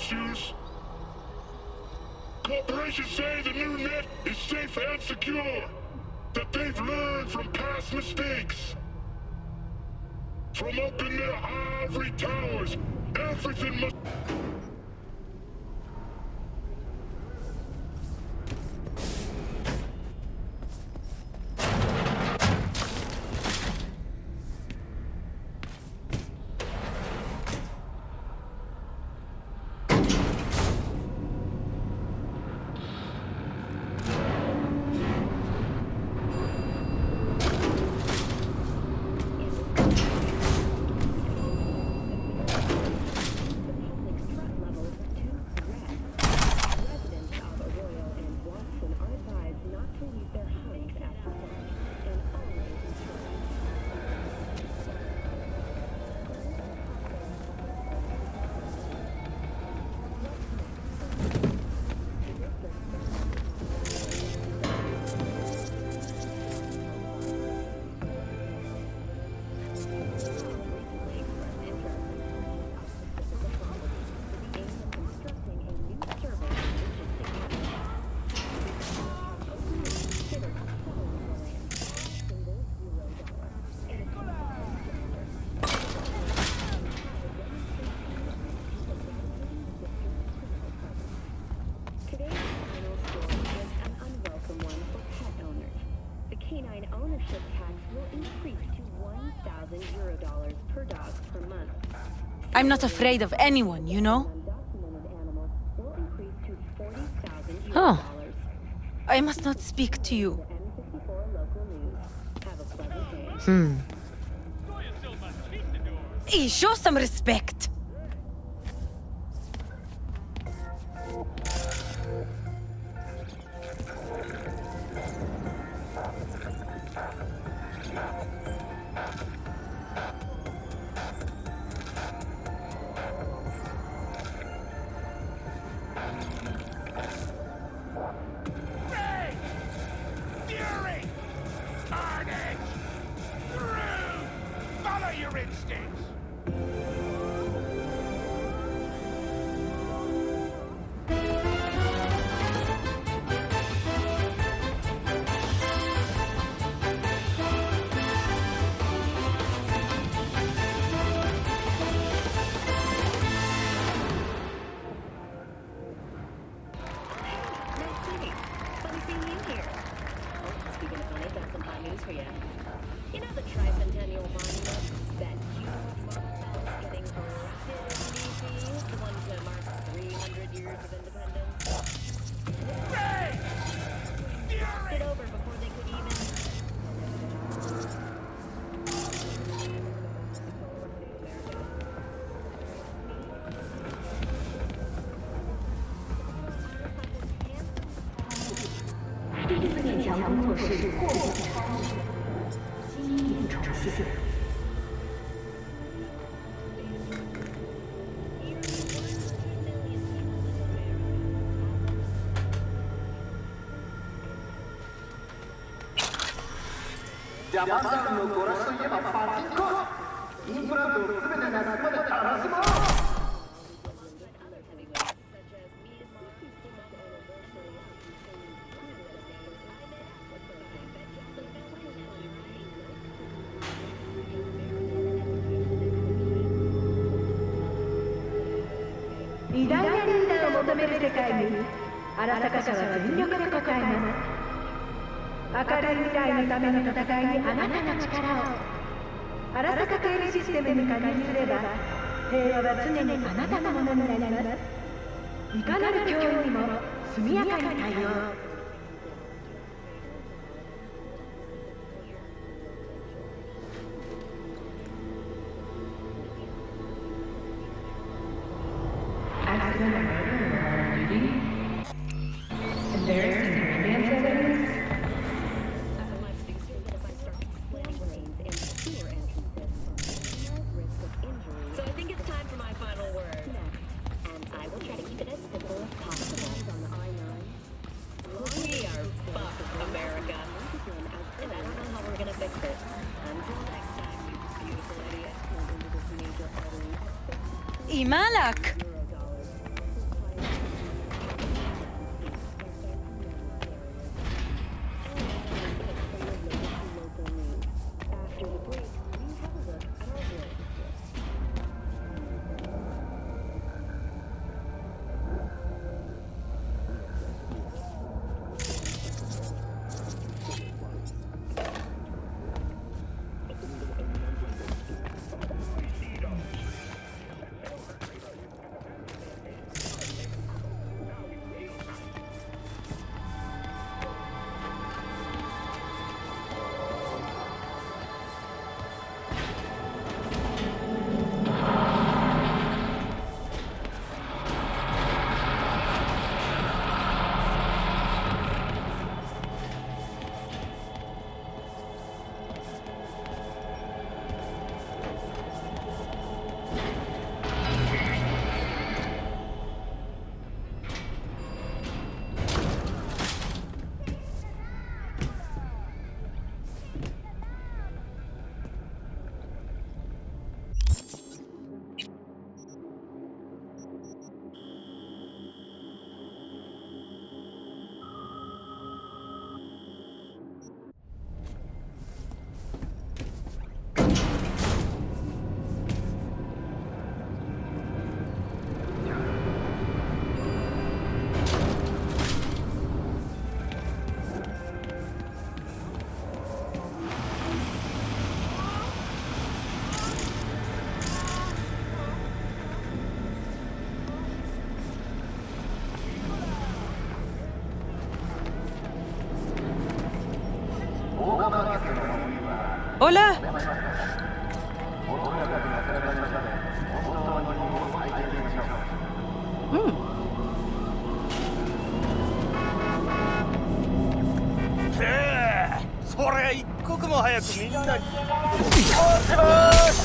issues. Corporations say the new net is safe and secure, that they've learned from past mistakes. From up in their ivory towers, everything must... I'm not afraid of anyone, you know? Oh. I must not speak to you. Hey, show some respect. 야만장로 고라스예바 파티코 인프라도 스베네 나스마데 타라스모偉大なリーダーを求める世界に荒坂社は全力で応えます。明るい未来のための戦いにあなたの力を。荒坂警備システムに加入すれば平和は常にあなたのものになります。いかなる脅威にも速やかに対応。Malak! Hola. 소리가一刻も早くみんなに。もしもーし。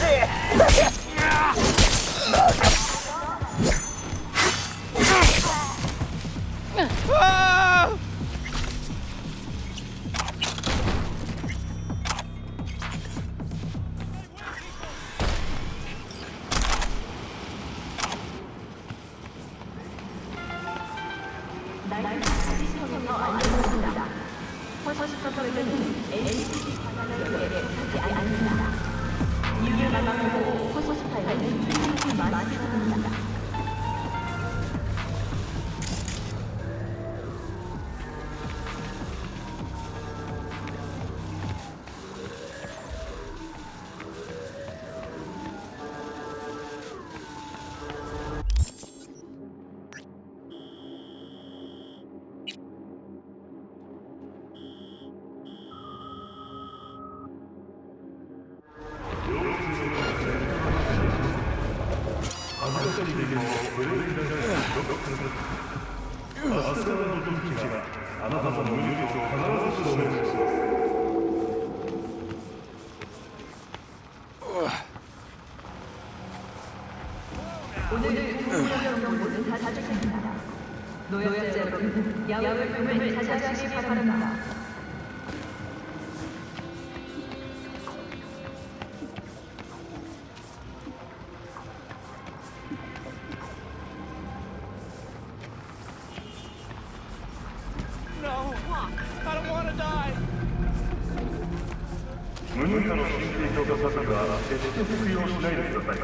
無認可の神経強化策は決して服用しないでください。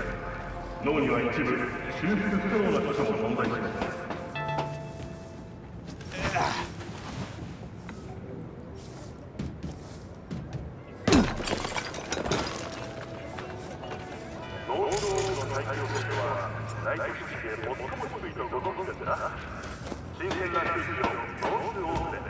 脳には一部修復不可能な箇所も存在します。労働部の最強国は内部組織で最も低いとご存知ですな。新鮮な空気をノースオープンで。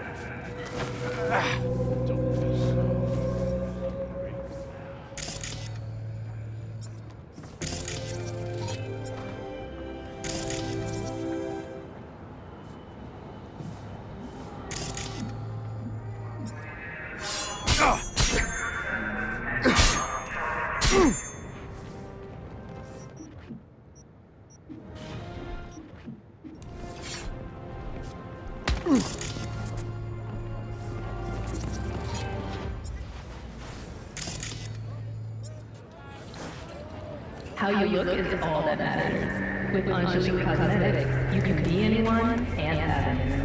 How you look is all that matters. With Anjali Cosmetics, you can be anyone and have anyone.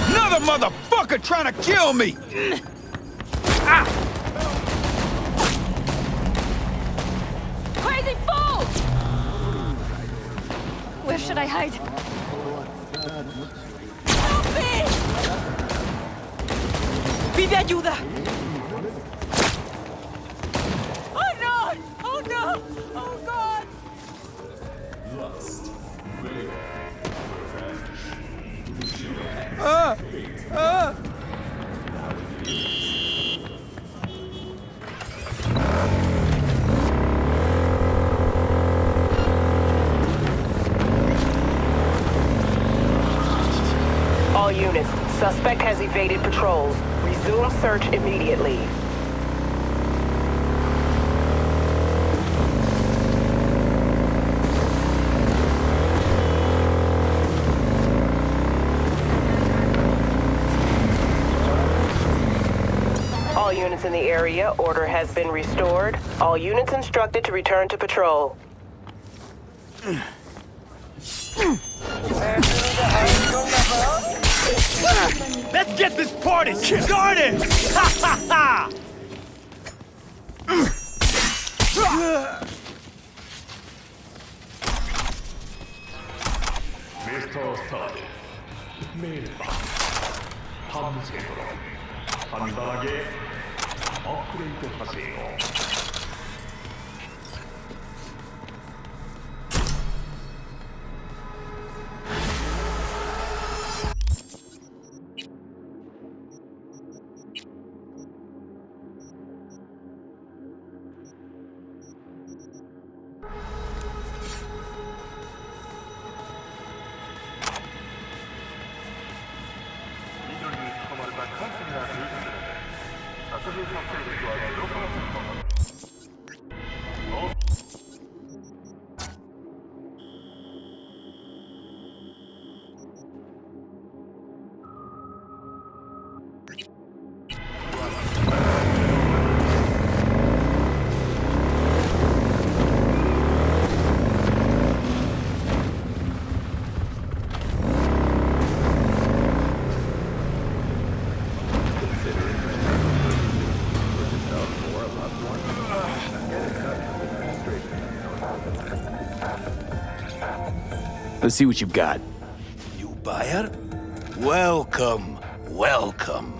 Another motherfucker trying to kill me! Crazy fool! Where should I hide? Help me! Pide ayuda! Oh no! Oh no! Oh God! All units, suspect has evaded patrols. Resume search immediately. all units in the area. Order has been restored. All units instructed to return to patrol. Let's get this party started! Ha ha ha! 미스터 스타드 매일 밤 밤새도록 간단하게 업그레이드 하세요. Let's see what you've got. New buyer? Welcome, welcome.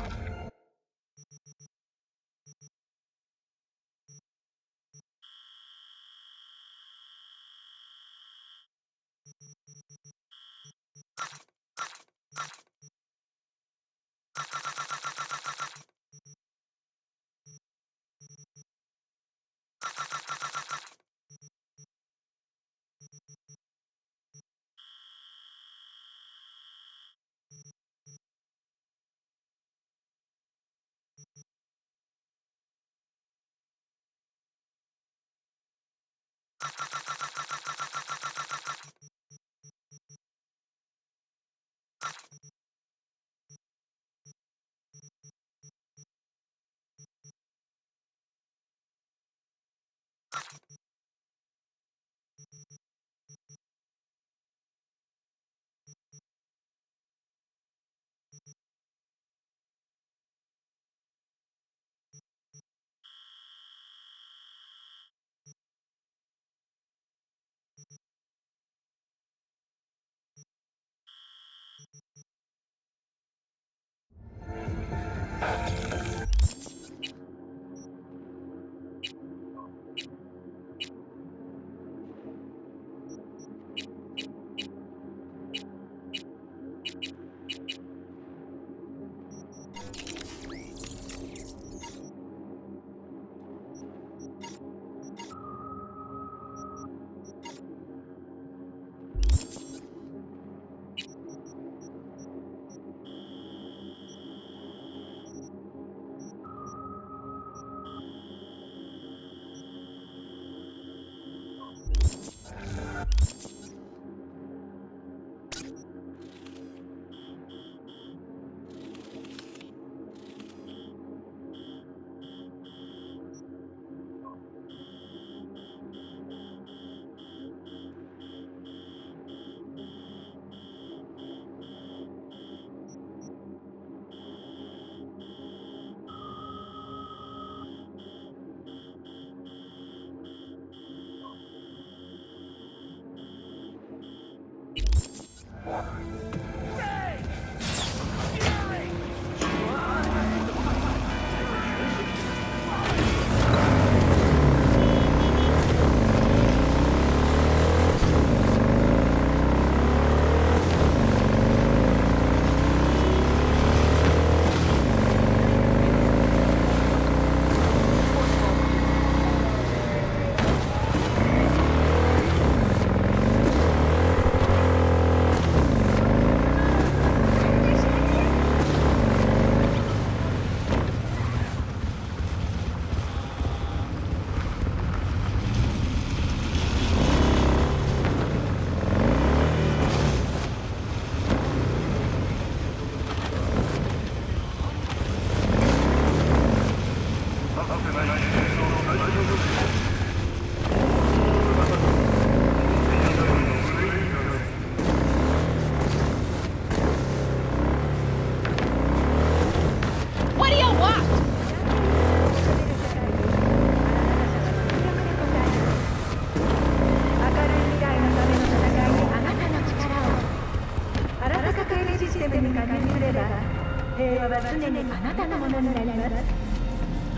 物になります。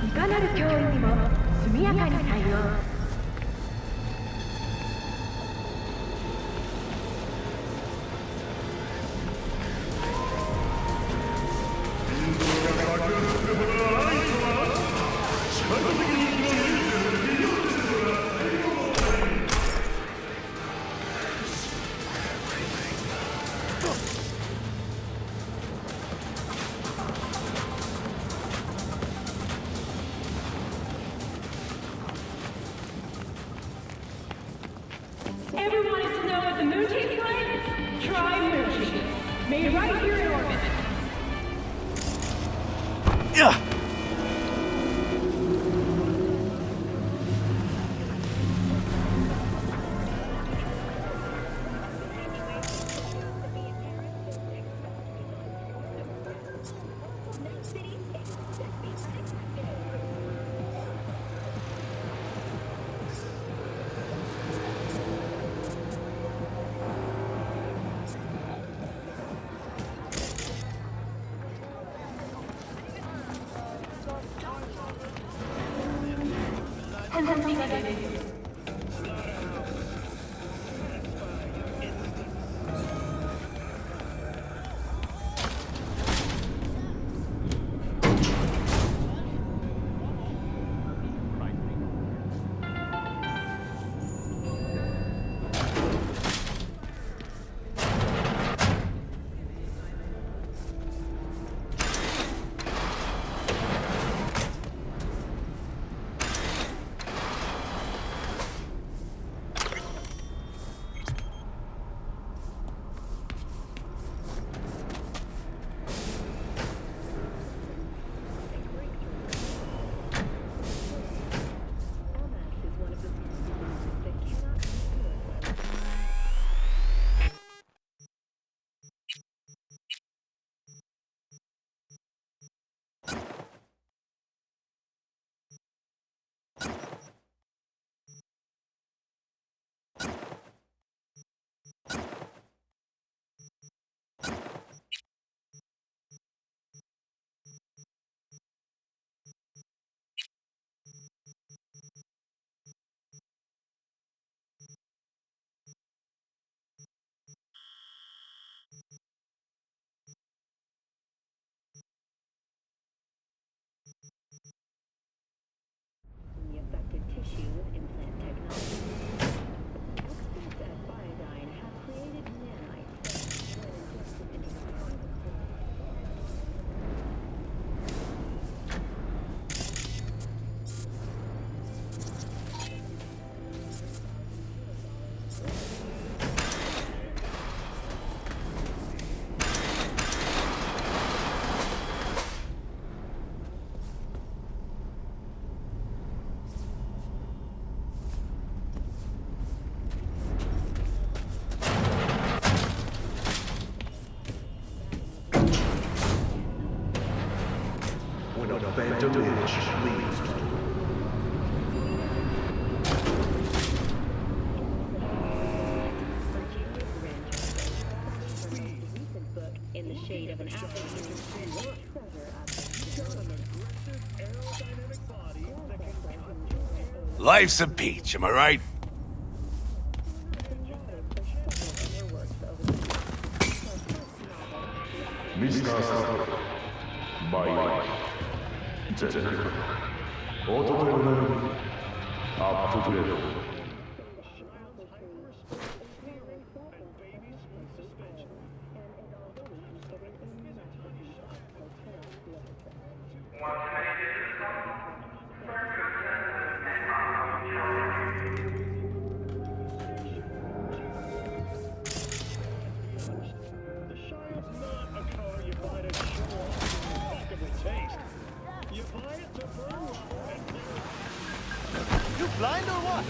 いかなる脅威にも速やかに対応。Everyone is to know what the moon tastes like? Try moon cheese. Made right here in orbit. The affected tissue with implant technology. Experts at Biodyne have created nanites that, when injected into the spinal When a phantom image leads to recent book, In the Shade of an Apple, treasure of Life's a peach, am I right? Mr. Sato, my life. 全力衰えのないアップグレード You blind or what?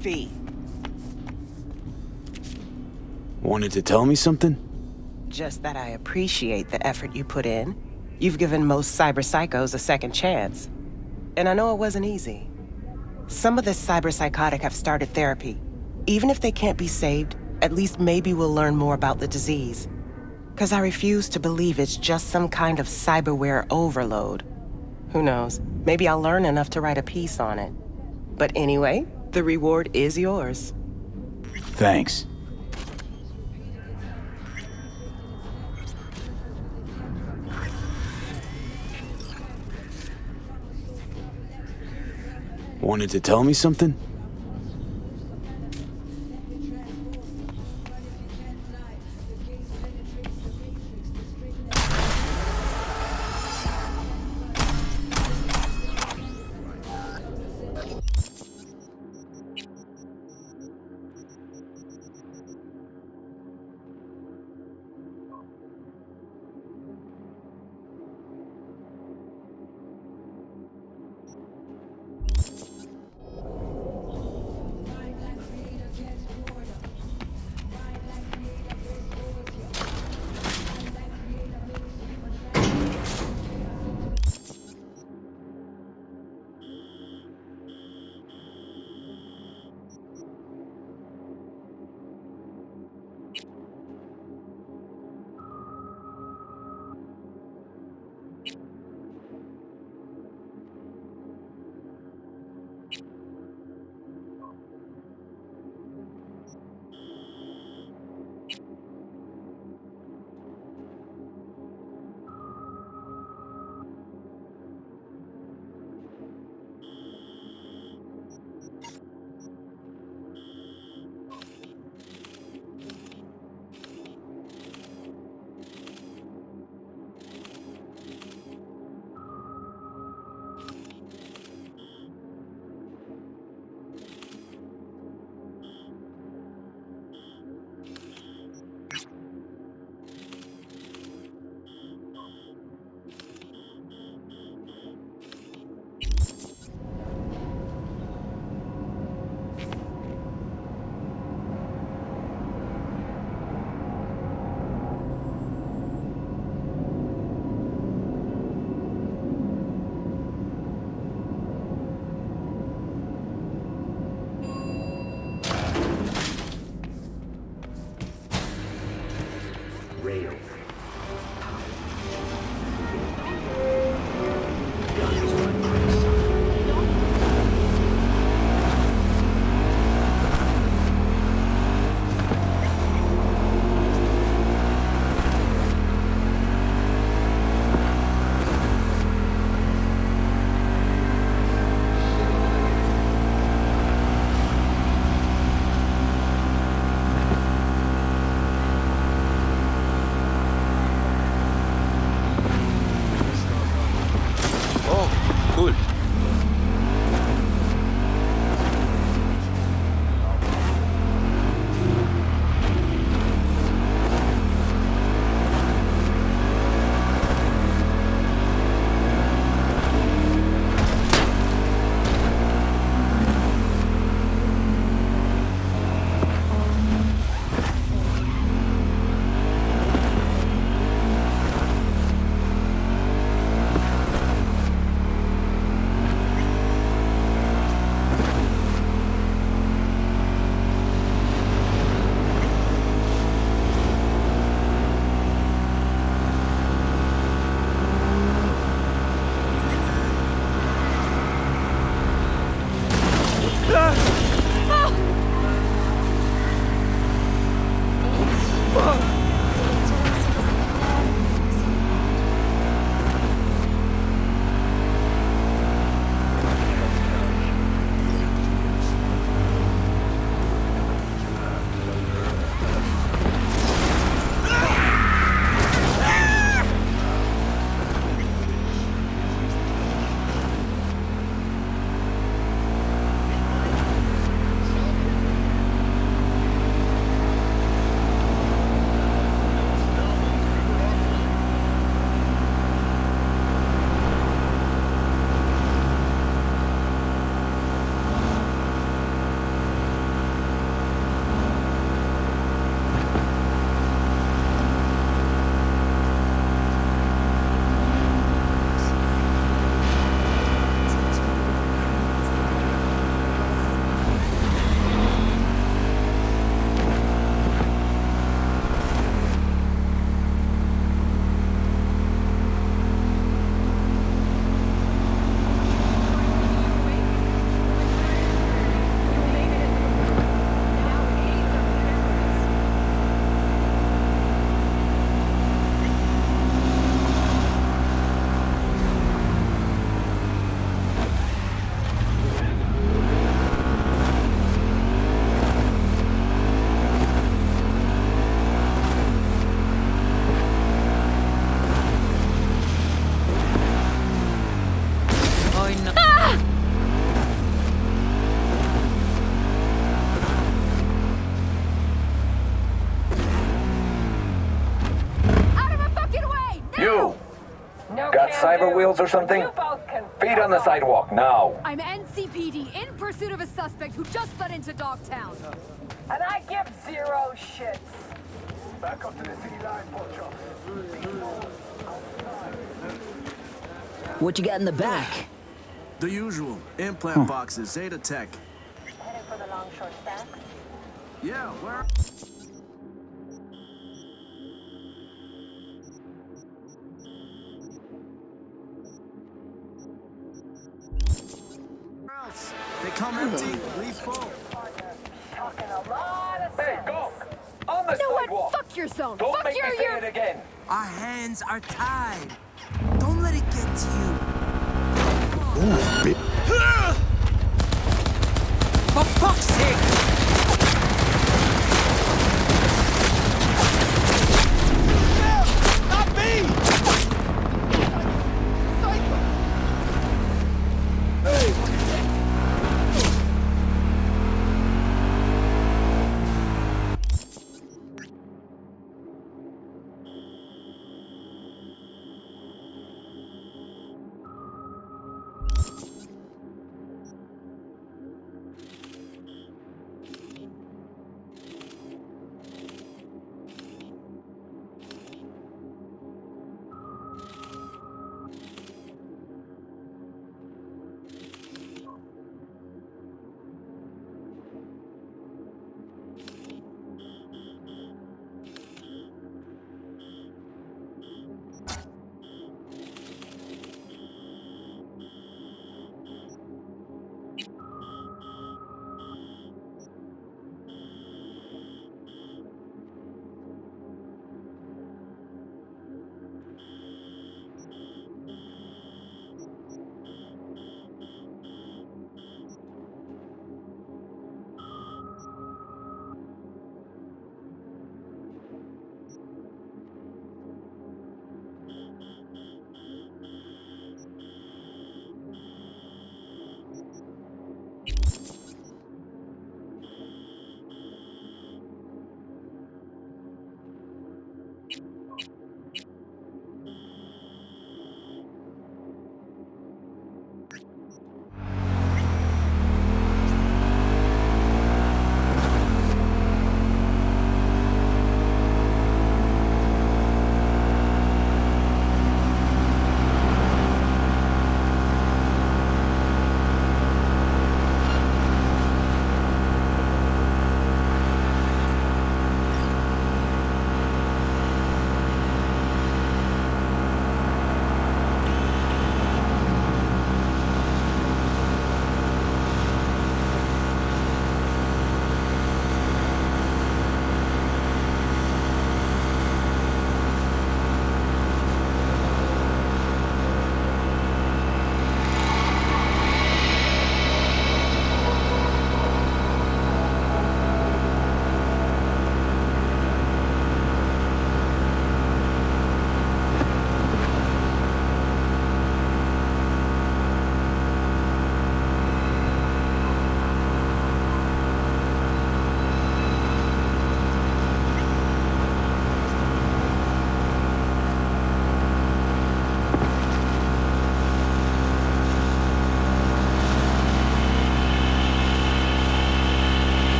fee. Wanted to tell me something? Just that I appreciate the effort you put in. You've given most cyber psychos a second chance. And I know it wasn't easy. Some of the cyber psychotic have started therapy. Even if they can't be saved, at least maybe we'll learn more about the disease. 'Cause I refuse to believe it's just some kind of cyberware overload. Who knows? Maybe I'll learn enough to write a piece on it. But anyway, the reward is yours. Thanks. Wanted to tell me something? voin... Out of my fucking way! You! Got cyber wheels or something? Feet on the sidewalk, now! I'm NCPD in pursuit of a suspect who just fled into Dogtown. And I give zero shits. Back up to the city line, Pocho. What you got in the back? The usual. Implant boxes, Zeta Tech. Heading for the Longshore Stacks? Yeah, where? Else. They come empty, leave full. Talking a lot of Hey, sense. go! On the You know sidewalk! what? Fuck your zone. Don't Fuck make your me say it again! Our hands are tied. Don't let it get to you. For fuck's sake! Not me!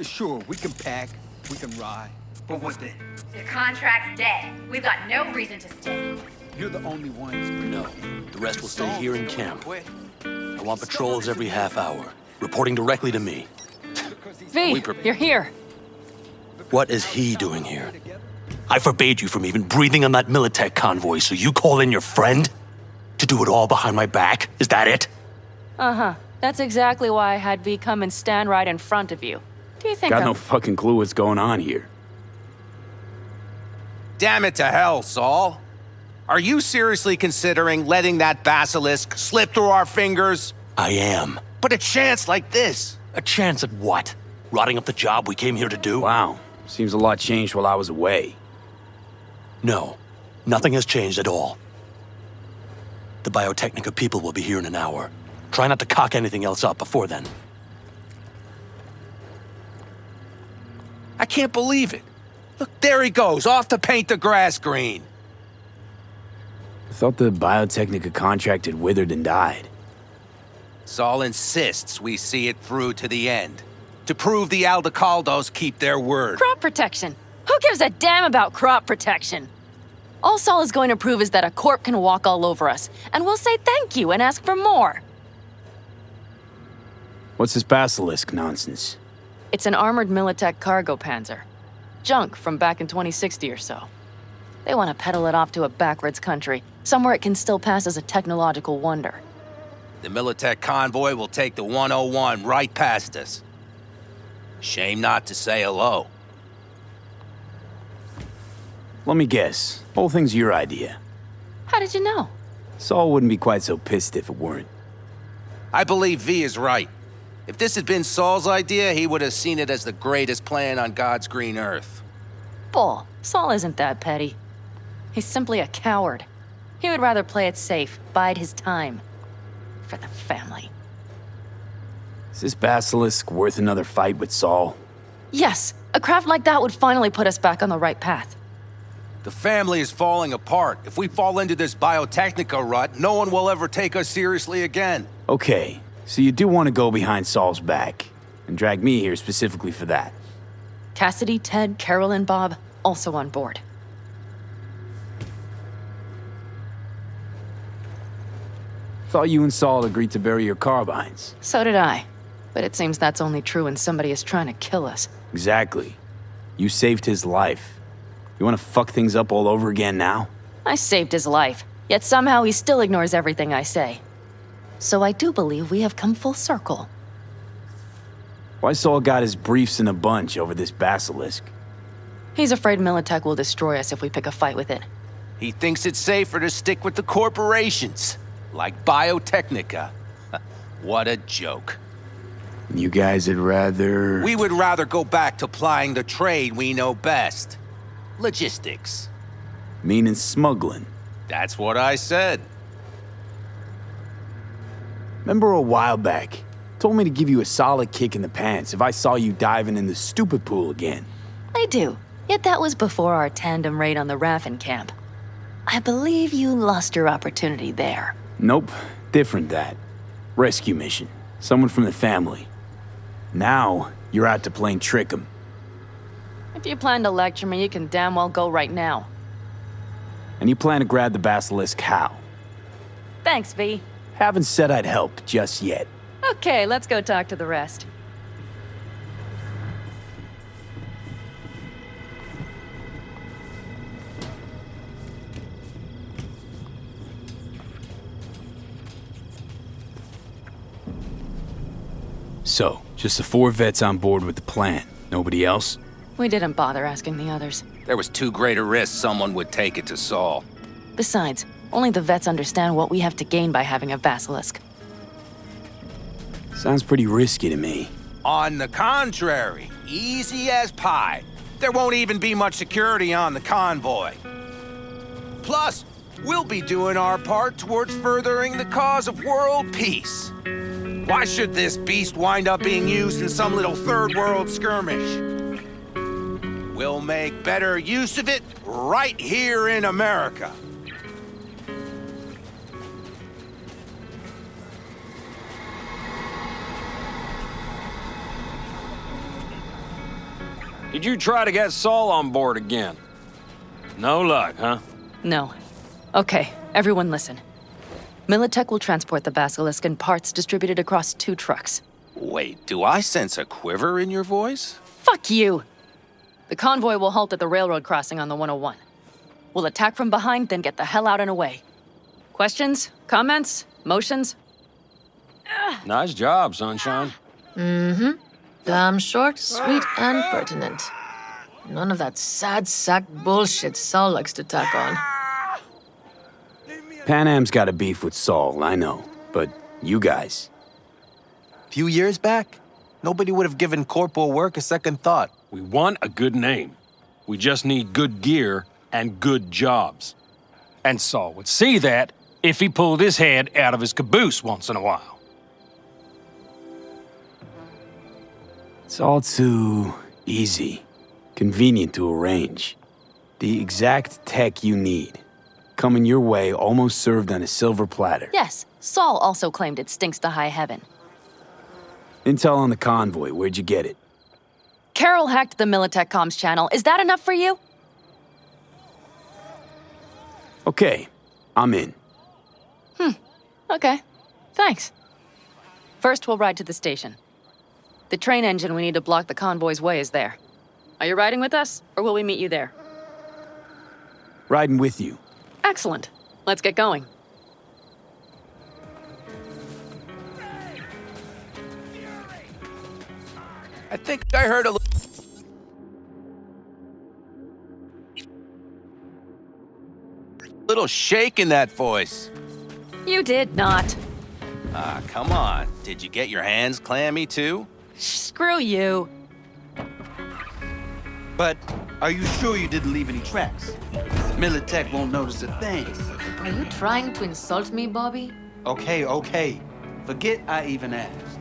Sure, we can pack, we can ride, but what then? Your contract's dead. We've got no reason to stay. You're the only ones. No, the rest will stay here in camp. I want patrols every half hour, reporting directly to me. V, you're here. What is he doing here? I forbade you from even breathing on that Militech convoy, so you call in your friend? To do it all behind my back? Is that it? Uh-huh. That's exactly why I had V come and stand right in front of you. Do you think Got no fucking clue what's going on here. Damn it to hell, Saul. Are you seriously considering letting that basilisk slip through our fingers? I am. But a chance like this? A chance at what? Rotting up the job we came here to do? Wow. Seems a lot changed while I was away. No. Nothing has changed at all. The Biotechnica people will be here in an hour. Try not to cock anything else up before then. I can't believe it. Look, there he goes, off to paint the grass green. I thought the Biotechnica contract had withered and died. Saul insists we see it through to the end. To prove the Aldecaldos keep their word. Crop protection. Who gives a damn about crop protection? All Saul is going to prove is that a corp can walk all over us, and we'll say thank you and ask for more. What's this basilisk nonsense? It's an armored Militech cargo panzer. Junk from back in 2060 or so. They want to peddle it off to a backwards country, somewhere it can still pass as a technological wonder. The Militech convoy will take the 101 right past us. Shame not to say hello. Let me guess. Whole thing's your idea. How did you know? Saul wouldn't be quite so pissed if it weren't. I believe V is right. If this had been Saul's idea, he would have seen it as the greatest plan on God's green earth. Bull. Saul isn't that petty. He's simply a coward. He would rather play it safe, bide his time. For the family. Is this basilisk worth another fight with Saul? Yes. A craft like that would finally put us back on the right path. The family is falling apart. If we fall into this Biotechnica rut, no one will ever take us seriously again. Okay, so you do want to go behind Saul's back, and drag me here specifically for that. Cassidy, Ted, Carol, and Bob, also on board. Thought you and Saul agreed to bury your carbines. So did I. But it seems that's only true when somebody is trying to kill us. Exactly. You saved his life. You want to fuck things up all over again now? I saved his life, yet somehow he still ignores everything I say. So I do believe we have come full circle. Why Saul got his briefs in a bunch over this basilisk? He's afraid Militech will destroy us if we pick a fight with it. He thinks it's safer to stick with the corporations, like Biotechnica. What a joke. You guys would rather... We would rather go back to plying the trade we know best. Logistics. Meaning smuggling. That's what I said. Remember a while back, told me to give you a solid kick in the pants if I saw you diving in the stupid pool again. I do. Yet that was before our tandem raid on the Raffin camp. I believe you lost your opportunity there. Nope. Different that. Rescue mission. Someone from the family. Now, you're out to plain trick 'em. If you plan to lecture me, you can damn well go right now. And you plan to grab the basilisk how? Thanks, V. Haven't said I'd help just yet. Okay, let's go talk to the rest. So, just the 4 vets on board with the plan. Nobody else? We didn't bother asking the others. There was too great a risk someone would take it to Saul. Besides, only the vets understand what we have to gain by having a basilisk. Sounds pretty risky to me. On the contrary, easy as pie. There won't even be much security on the convoy. Plus, we'll be doing our part towards furthering the cause of world peace. Why should this beast wind up being used in some little third world skirmish? We'll make better use of it right here in America. Did you try to get Saul on board again? No luck, huh? No. Okay, everyone listen. Militech will transport the Basilisk in parts distributed across 2 trucks. Wait, do I sense a quiver in your voice? Fuck you! The convoy will halt at the railroad crossing on the 101. We'll attack from behind, then get the hell out and away. Questions? Comments? Motions? Nice job, Sunshine. Mm-hmm. Damn short, sweet, and pertinent. None of that sad sack bullshit Saul likes to tack on. Pan Am's got a beef with Saul, I know. But you guys... Few years back, nobody would have given corporal work a second thought. We want a good name. We just need good gear and good jobs. And Saul would see that if he pulled his head out of his caboose once in a while. It's all too easy. Convenient to arrange. The exact tech you need. Coming your way, almost served on a silver platter. Yes, Saul also claimed it stinks to high heaven. Intel on the convoy, where'd you get it? Carol hacked the Militech comms channel. Is that enough for you? Okay, I'm in. Okay. Thanks. First, we'll ride to the station. The train engine we need to block the convoy's way is there. Are you riding with us, or will we meet you there? Riding with you. Excellent. Let's get going. I think I heard a little shake in that voice. You did not. Ah, come on. Did you get your hands clammy too? Screw you. But are you sure you didn't leave any tracks? Militech won't notice a thing. Are you trying to insult me, Bobby? Okay. Forget I even asked.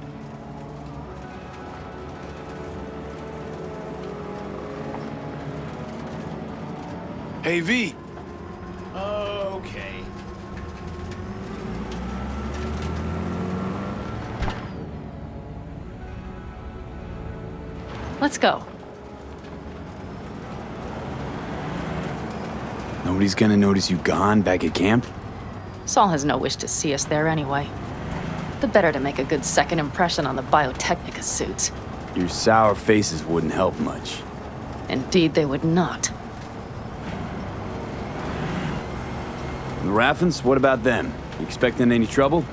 Hey, V. Okay. Let's go. Nobody's gonna notice you gone back at camp? Saul has no wish to see us there anyway. The better to make a good second impression on the Biotechnica suits. Your sour faces wouldn't help much. Indeed, they would not. The Raffens, what about them? You expecting any trouble?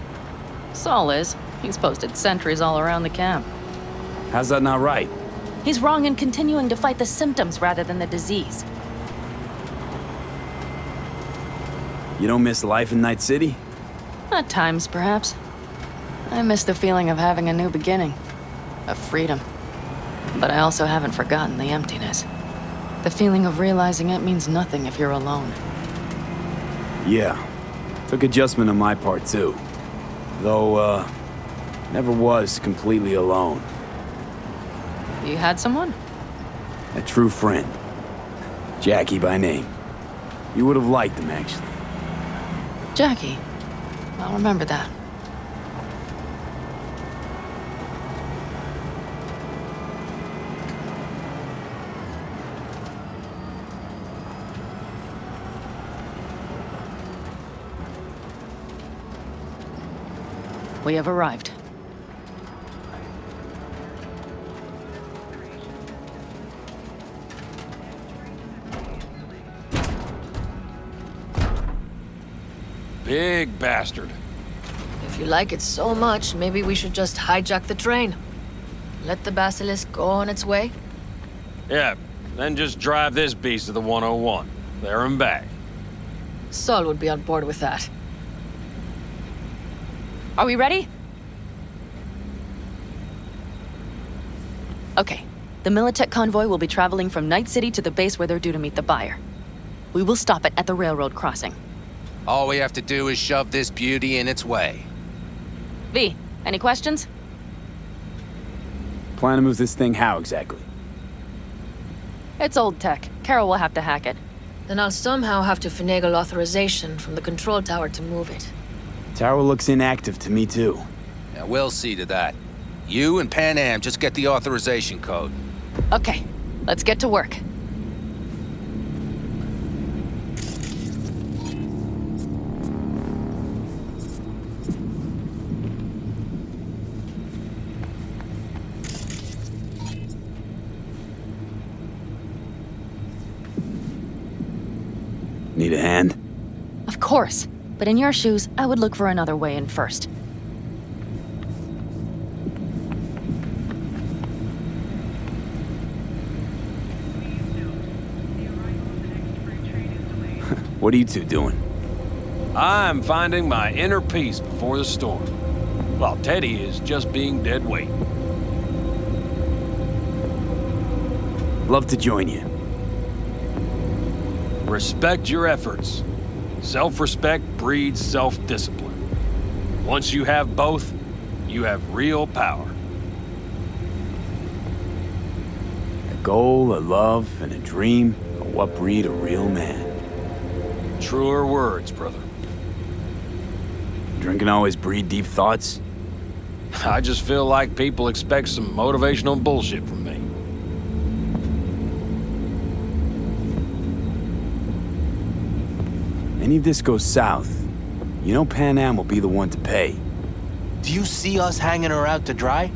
Saul is. He's posted sentries all around the camp. How's that not right? He's wrong in continuing to fight the symptoms rather than the disease. You don't miss life in Night City? At times, perhaps. I miss the feeling of having a new beginning. Of freedom. But I also haven't forgotten the emptiness. The feeling of realizing it means nothing if you're alone. Yeah. Took adjustment on my part, too. Though, never was completely alone. You had someone? A true friend. Jackie by name. You would have liked him, actually. Jackie. I'll remember that. We have arrived. Big bastard. If you like it so much, maybe we should just hijack the train. Let the Basilisk go on its way. Yeah, then just drive this beast to the 101. There and back. Saul would be on board with that. Are we ready? Okay. The Militech convoy will be traveling from Night City to the base where they're due to meet the buyer. We will stop it at the railroad crossing. All we have to do is shove this beauty in its way. V, any questions? Plan to move this thing how exactly? It's old tech. Carol will have to hack it. Then I'll somehow have to finagle authorization from the control tower to move it. Tower looks inactive to me, too. Yeah, we'll see to that. You and Pan Am just get the authorization code. Okay. Let's get to work. Need a hand? Of course. But in your shoes, I would look for another way in first. What are you two doing? I'm finding my inner peace before the storm, while Teddy is just being dead weight. Love to join you. Respect your efforts. Self-respect breeds self-discipline. Once you have both, you have real power. A goal, a love, and a dream are what breed a real man. Truer words, brother. Drinking always breed deep thoughts? I just feel like people expect some motivational bullshit from me. Any of this goes south, you know Pan Am will be the one to pay. Do you see us hanging her out to dry?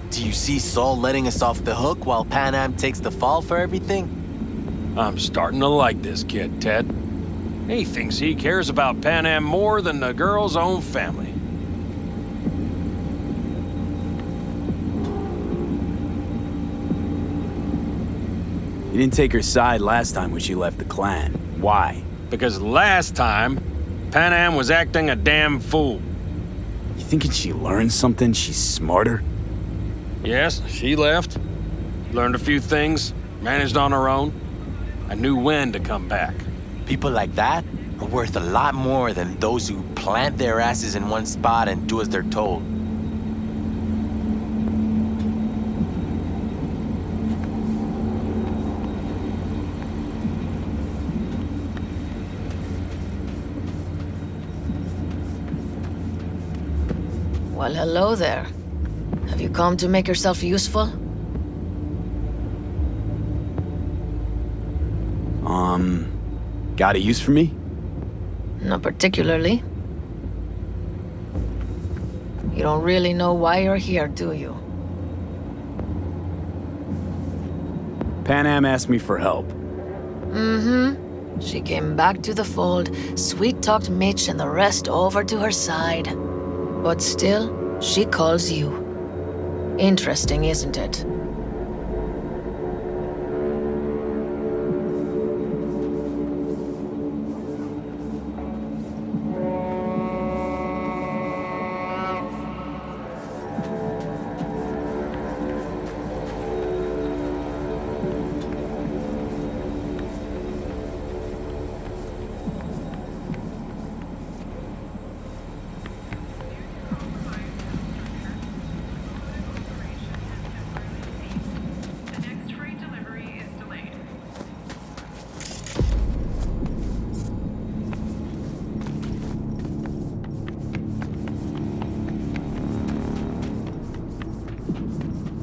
Do you see Saul letting us off the hook while Pan Am takes the fall for everything? I'm starting to like this kid, Ted. He thinks he cares about Pan Am more than the girl's own family. You didn't take her side last time when she left the clan. Why? Because last time, Pan Am was acting a damn fool. You thinking she learned something? She's smarter? Yes, she left. Learned a few things, managed on her own. I knew when to come back. People like that are worth a lot more than those who plant their asses in one spot and do as they're told. Well, hello there. Have you come to make yourself useful? Got a use for me? Not particularly. You don't really know why you're here, do you? Pan Am asked me for help. Mm-hmm. She came back to the fold, sweet-talked Mitch and the rest over to her side. But still, she calls you. Interesting, isn't it?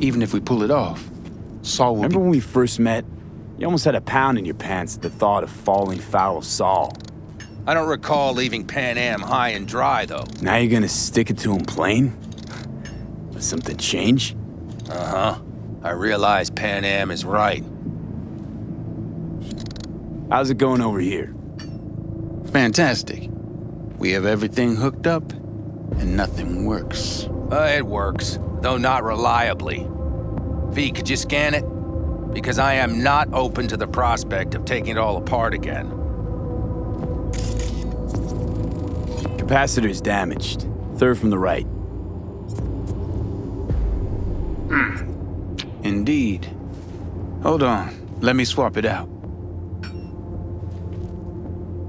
Even if we pull it off, Saul will Remember when we first met? You almost had a pound in your pants at the thought of falling foul of Saul. I don't recall leaving Pan Am high and dry, though. Now you're gonna stick it to him plain? Let something change? Uh-huh. I realize Pan Am is right. How's it going over here? Fantastic. We have everything hooked up, and nothing works. It works, though not reliably. V, could you scan it? Because I am not open to the prospect of taking it all apart again. Capacitor's damaged. Third from the right. Indeed. Hold on. Let me swap it out.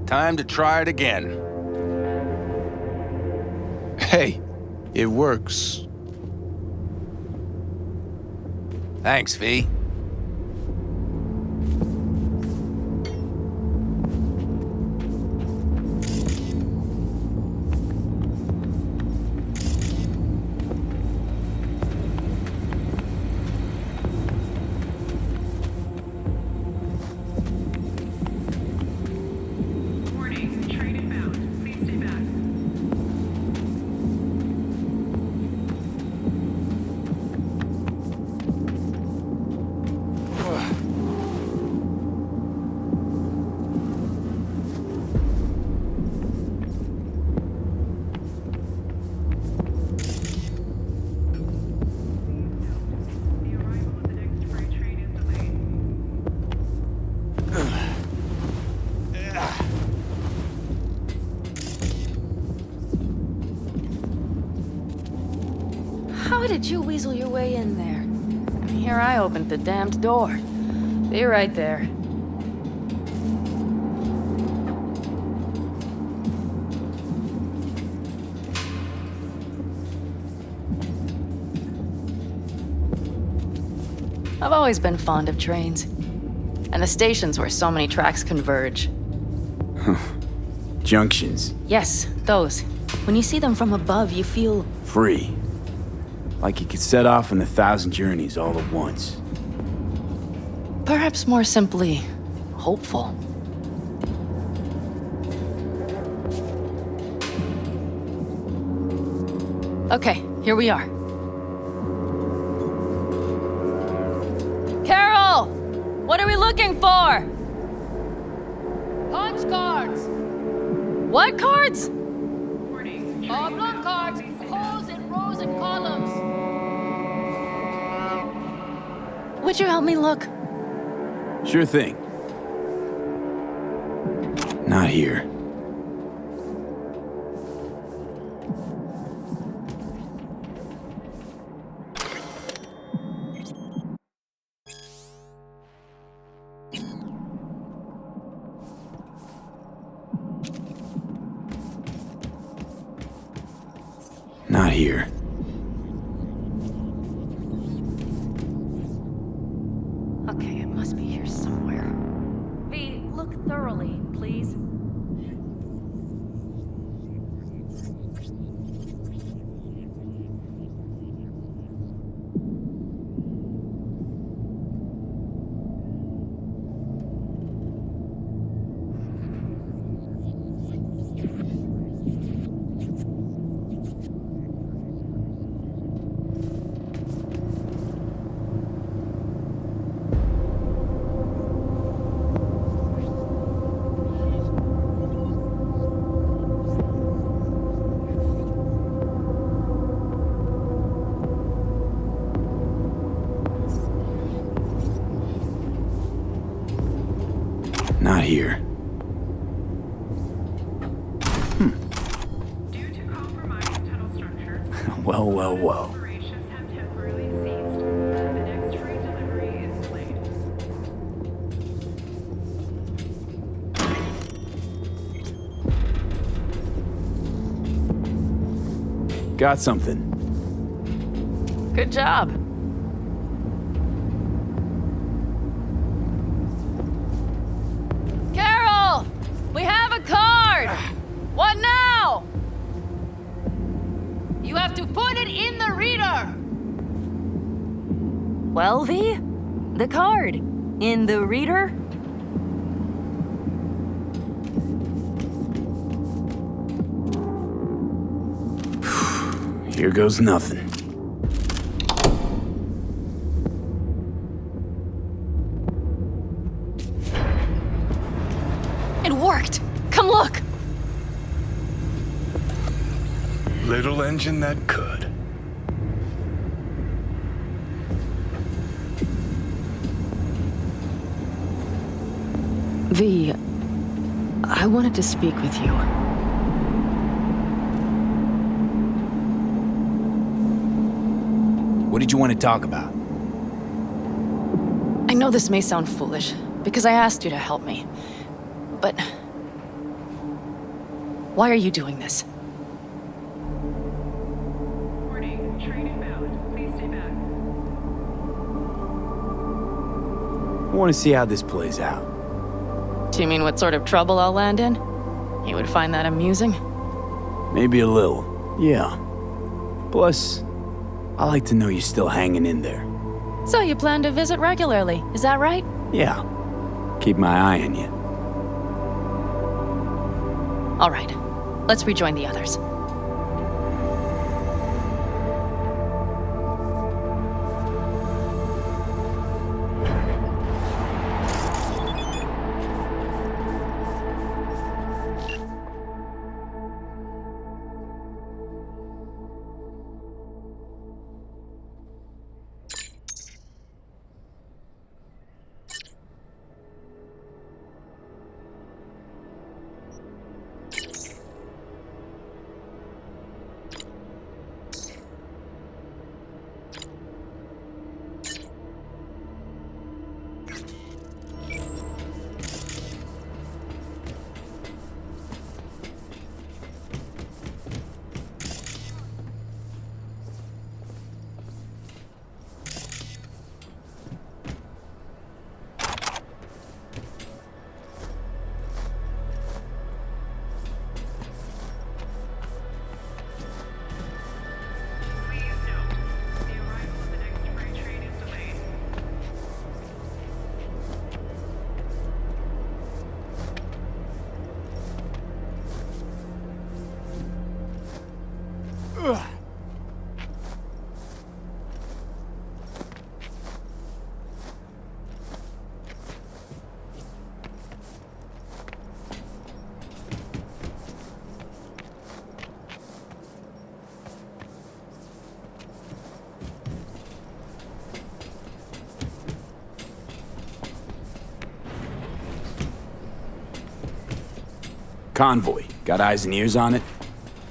Time to try it again. Hey, it works. Thanks, V. How did you weasel your way in there? And here I opened the damned door. Be right there. I've always been fond of trains. And the stations where so many tracks converge. Junctions. Yes, those. When you see them from above, you feel... Free. Like you could set off on 1,000 journeys all at once. Perhaps more simply, hopeful. Okay, here we are. Carol! What are we looking for? Punch cards! What cards? Oblong cards, holes in rows and columns. Would you help me look? Sure thing. Not here. Not here. Okay, it must be here somewhere. V, look thoroughly, please. Not here. Due to compromised tunnel structures, Well, well, well. operations have temporarily ceased. The next free delivery is delayed. Got something. Good job. Carol! We have a card! What now? You have to put it in the reader. Well, V? The card. In the reader? Here goes nothing. It worked! Come look! Little engine that could. V, I wanted to speak with you. What did you want to talk about? I know this may sound foolish, because I asked you to help me. But... why are you doing this? Warning, train inbound. Please stay back. I want to see how this plays out. Do you mean what sort of trouble I'll land in? You would find that amusing? Maybe a little, yeah. Plus, I like to know you're still hanging in there. So you plan to visit regularly, is that right? Yeah. Keep my eye on you. All right. Let's rejoin the others. Convoy. Got eyes and ears on it?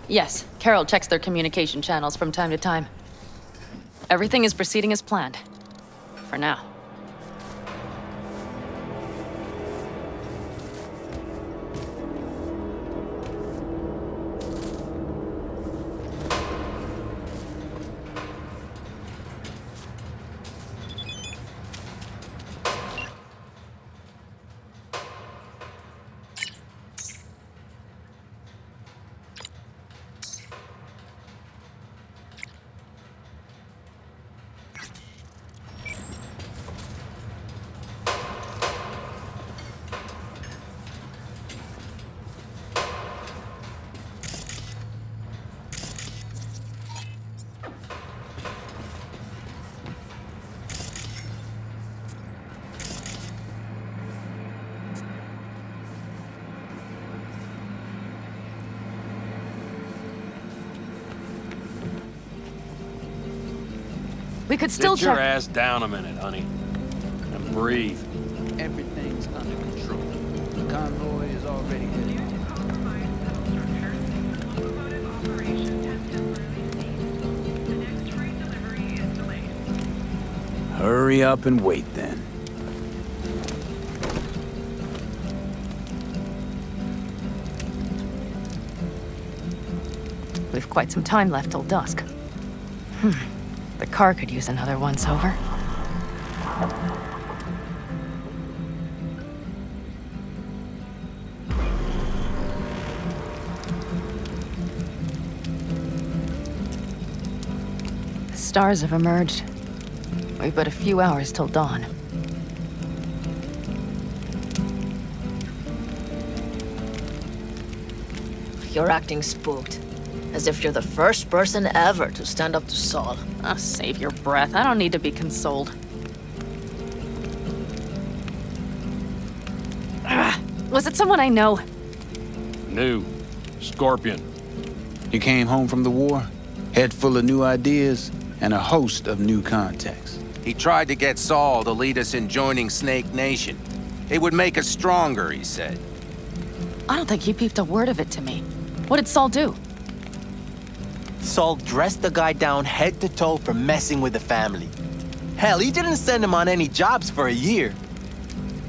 Yes, Carol checks their communication channels from time to time. Everything is proceeding as planned. For now. We could still Sit your check. ass down a minute, honey. And breathe. Everything's under control. The convoy is already headed. Hurry up and wait then. We've quite some time left till dusk. The car could use another once-over. The stars have emerged. We've but a few hours till dawn. You're acting spooked. As if you're the first person ever to stand up to Saul. Oh, save your breath. I don't need to be consoled. Was it someone I know? New. Scorpion. You came home from the war, head full of new ideas, and a host of new contacts. He tried to get Saul to lead us in joining Snake Nation. It would make us stronger, he said. I don't think he peeped a word of it to me. What did Saul do? Saul dressed the guy down head to toe for messing with the family. Hell, he didn't send him on any jobs for a year.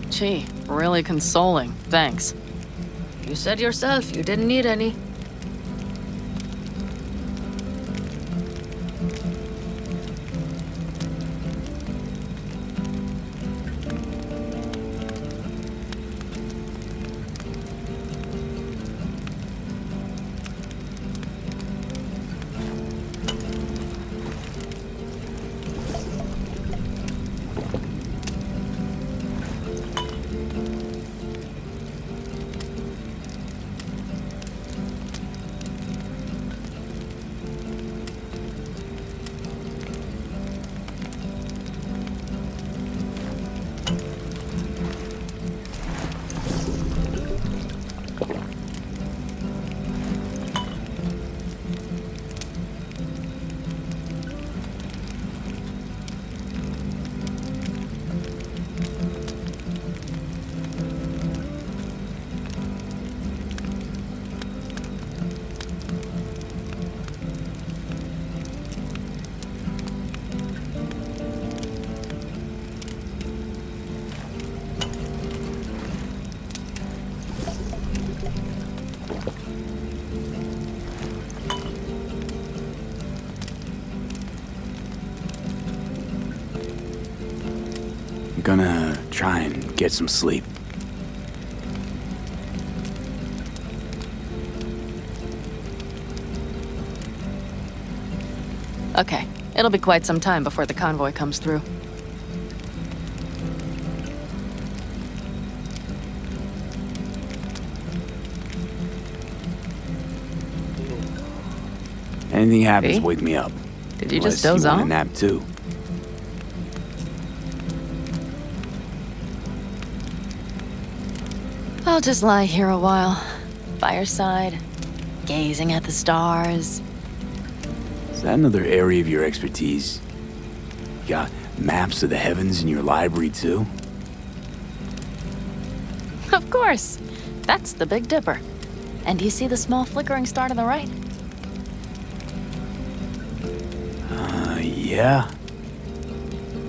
Gee, really consoling. Thanks. You said yourself you didn't need any. Gonna try and get some sleep. Okay, it'll be quite some time before the convoy comes through. Anything happens, V? wake me up. Did you Unless just doze you want off? a nap too. I'll just lie here a while, by your side, gazing at the stars. Is that another area of your expertise? You got maps of the heavens in your library too? Of course. That's the Big Dipper. And do you see the small flickering star to the right? Yeah.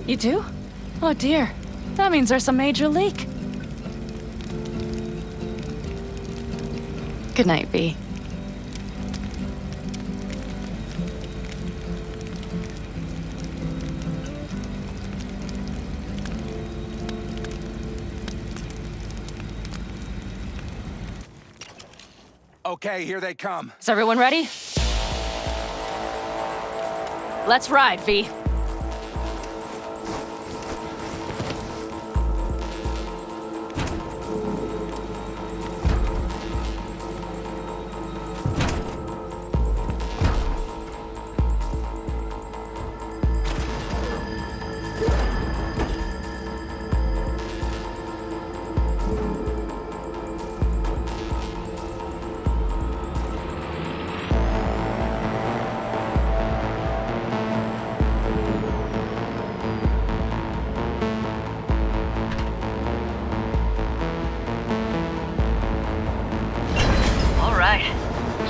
You do? Oh dear. That means there's a major leak. Good night, V. Okay, here they come. Is everyone ready? Let's ride, V.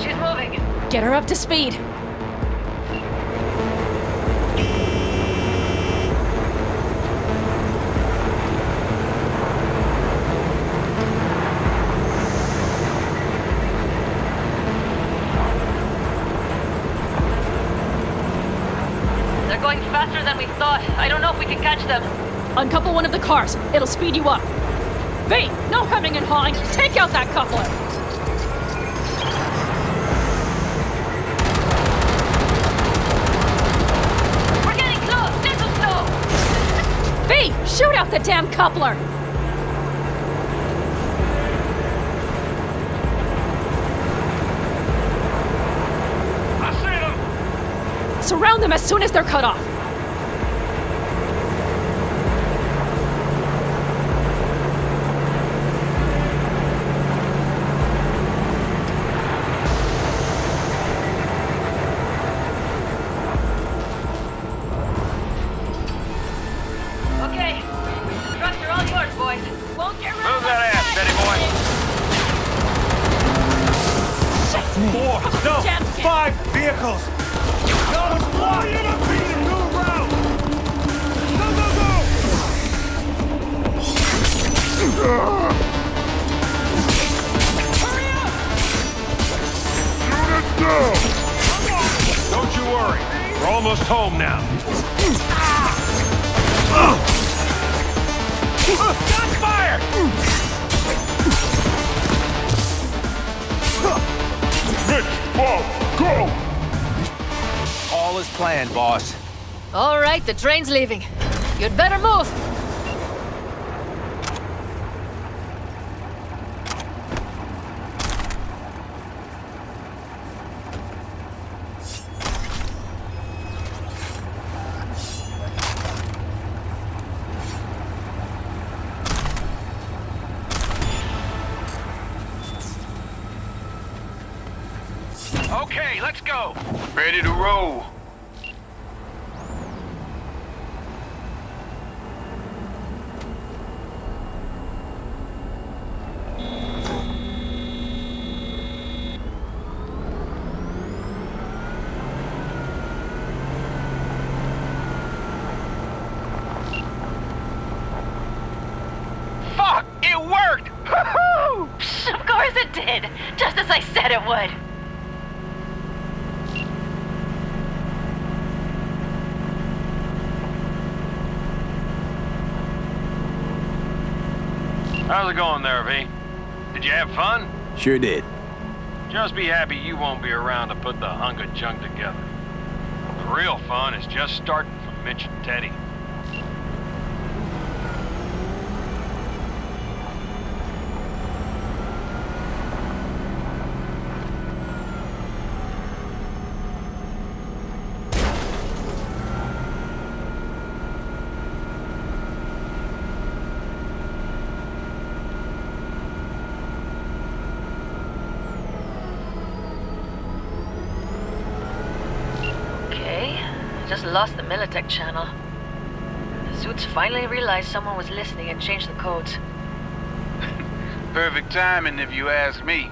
She's moving. Get her up to speed. They're going faster than we thought. I don't know if we can catch them. Uncouple one of the cars. It'll speed you up. V, no hemming and hawing. Take out that coupler. We're getting close. Little slow. V, shoot out the damn coupler. I see them. Surround them as soon as they're cut off. Okay. Trucks are all yours, boys. Won't get rid Move that ass, Betty boy. 4, no, Jam, 5 vehicles. No, it's blocked. You're not beating new round. Go, go, go. Hurry up! Unit down! Don't you worry. We're almost home now. Got fire! Mitch, Bob, go! All is planned, boss. All right, the train's leaving. You'd better move. Okay, let's go. Ready to roll. Fuck! It worked! Woohoo! Of course it did. Just as I said it would. How's it going there, V? Did you have fun? Sure did. Just be happy you won't be around to put the hunk of junk together. The real fun is just starting for Mitch and Teddy. Just lost the Militech channel. The suits finally realized someone was listening and changed the codes. Perfect timing, if you ask me.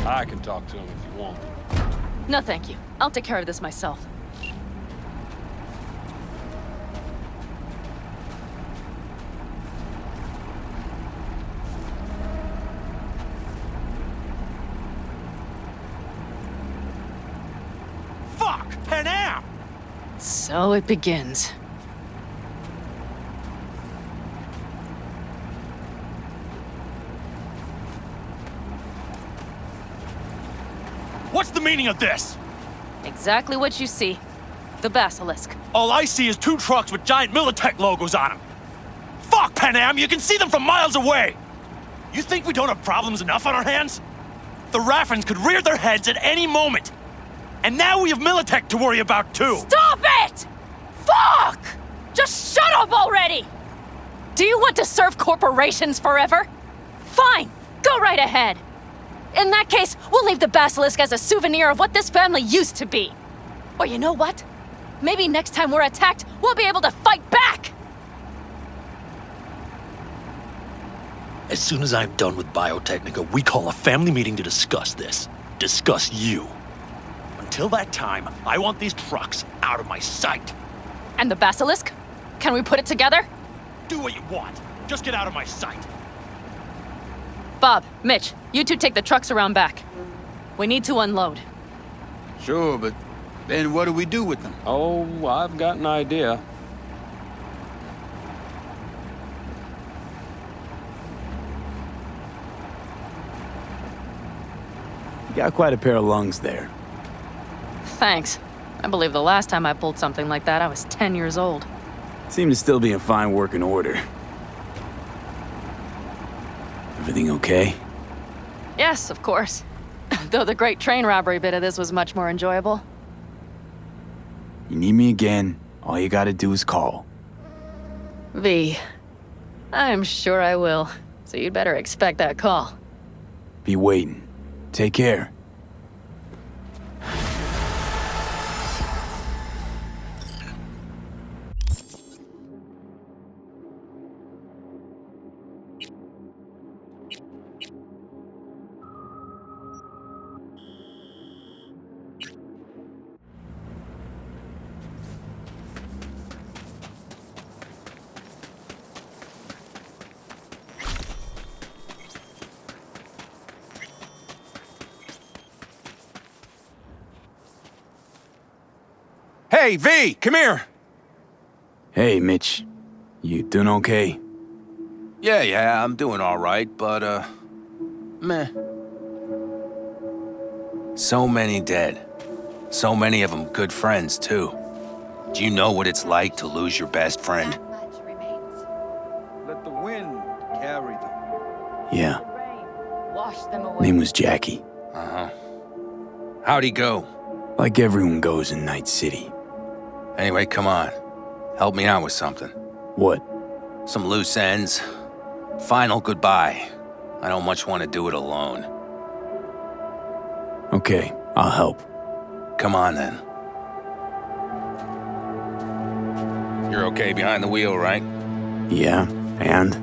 I can talk to him if you want. No, thank you. I'll take care of this myself. Fuck! Panam! So it begins. What's the meaning of this? Exactly what you see. The Basilisk. All I see is 2 trucks with giant Militech logos on them. Fuck, Panam! You can see them from miles away! You think we don't have problems enough on our hands? The Raffens could rear their heads at any moment. And now we have Militech to worry about, too! Stop it! Fuck! Just shut up already! Do you want to serve corporations forever? Fine, go right ahead. In that case, we'll leave the Basilisk as a souvenir of what this family used to be. Or you know what? Maybe next time we're attacked, we'll be able to fight back! As soon as I'm done with Biotechnica, we call a family meeting to discuss this. Discuss you. Until that time, I want these trucks out of my sight. And the Basilisk? Can we put it together? Do what you want. Just get out of my sight. Bob, Mitch, you two take the trucks around back. We need to unload. Sure, but then what do we do with them? Oh, I've got an idea. You got quite a pair of lungs there. Thanks. I believe the last time I pulled something like that, I was 10 years old. Seem to still be in fine working order. Everything okay? Yes, of course. Though the great train robbery bit of this was much more enjoyable. You need me again, all you gotta do is call. V. I'm sure I will. So you'd better expect that call. Be waiting. Take care. Hey, V, come here. Hey, Mitch. You doing okay? Yeah, I'm doing all right, but, meh. So many dead. So many of them good friends, too. Do you know what it's like to lose your best friend? Let the wind carry them. Yeah. Wash them away. Name was Jackie. Uh-huh. How'd he go? Like everyone goes in Night City. Anyway, come on. Help me out with something. What? Some loose ends. Final goodbye. I don't much want to do it alone. Okay, I'll help. Come on, then. You're okay behind the wheel, right? Yeah, and?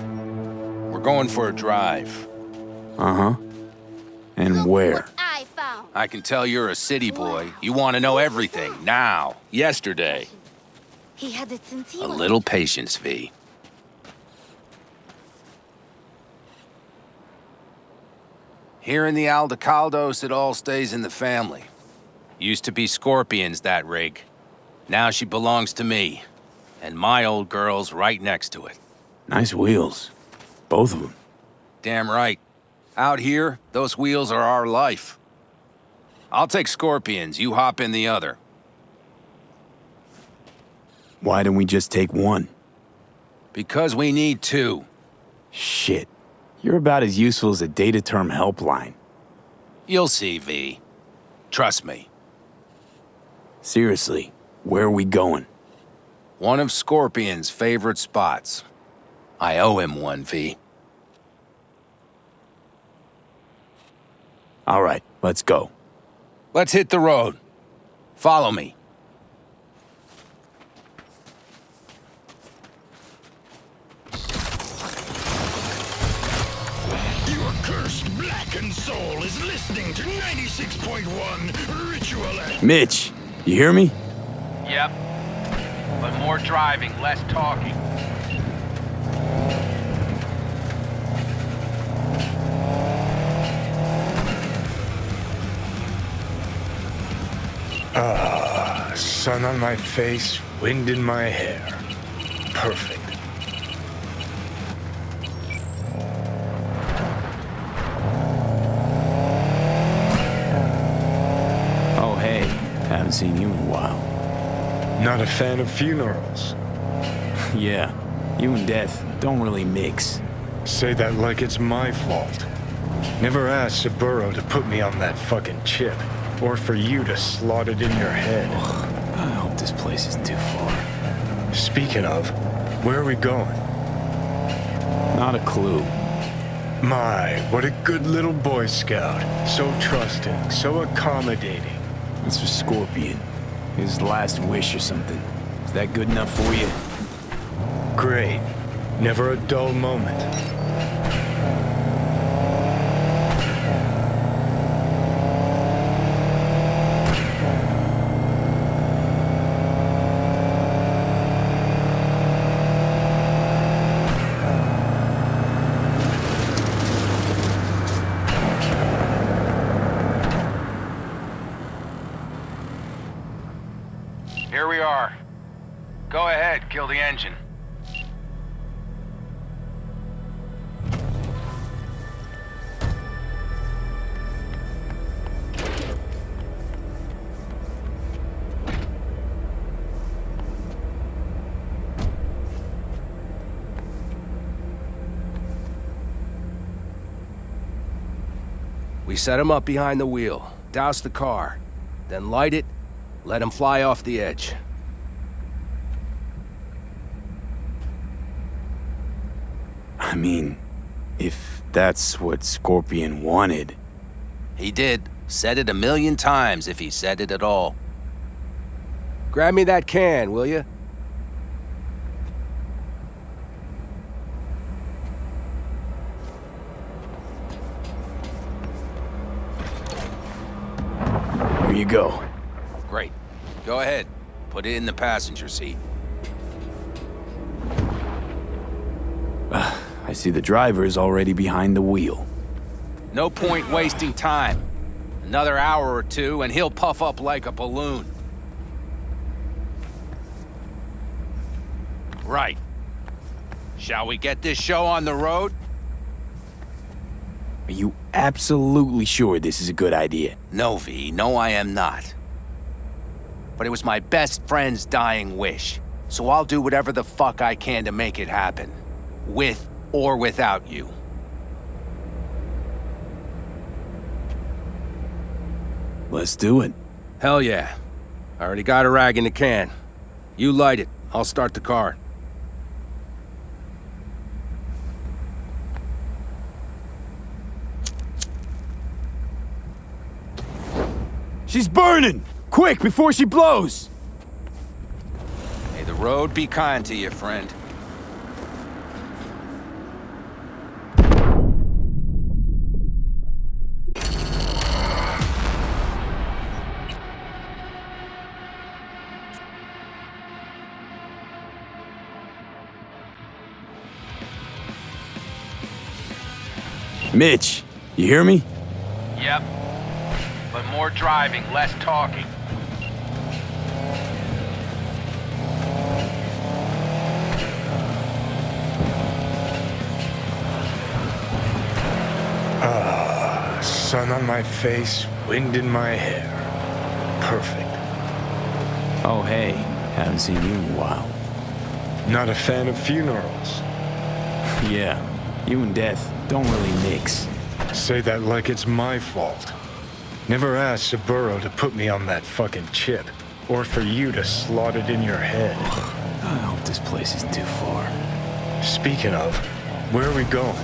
We're going for a drive. Uh-huh. And where? I can tell you're a city boy. You want to know everything, now, yesterday. He had it since he A was... little patience, V. Here in the Aldecaldos, it all stays in the family. Used to be Scorpions, that rig. Now she belongs to me. And my old girl's right next to it. Nice wheels. Both of them. Damn right. Out here, those wheels are our life. I'll take Scorpions, you hop in the other. Why don't we just take one? Because we need two. Shit. You're about as useful as a data term helpline. You'll see, V. Trust me. Seriously, where are we going? One of Scorpion's favorite spots. I owe him one, V. All right, let's go. Let's hit the road. Follow me. Your cursed blackened soul is listening to 96.1 Ritual. Mitch, you hear me? Yep. But more driving, less talking. Sun on my face, wind in my hair. Perfect. Oh, hey. Haven't seen you in a while. Not a fan of funerals. Yeah, you and death don't really mix. Say that like it's my fault. Never asked Saburo to put me on that fucking chip, or for you to slot it in your head. I hope this place isn't too far. Speaking of, where are we going? Not a clue. My, what a good little Boy Scout. So trusting, so accommodating. It's for Scorpion. His last wish or something. Is that good enough for you? Great. Never a dull moment. Here we are. Go ahead, kill the engine. We set him up behind the wheel, douse the car, then light it, let him fly off the edge. I mean, if that's what Scorpion wanted. He did. Said it 1,000,000 times if he said it at all. Grab me that can, will you? Here you go. Great. Go ahead. Put it in the passenger seat. I see the driver is already behind the wheel. No point wasting time. Another hour or two and he'll puff up like a balloon. Right. Shall we get this show on the road? Are you absolutely sure this is a good idea? No, V. No, I am not. But it was my best friend's dying wish. So I'll do whatever the fuck I can to make it happen. With or without you. Let's do it. Hell yeah. I already got a rag in the can. You light it. I'll start the car. She's burning! Quick, before she blows! May the road be kind to you, friend. Mitch, you hear me? Yep. But more driving, less talking. Sun on my face, wind in my hair. Perfect. Oh, hey. Haven't seen you in a while. Not a fan of funerals. Yeah, you and death don't really mix. Say that like it's my fault. Never asked Saburo to put me on that fucking chip, or for you to slot it in your head. I hope this place isn't too far. Speaking of, where are we going?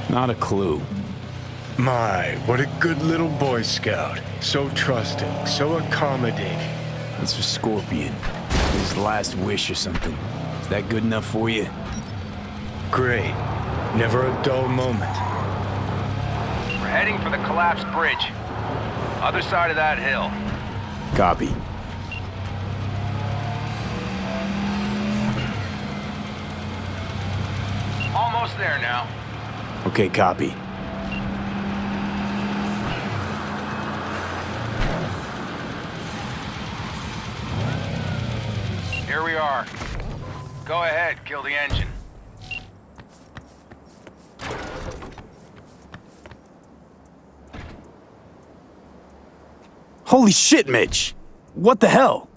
Not a clue. My, what a good little Boy Scout. So trusting, so accommodating. It's for Scorpion. His last wish or something. Is that good enough for you? Great. Never a dull moment. We're heading for the collapsed bridge. Other side of that hill. Copy. Almost there now. Okay, copy. Here we are. Go ahead, kill the engine. Holy shit, Mitch! What the hell?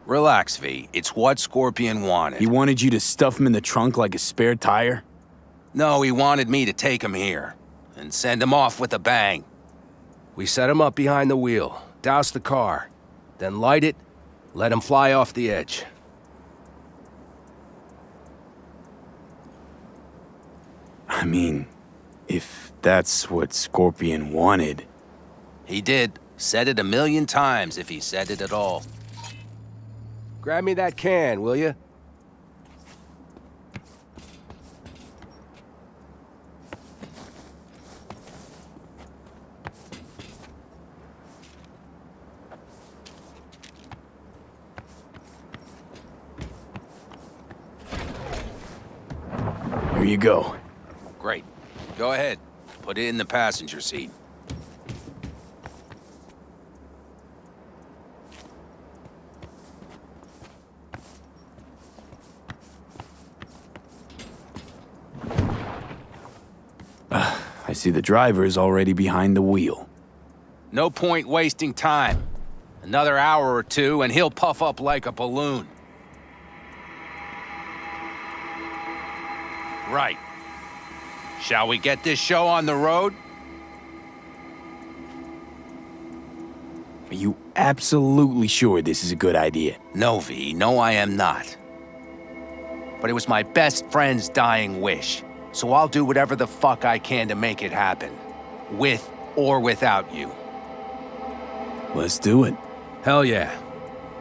Relax, V. It's what Scorpion wanted. He wanted you to stuff him in the trunk like a spare tire? No, he wanted me to take him here and send him off with a bang. We set him up behind the wheel, douse the car, then light it, let him fly off the edge. I mean, if that's what Scorpion wanted. He did. Said it 1,000,000 times if he said it at all. Grab me that can, will you? Here you go. Great. Go ahead. Put it in the passenger seat. I see the driver is already behind the wheel. No point wasting time. Another hour or two and he'll puff up like a balloon. Right. Shall we get this show on the road? Are you absolutely sure this is a good idea? No, V. No, I am not. But it was my best friend's dying wish. So I'll do whatever the fuck I can to make it happen. With or without you. Let's do it. Hell yeah.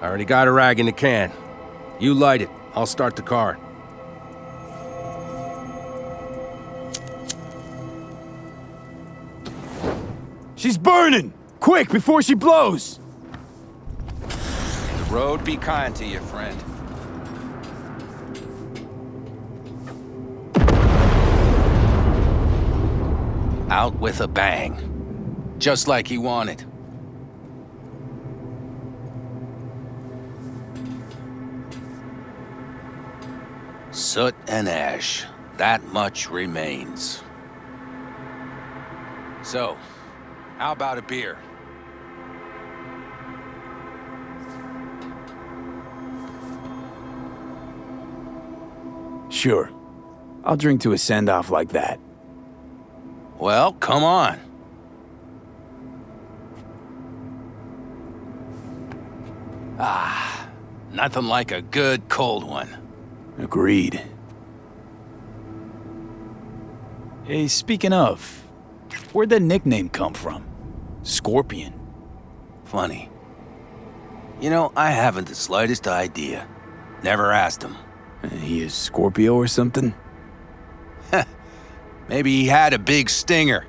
I already got a rag in the can. You light it. I'll start the car. She's burning! Quick, before she blows! The road be kind to you, friend. Out with a bang. Just like he wanted. Soot and ash. That much remains. So, how about a beer? Sure. I'll drink to a send-off like that. Well, come on. Ah, nothing like a good cold one. Agreed. Hey, speaking of, where'd that nickname come from? Scorpion. Funny. You know, I haven't the slightest idea. Never asked him. He is Scorpio or something? Maybe he had a big stinger.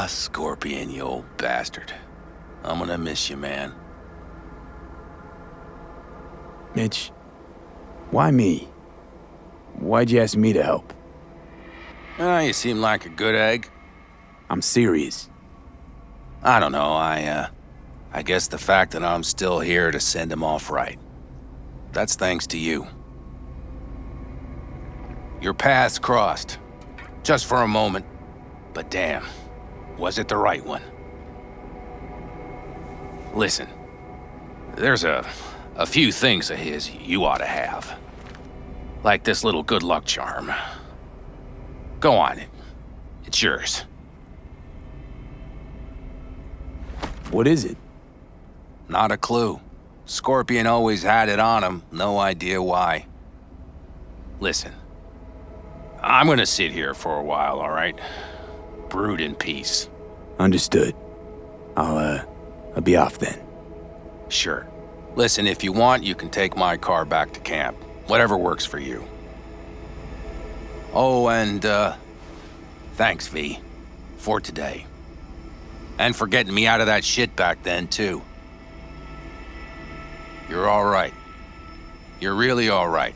Scorpion, you old bastard. I'm gonna miss you, man. Mitch, why me? Why'd you ask me to help? You seem like a good egg. I'm serious. I don't know, I guess the fact that I'm still here to send him off right. That's thanks to you. Your paths crossed. Just for a moment. But damn, was it the right one? Listen, There's a few things of his you ought to have. Like this little good luck charm. Go on, it's yours. What is it? Not a clue. Scorpion always had it on him, no idea why. Listen, I'm gonna sit here for a while, all right? Brood in peace. Understood. I'll be off then. Sure. Listen, if you want, you can take my car back to camp. Whatever works for you. Oh, and, thanks, V, for today. And for getting me out of that shit back then, too. You're all right. You're really all right.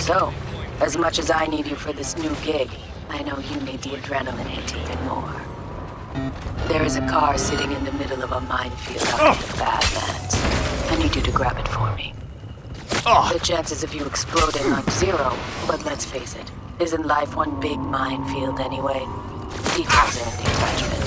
So, as much as I need you for this new gig, I know you need the adrenaline hit even more. There is a car sitting in the middle of a minefield out in the Badlands. I need you to grab it for me. The chances of you exploding are 0, but let's face it, isn't life one big minefield anyway? Details in the attachment.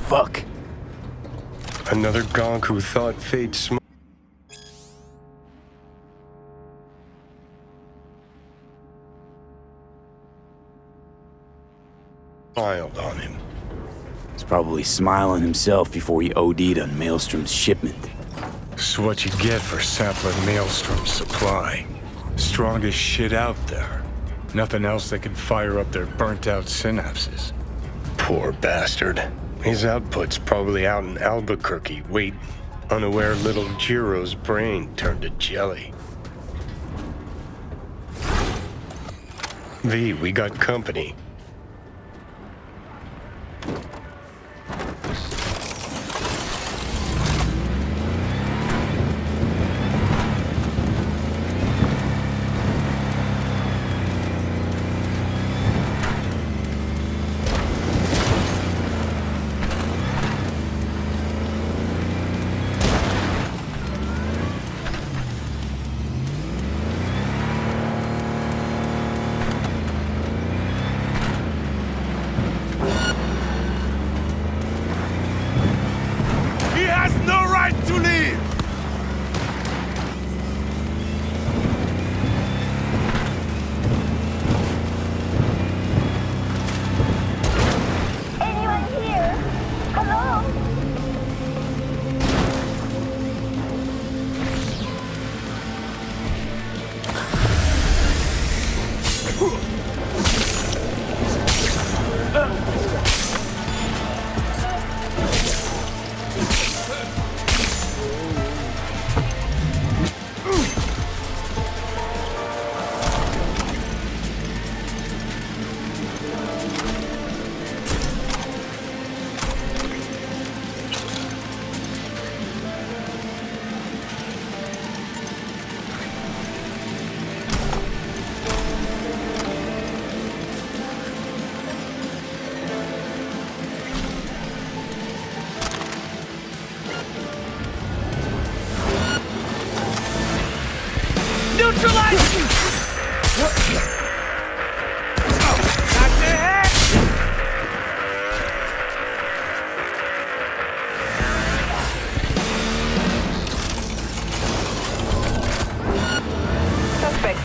Fuck. Another gonk who thought fate smiled on him. He's probably smiling himself before he OD'd on Maelstrom's shipment. It's what you get for sampling Maelstrom's supply. Strongest shit out there. Nothing else that can fire up their burnt-out synapses. Poor bastard. His output's probably out in Albuquerque, waiting, unaware little Jiro's brain turned to jelly. V, we got company.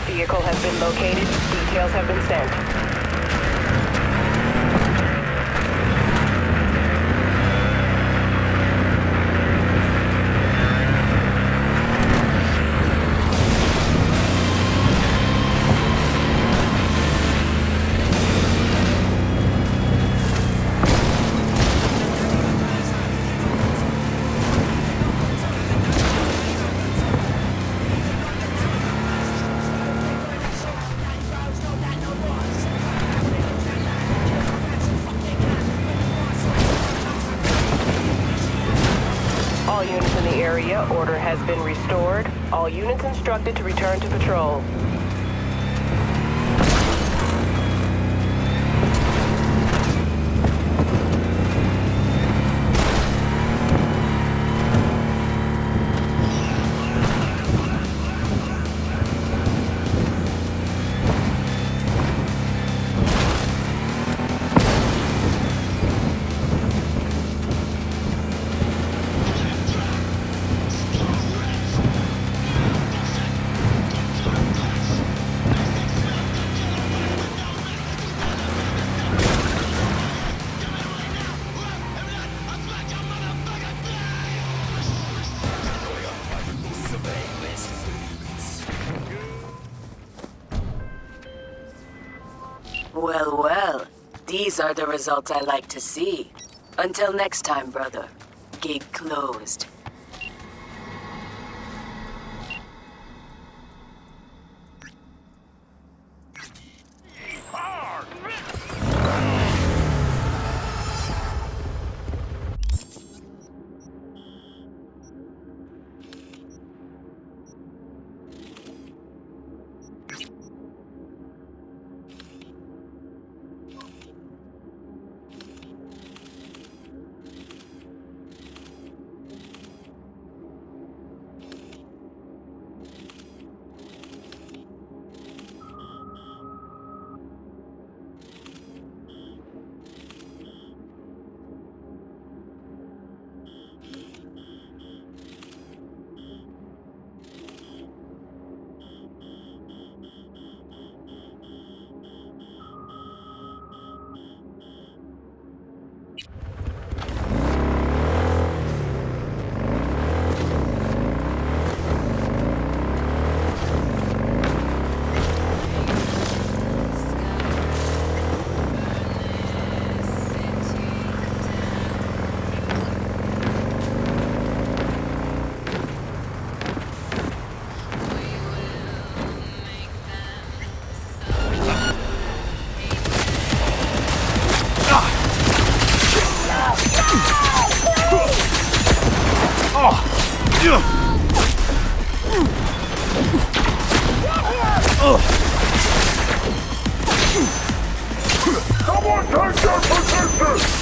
Vehicle has been located. Details have been sent. All units in the area, order has been restored. All units instructed to return to patrol. Well, well. These are the results I like to see. Until next time, brother. Gig closed. Someone take their position!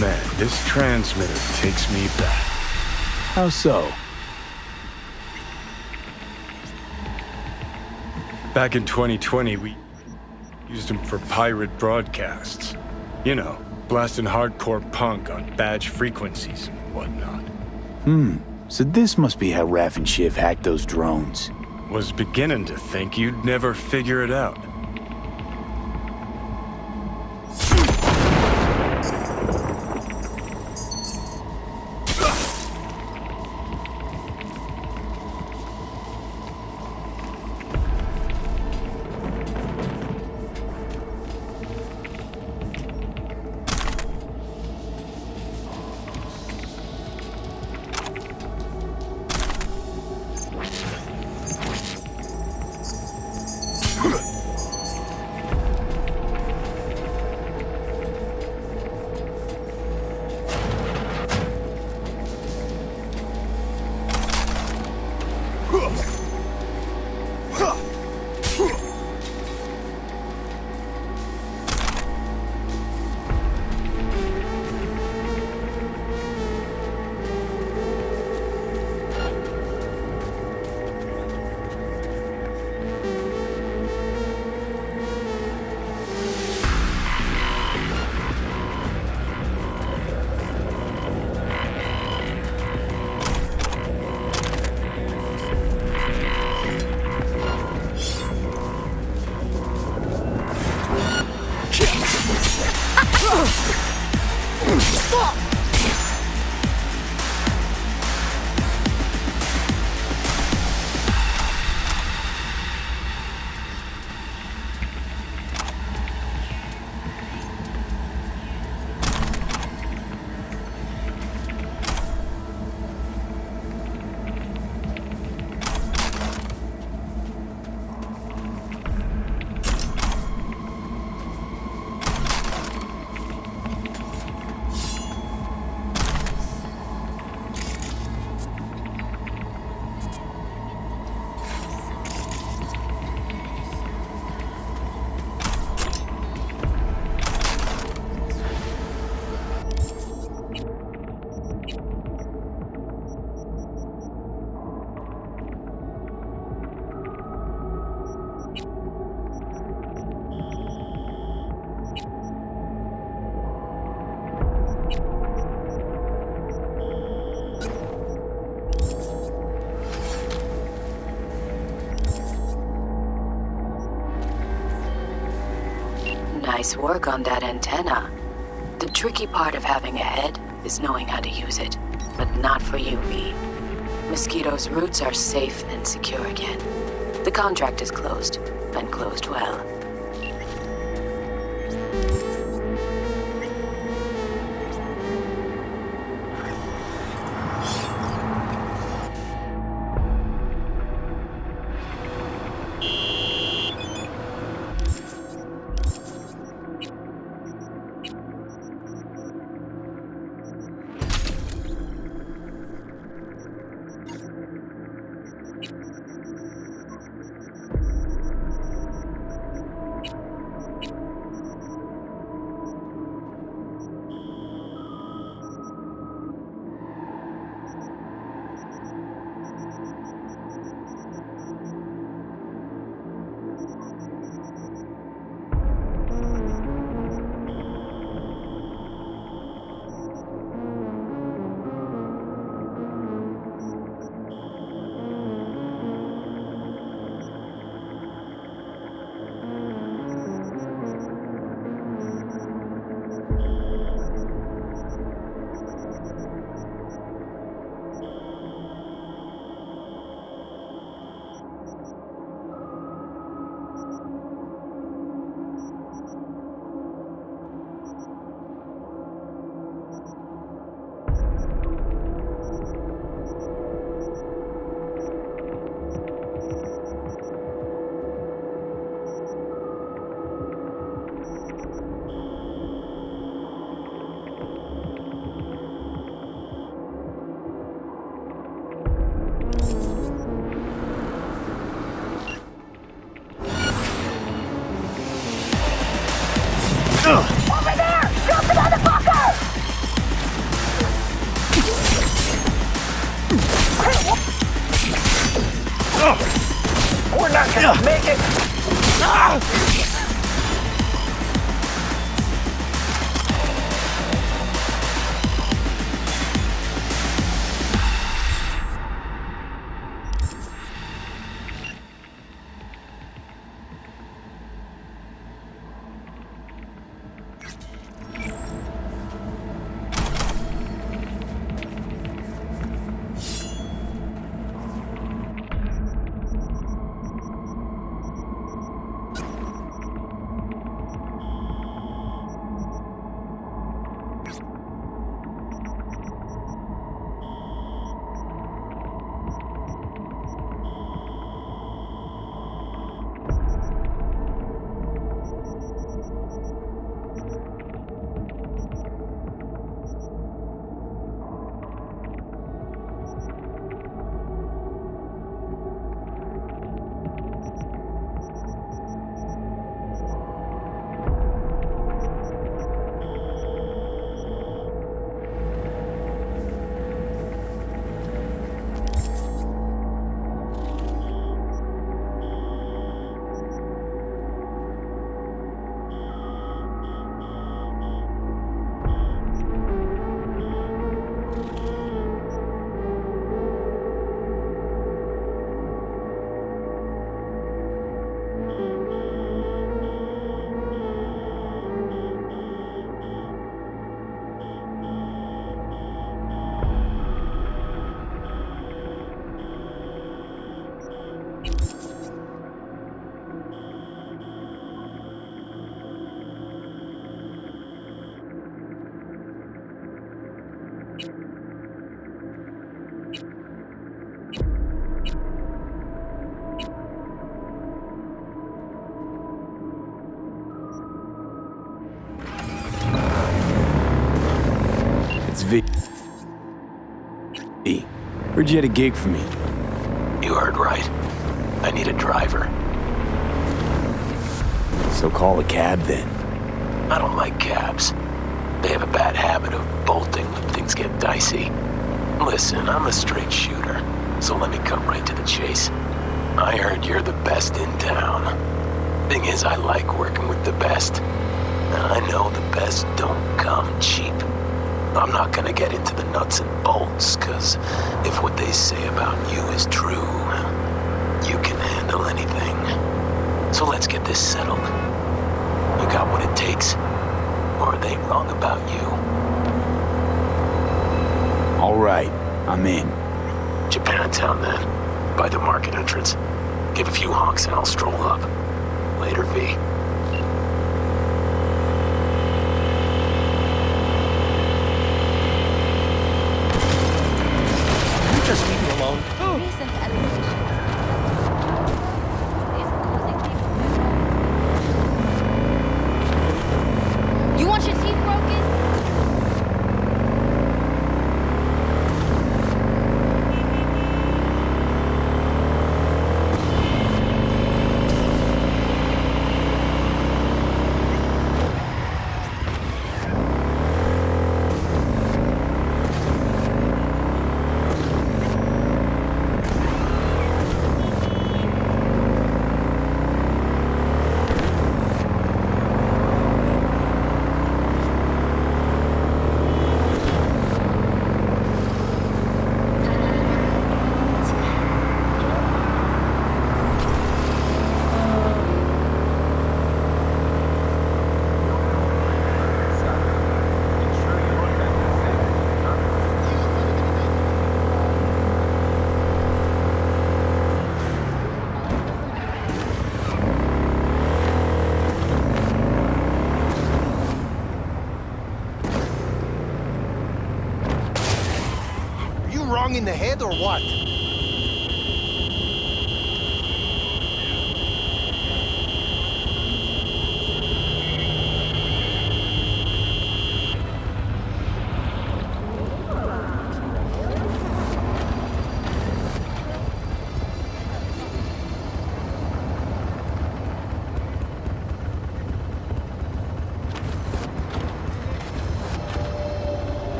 Man, this transmitter takes me back. How so? Back in 2020, we used them for pirate broadcasts. You know, blasting hardcore punk on badge frequencies and whatnot. So this must be how Raph and Shiv hacked those drones. Was beginning to think you'd never figure it out. Nice work on that antenna. The tricky part of having a head is knowing how to use it. But not for you, V. Mosquito's roots are safe and secure again. The contract is closed, and closed well. Over there! Drop the motherfucker! We're not gonna make it! It's V. Heard you had a gig for me. You heard right. I need a driver. So call a cab then. I don't like cabs. They have a bad habit of bolting when things get dicey. Listen, I'm a straight shooter, so let me cut right to the chase. I heard you're the best in town. Thing is, I like working with the best. And I know the best don't come cheap. I'm not gonna get into the nuts and bolts, cause if what they say about you is true, you can handle anything. So let's get this settled. You got what it takes? Or are they wrong about you? All right, I'm in. Japantown, then. By the market entrance. Give a few honks and I'll stroll up. Later, V. You just leave me alone. You want your teeth broken? Wrong in the head or what?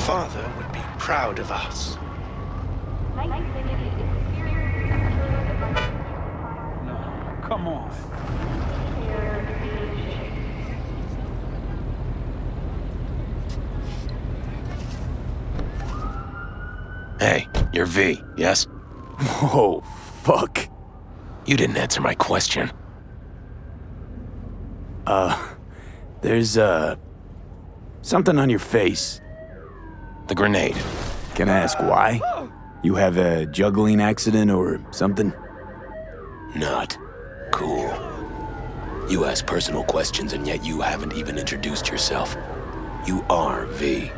Father would be proud of us. No, come on. Hey, you're V, yes? Whoa, fuck. You didn't answer my question. There's, something on your face. The grenade. Can I ask why? You have a juggling accident or something? Not cool. You ask personal questions and yet you haven't even introduced yourself. You are V,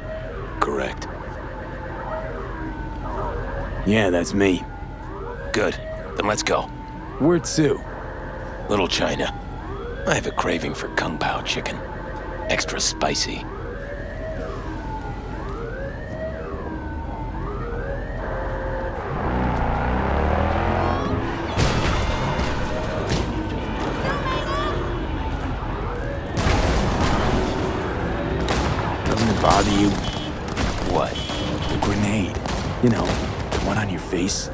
correct? Yeah, that's me. Good. Then let's go. Where to? Little China. I have a craving for Kung Pao chicken. Extra spicy. Doesn't it bother you? What? The grenade. You know, the one on your face.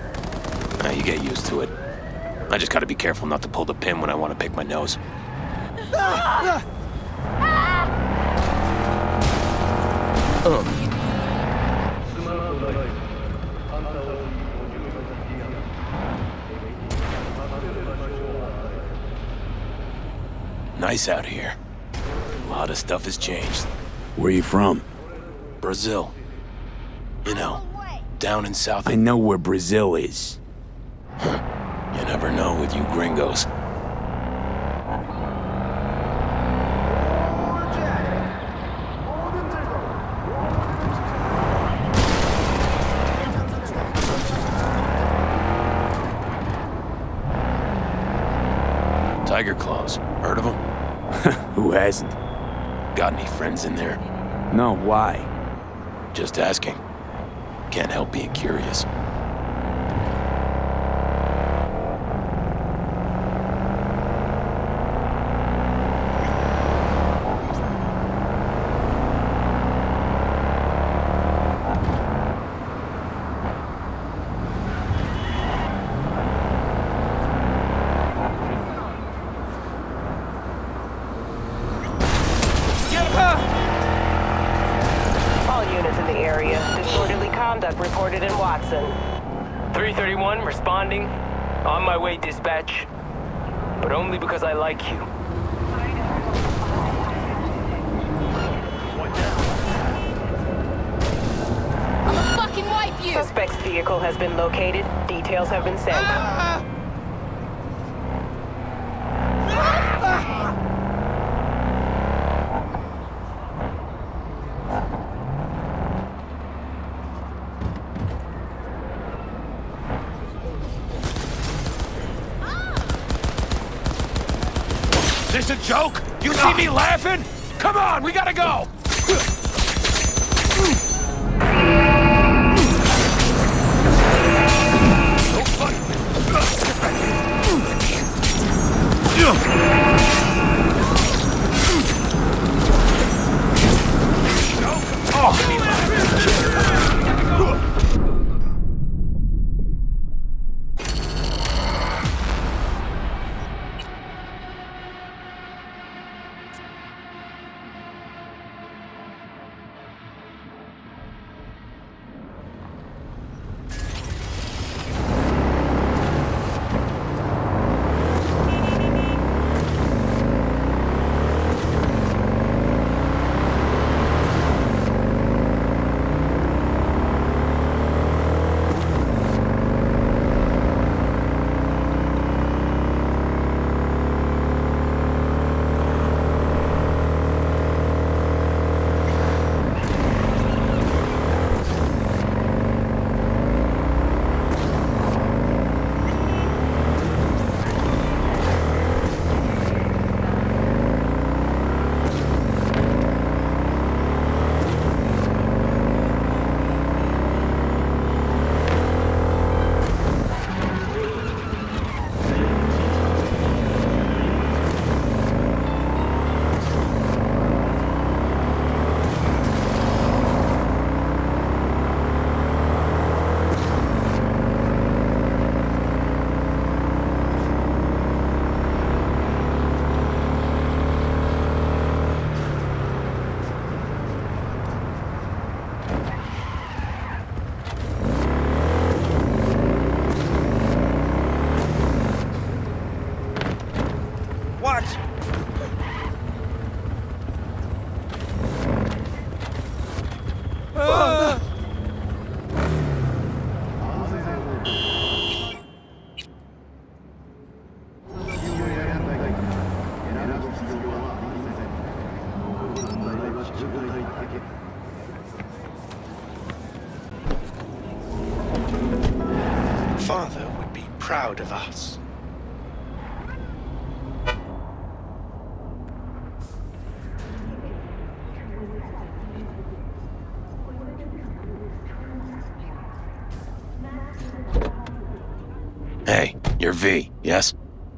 You get used to it. I just gotta be careful not to pull the pin when I want to pick my nose. Nice out here. A lot of stuff has changed. Where you from? Brazil. You know, down in South... I know where Brazil is. You never know with you gringos. Tiger Claws. Heard of them? Who hasn't? Got any friends in there? No, why? Just asking. Can't help being curious. All units in the area. Disorderly conduct reported in Watson. 331 responding. On my way, dispatch. But only because I like you. I'ma fucking wipe you! Suspect's vehicle has been located. Details have been sent. This a joke? You see me laughing? Come on, we gotta go! Father would be proud of us. Hey, you're V, yes?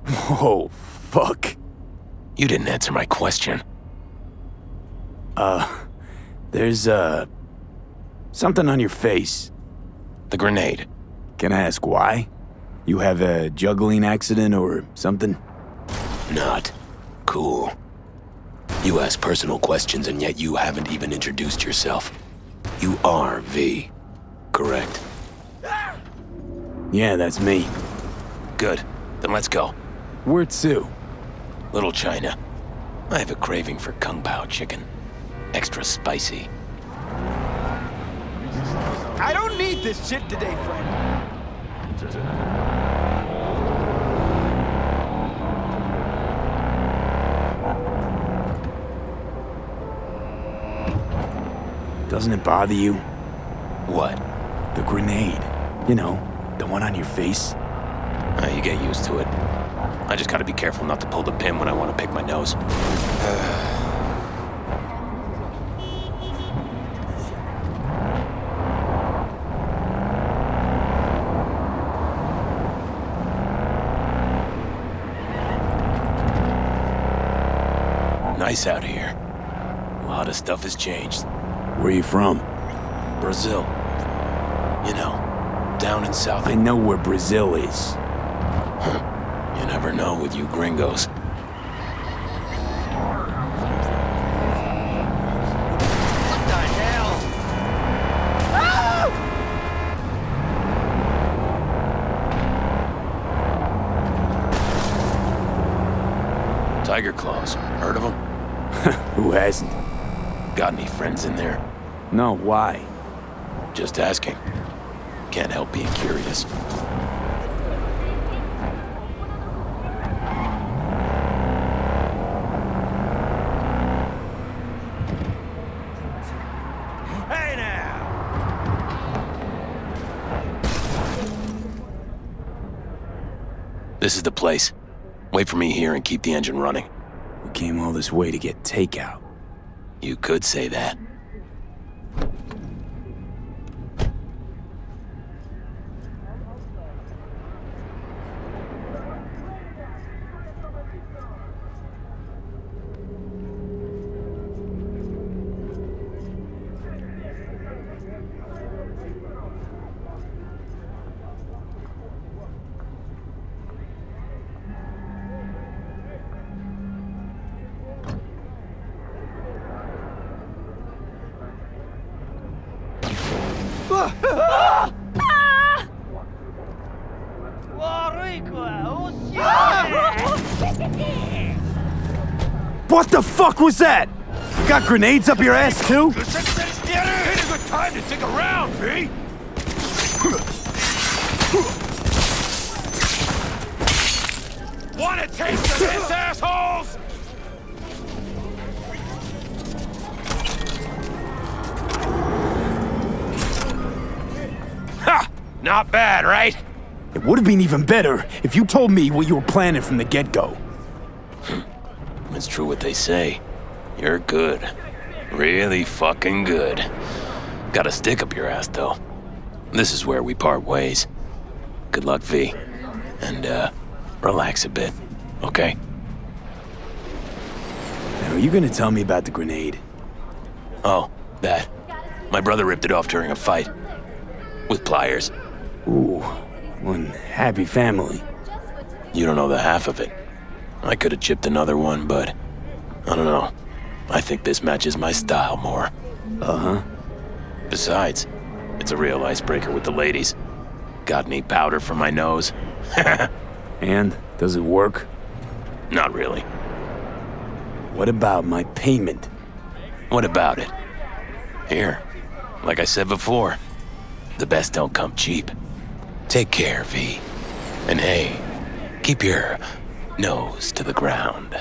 Whoa, fuck. You didn't answer my question. There's, something on your face. The grenade. Can I ask why? You have a juggling accident or something? Not cool. You ask personal questions and yet you haven't even introduced yourself. You are V, correct? Yeah, that's me. Good. Then let's go. Where to? Little China. I have a craving for Kung Pao chicken. Extra spicy. I don't need this shit today, friend. Doesn't it bother you? What? The grenade. You know, the one on your face. You get used to it. I just gotta be careful not to pull the pin when I want to pick my nose. Nice out here. A lot of stuff has changed. Where are you from? Brazil. You know, down in South... I know where Brazil is. You never know with you gringos. What the hell? Tiger claws. Heard of them? Who hasn't? Got any friends in there? No, why? Just asking. Can't help being curious. Hey now! This is the place. Wait for me here and keep the engine running. We came all this way to get takeout. You could say that. What the fuck was that? You got grenades up your ass too? Ain't a good time to dig around, V! Want a taste of this, assholes? Ha! Not bad, right? It would have been even better if you told me what you were planning from the get-go. It's true what they say. You're good. Really fucking good. Got a stick up your ass, though. This is where we part ways. Good luck, V. And, relax a bit, okay? Now, are you gonna tell me about the grenade? Oh, that. My brother ripped it off during a fight. With pliers. Ooh, one happy family. You don't know the half of it. I could have chipped another one, but I don't know. I think this matches my style more. Uh-huh. Besides, it's a real icebreaker with the ladies. Got any powder for my nose? And, does it work? Not really. What about my payment? What about it? Here, like I said before, the best don't come cheap. Take care, V. And hey, keep your nose to the ground.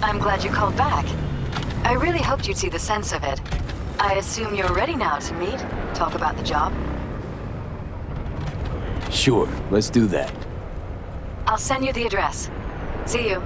I'm glad you called back. I really hoped you'd see the sense of it. I assume you're ready now to meet, talk about the job. Sure, let's do that. I'll send you the address. See you.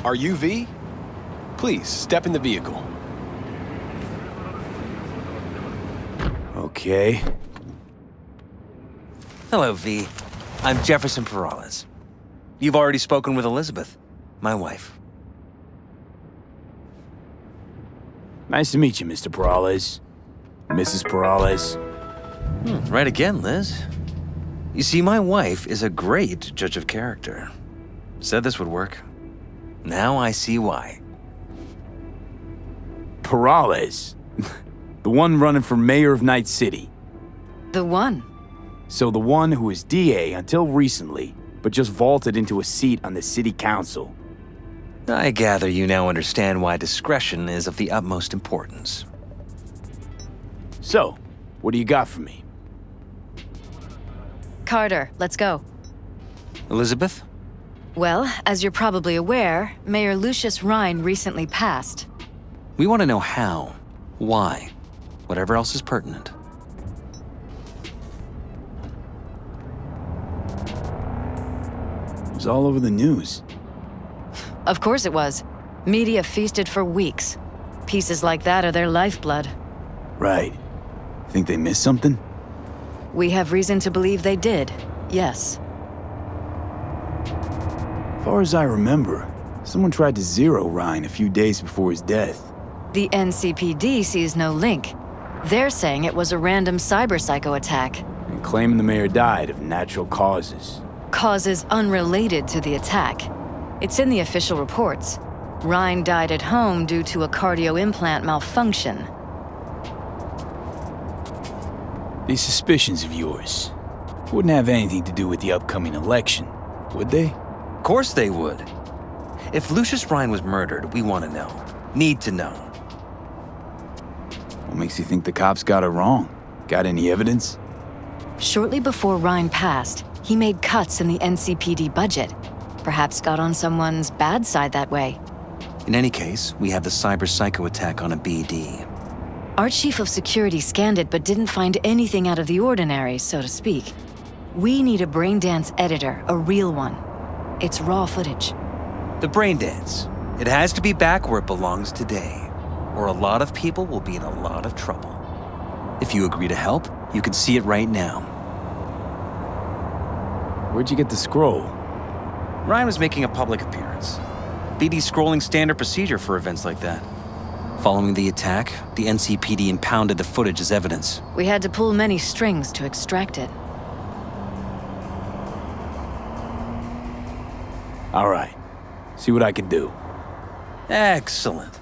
Are you V? Please, step in the vehicle. Okay. Hello, V. I'm Jefferson Peralez. You've already spoken with Elizabeth, my wife. Nice to meet you, Mr. Peralez. Mrs. Peralez. Right again, Liz. You see, my wife is a great judge of character. Said this would work. Now I see why. Peralez? The one running for mayor of Night City. The one? So the one who was DA until recently, but just vaulted into a seat on the city council. I gather you now understand why discretion is of the utmost importance. So, what do you got for me? Carter, let's go. Elizabeth? Well, as you're probably aware, Mayor Lucius Rhine recently passed. We want to know how, why, whatever else is pertinent. It was all over the news. Of course it was. Media feasted for weeks. Pieces like that are their lifeblood. Right. Think they missed something? We have reason to believe they did, yes. As far as I remember, someone tried to zero Rhine a few days before his death. The NCPD sees no link. They're saying it was a random cyber-psycho attack. And claiming the mayor died of natural causes. Causes unrelated to the attack. It's in the official reports. Rhine died at home due to a cardio implant malfunction. These suspicions of yours wouldn't have anything to do with the upcoming election, would they? Of course they would. If Lucius Rhine was murdered, we want to know. Need to know. What makes you think the cops got it wrong? Got any evidence? Shortly before Rhine passed, he made cuts in the NCPD budget. Perhaps got on someone's bad side that way. In any case, we have the cyber-psycho attack on a BD. Our chief of security scanned it but didn't find anything out of the ordinary, so to speak. We need a braindance editor, a real one. It's raw footage. The braindance. It has to be back where it belongs today, or a lot of people will be in a lot of trouble. If you agree to help, you can see it right now. Where'd you get the scroll? Ryan was making a public appearance. BD's scrolling standard procedure for events like that. Following the attack, the NCPD impounded the footage as evidence. We had to pull many strings to extract it. All right. See what I can do. Excellent.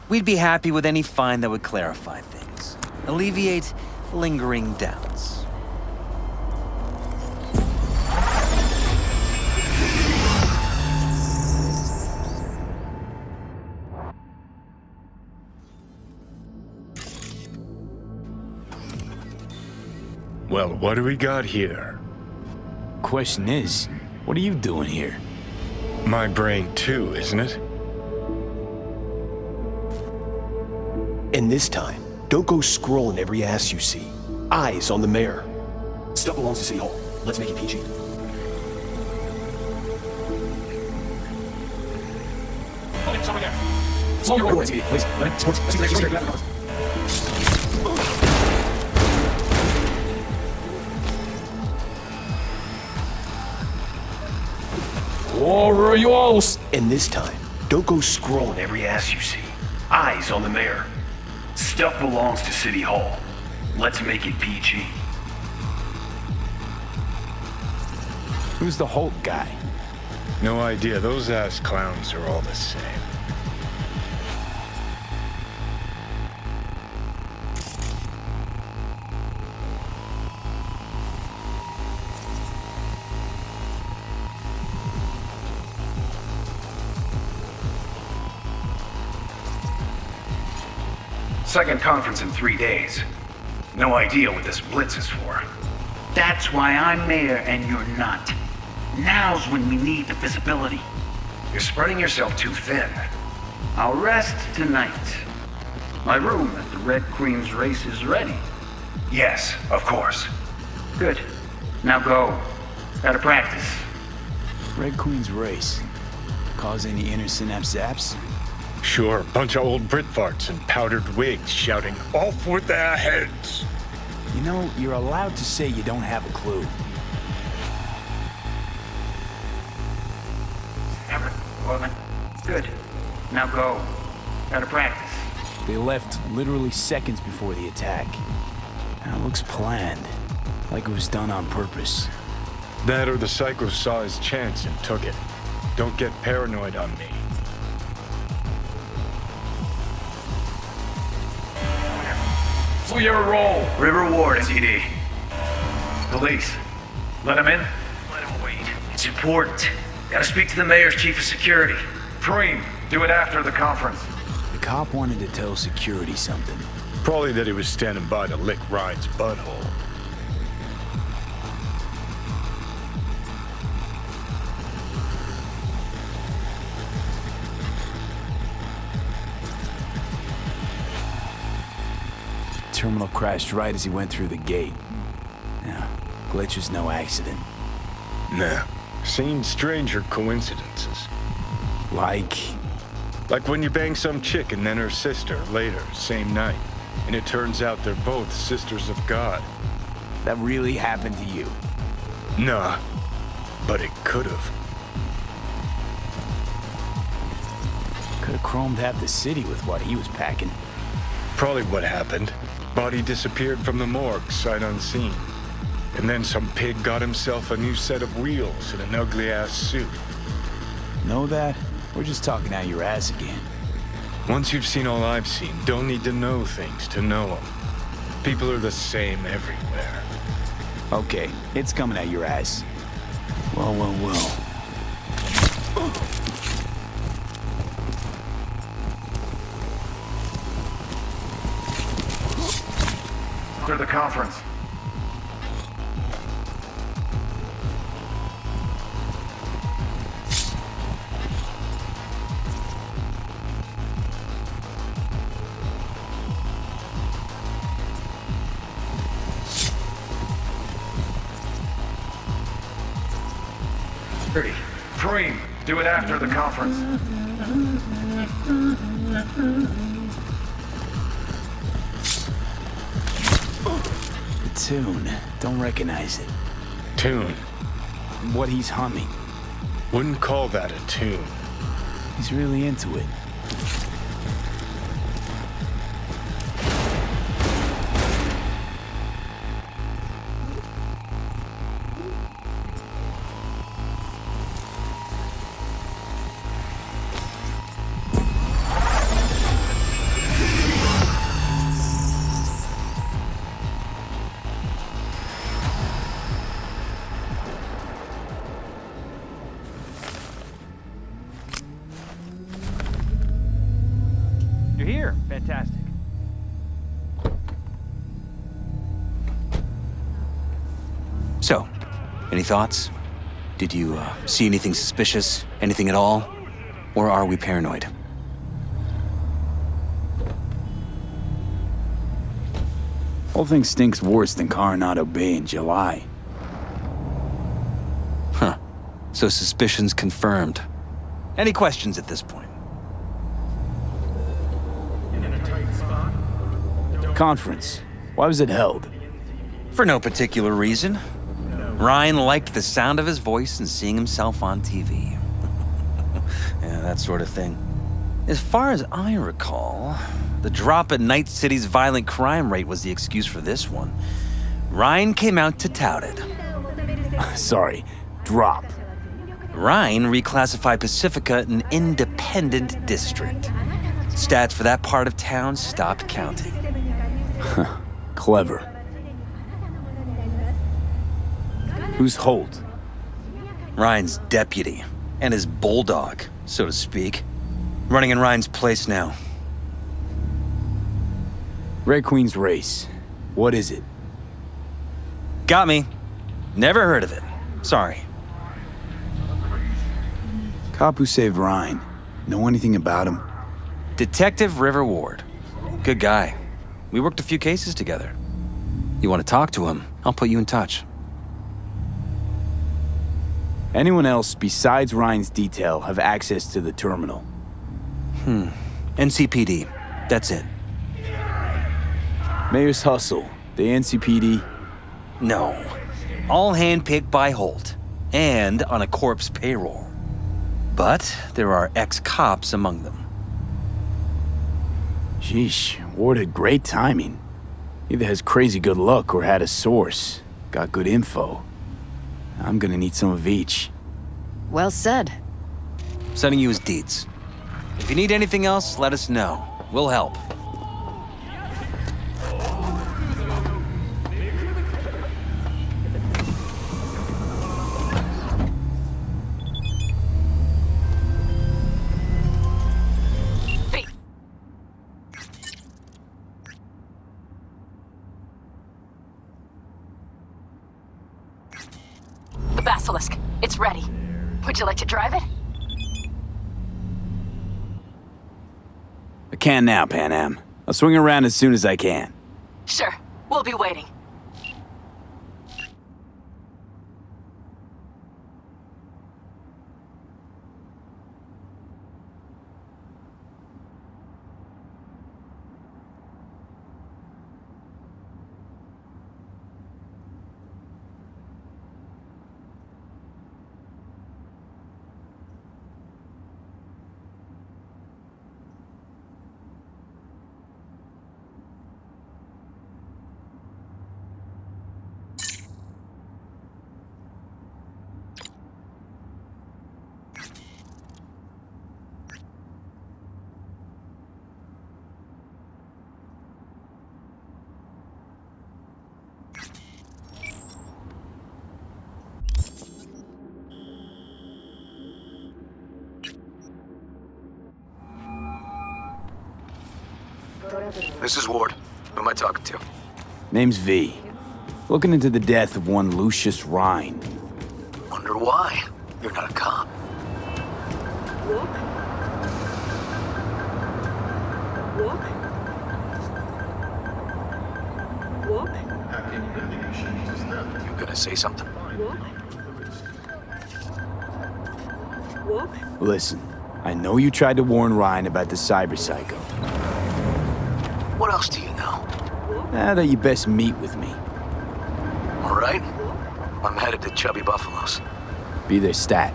We'd be happy with any find that would clarify things, alleviate lingering doubts. Well, what do we got here? Question is, what are you doing here? My brain too, isn't it? And this time, don't go scrolling every ass you see. Eyes on the mayor. Stuff belongs to City Hall. Let's make it PG. Slow your roll, please. And this time, don't go scrolling every ass you see. Eyes on the mayor. Stuff belongs to City Hall. Let's make it PG. Who's the Hulk guy? No idea. Those ass clowns are all the same. Second conference in 3 days. No idea what this blitz is for. That's why I'm mayor and you're not. Now's when we need the visibility. You're spreading yourself too thin. I'll rest tonight. My room at the Red Queen's race is ready. Yes, of course. Good. Now go. Gotta practice. Red Queen's race. Cause any inner synapse zaps? Sure, bunch of old Brit farts in powdered wigs shouting, "Off with their heads!" You know, you're allowed to say you don't have a clue. Woman. Good. Now go. Gotta practice. They left literally seconds before the attack. Now it looks planned. Like it was done on purpose. That or the Psycho saw his chance and took it. Don't get paranoid on me. Clear roll. River Ward, SED. Police. Let him in? Let him wait. It's important. Gotta speak to the mayor's chief of security. Preem, do it after the conference. The cop wanted to tell security something. Probably that he was standing by to lick Ryan's butthole. Terminal crashed right as he went through the gate. Yeah, glitch was no accident. Nah, seen stranger coincidences. Like when you bang some chick and then her sister later, same night. And it turns out they're both sisters of God. That really happened to you? Nah, but it could've. Could've chromed half the city with what he was packing. Probably what happened. Body disappeared from the morgue, sight unseen. And then some pig got himself a new set of wheels and an ugly-ass suit. Know that? We're just talking out your ass again. Once you've seen all I've seen, don't need to know things to know them. People are the same everywhere. Okay, it's coming out your ass. Well. After the conference. Preem, do it after the conference. The tune. Don't recognize it. Tune? What he's humming. Wouldn't call that a tune. He's really into it. You're here. Fantastic. Any thoughts? Did you see anything suspicious? Anything at all? Or are we paranoid? Whole thing stinks worse than Coronado Bay in July. Huh. So suspicions confirmed. Any questions at this point? Conference. Why was it held? For no particular reason. Ryan liked the sound of his voice and seeing himself on TV. Yeah, that sort of thing. As far as I recall, the drop in Night City's violent crime rate was the excuse for this one. Ryan came out to tout it. Sorry, drop. Ryan reclassified Pacifica an independent district. Stats for that part of town stopped counting. Clever. Who's Holt? Ryan's deputy, and his bulldog, so to speak. Running in Ryan's place now. Red Queen's race. What is it? Got me. Never heard of it. Sorry. Cop who saved Ryan. Know anything about him? Detective River Ward. Good guy. We worked a few cases together. You want to talk to him? I'll put you in touch. Anyone else besides Ryan's detail have access to the terminal? NCPD. That's it. Mayor's hustle. The NCPD? No. All handpicked by Holt. And on a corpse payroll. But there are ex-cops among them. Sheesh, Ward had great timing. Either has crazy good luck or had a source. Got good info. I'm gonna need some of each. Well said. Sending you his deeds. If you need anything else, let us know. We'll help. The Basilisk. It's ready. Would you like to drive it? I can now, Pan Am. I'll swing around as soon as I can. Sure. We'll be waiting. This is Ward. Who am I talking to? Name's V. Looking into the death of one Lucius Rhine. Wonder why? You're not a cop. You gonna say something? Listen, I know you tried to warn Ryan about the cyber psycho. What else do you know? Now that you best meet with me. All right. I'm headed to Chubby Buffalo's. Be their stat.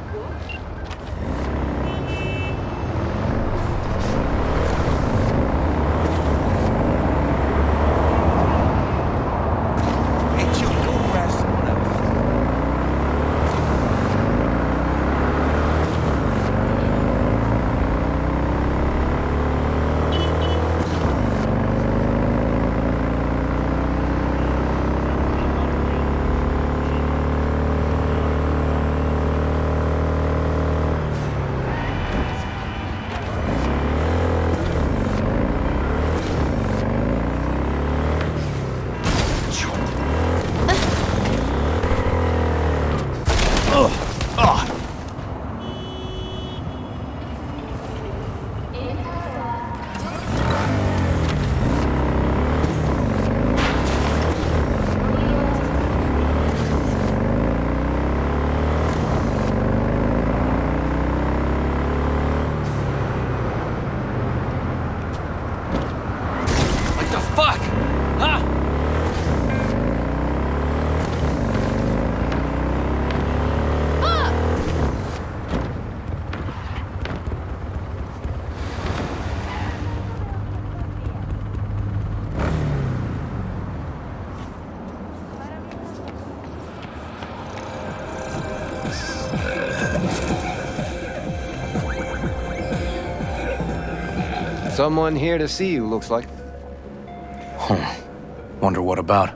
Someone here to see you, looks like. Wonder what about?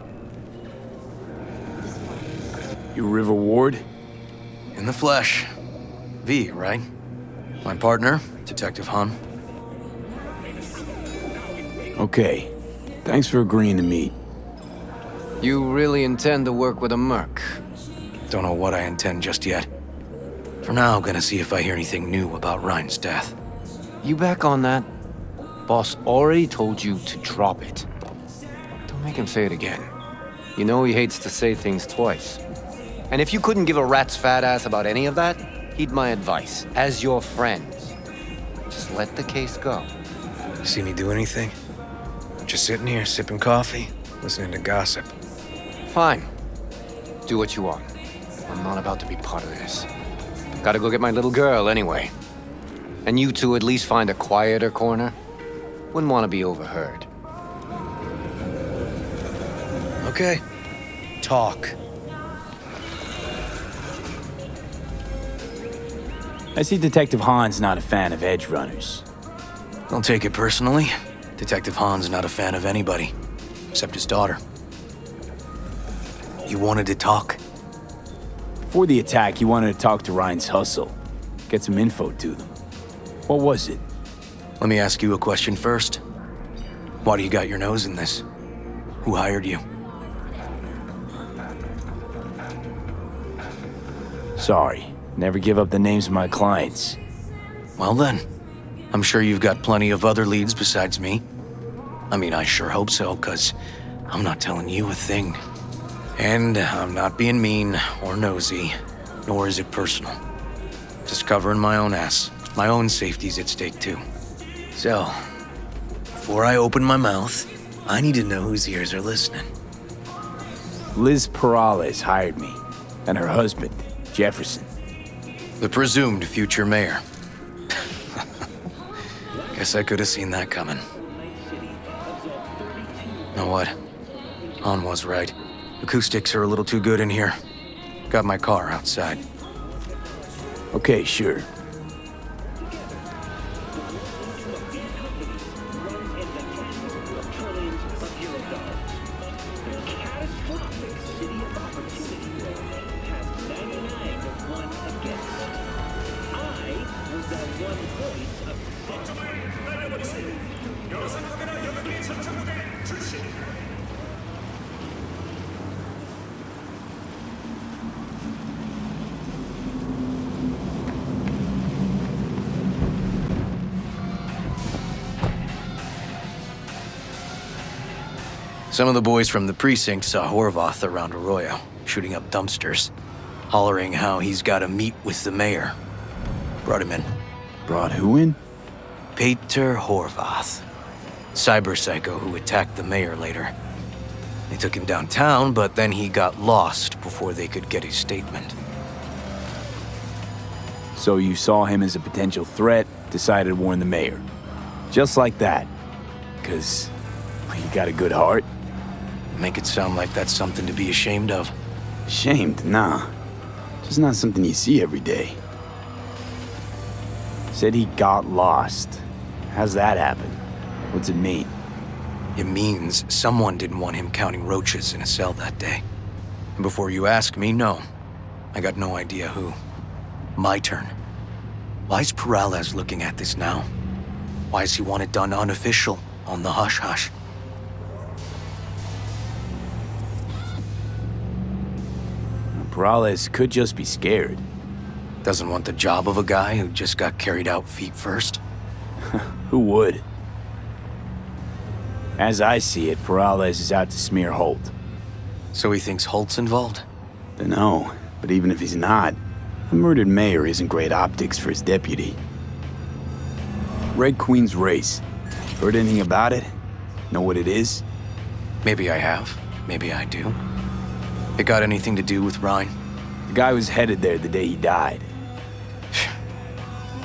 You River Ward? In the flesh. V, right? My partner, Detective Han. Okay. Thanks for agreeing to meet. You really intend to work with a merc? Don't know what I intend just yet. For now, gonna see if I hear anything new about Ryan's death. You back on that? Boss already told you to drop it. Don't make him say it again. You know he hates to say things twice. And if you couldn't give a rat's fat ass about any of that, heed my advice. As your friend, just let the case go. See me do anything? Just sitting here, sipping coffee, listening to gossip. Fine. Do what you want. I'm not about to be part of this. Gotta go get my little girl anyway. And you two at least find a quieter corner. Wouldn't want to be overheard. Okay. Talk. I see Detective Han's not a fan of edge runners. Don't take it personally. Detective Han's not a fan of anybody, except his daughter. You wanted to talk? Before the attack, you wanted to talk to Ryan's hustle. Get some info to them. What was it? Let me ask you a question first. Why do you got your nose in this? Who hired you? Sorry. Never give up the names of my clients. Well then, I'm sure you've got plenty of other leads besides me. I mean, I sure hope so, 'cause I'm not telling you a thing. And I'm not being mean or nosy, nor is it personal. Just covering my own ass. My own safety's at stake too. So, before I open my mouth, I need to know whose ears are listening. Liz Perales hired me, and her husband, Jefferson. The presumed future mayor. Guess I could have seen that coming. Know what? Han was right. Acoustics are a little too good in here. Got my car outside. Okay, sure. Some of the boys from the precinct saw Horvath around Arroyo, shooting up dumpsters, hollering how he's got to meet with the mayor. Brought him in. Brought who in? Peter Horvath. Cyber psycho who attacked the mayor later. They took him downtown, but then he got lost before they could get his statement. So you saw him as a potential threat, decided to warn the mayor. Just like that. 'Cause you got a good heart. Make it sound like that's something to be ashamed of. Ashamed? Nah. Just not something you see every day. Said he got lost. How's that happen? What's it mean? It means someone didn't want him counting roaches in a cell that day. And before you ask me, no. I got no idea who. My turn. Why's Perales looking at this now? Why does he want it done unofficial, on the hush-hush? Perales could just be scared. Doesn't want the job of a guy who just got carried out feet first? Who would? As I see it, Perales is out to smear Holt. So he thinks Holt's involved? Dunno, but even if he's not, a murdered mayor isn't great optics for his deputy. Red Queen's race. Heard anything about it? Know what it is? Maybe I have. Maybe I do. It got anything to do with Ryan? The guy was headed there the day he died.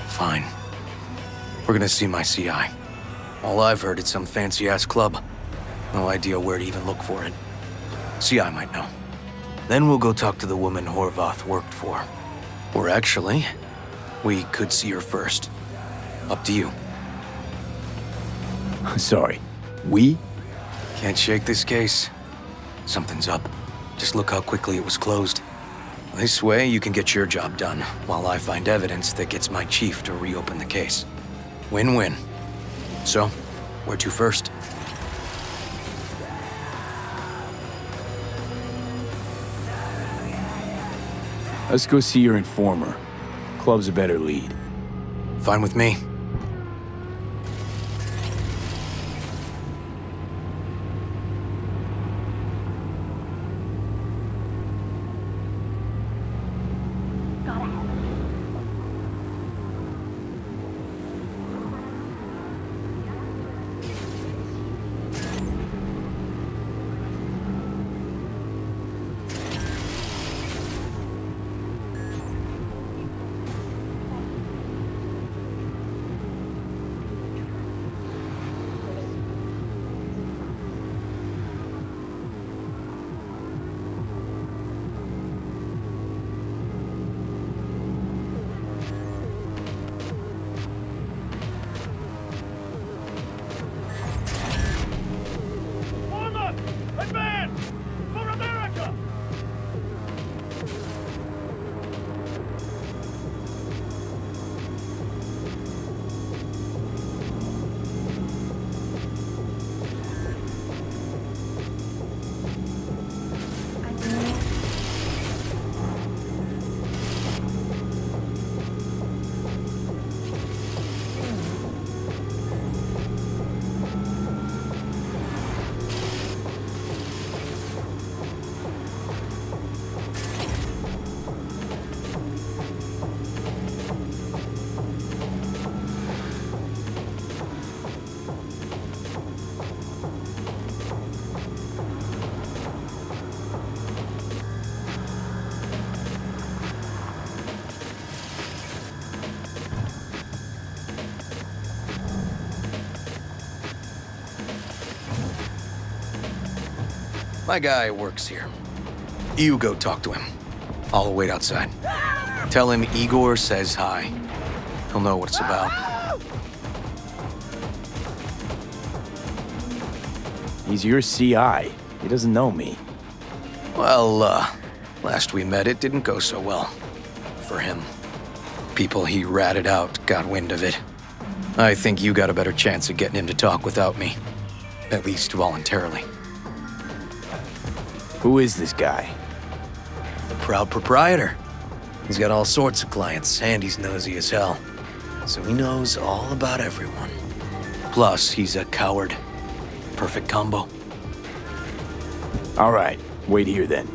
Fine. We're gonna see my CI. All I've heard is some fancy-ass club. No idea where to even look for it. CI might know. Then we'll go talk to the woman Horvath worked for. Or actually, we could see her first. Up to you. Sorry, we? Can't shake this case. Something's up. Just look how quickly it was closed. This way, you can get your job done, while I find evidence that gets my chief to reopen the case. Win-win. So, where to first? Let's go see your informer. Club's a better lead. Fine with me. My guy works here. You go talk to him. I'll wait outside. Tell him Igor says hi. He'll know what it's about. He's your CI. He doesn't know me. Well, last we met, it didn't go so well. For him. People he ratted out got wind of it. I think you got a better chance of getting him to talk without me. At least voluntarily. Who is this guy? The proud proprietor. He's got all sorts of clients, and he's nosy as hell. So he knows all about everyone. Plus, he's a coward. Perfect combo. All right, wait here then.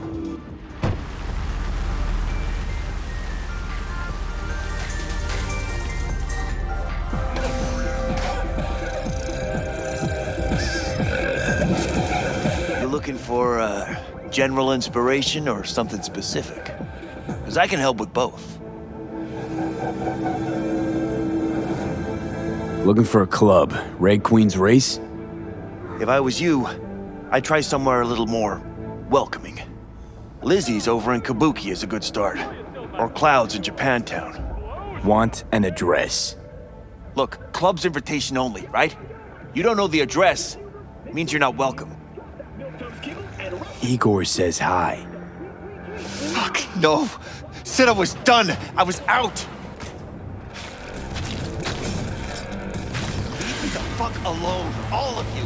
You looking for general inspiration or something specific? Because I can help with both. Looking for a club. Red Queen's Race? If I was you, I'd try somewhere a little more welcoming. Lizzie's over in Kabuki is a good start. Or Clouds in Japantown. Want an address. Look, club's invitation only, right? You don't know the address, means you're not welcome. Igor says hi. Fuck, no. Said I was done. I was out. Leave me the fuck alone, all of you.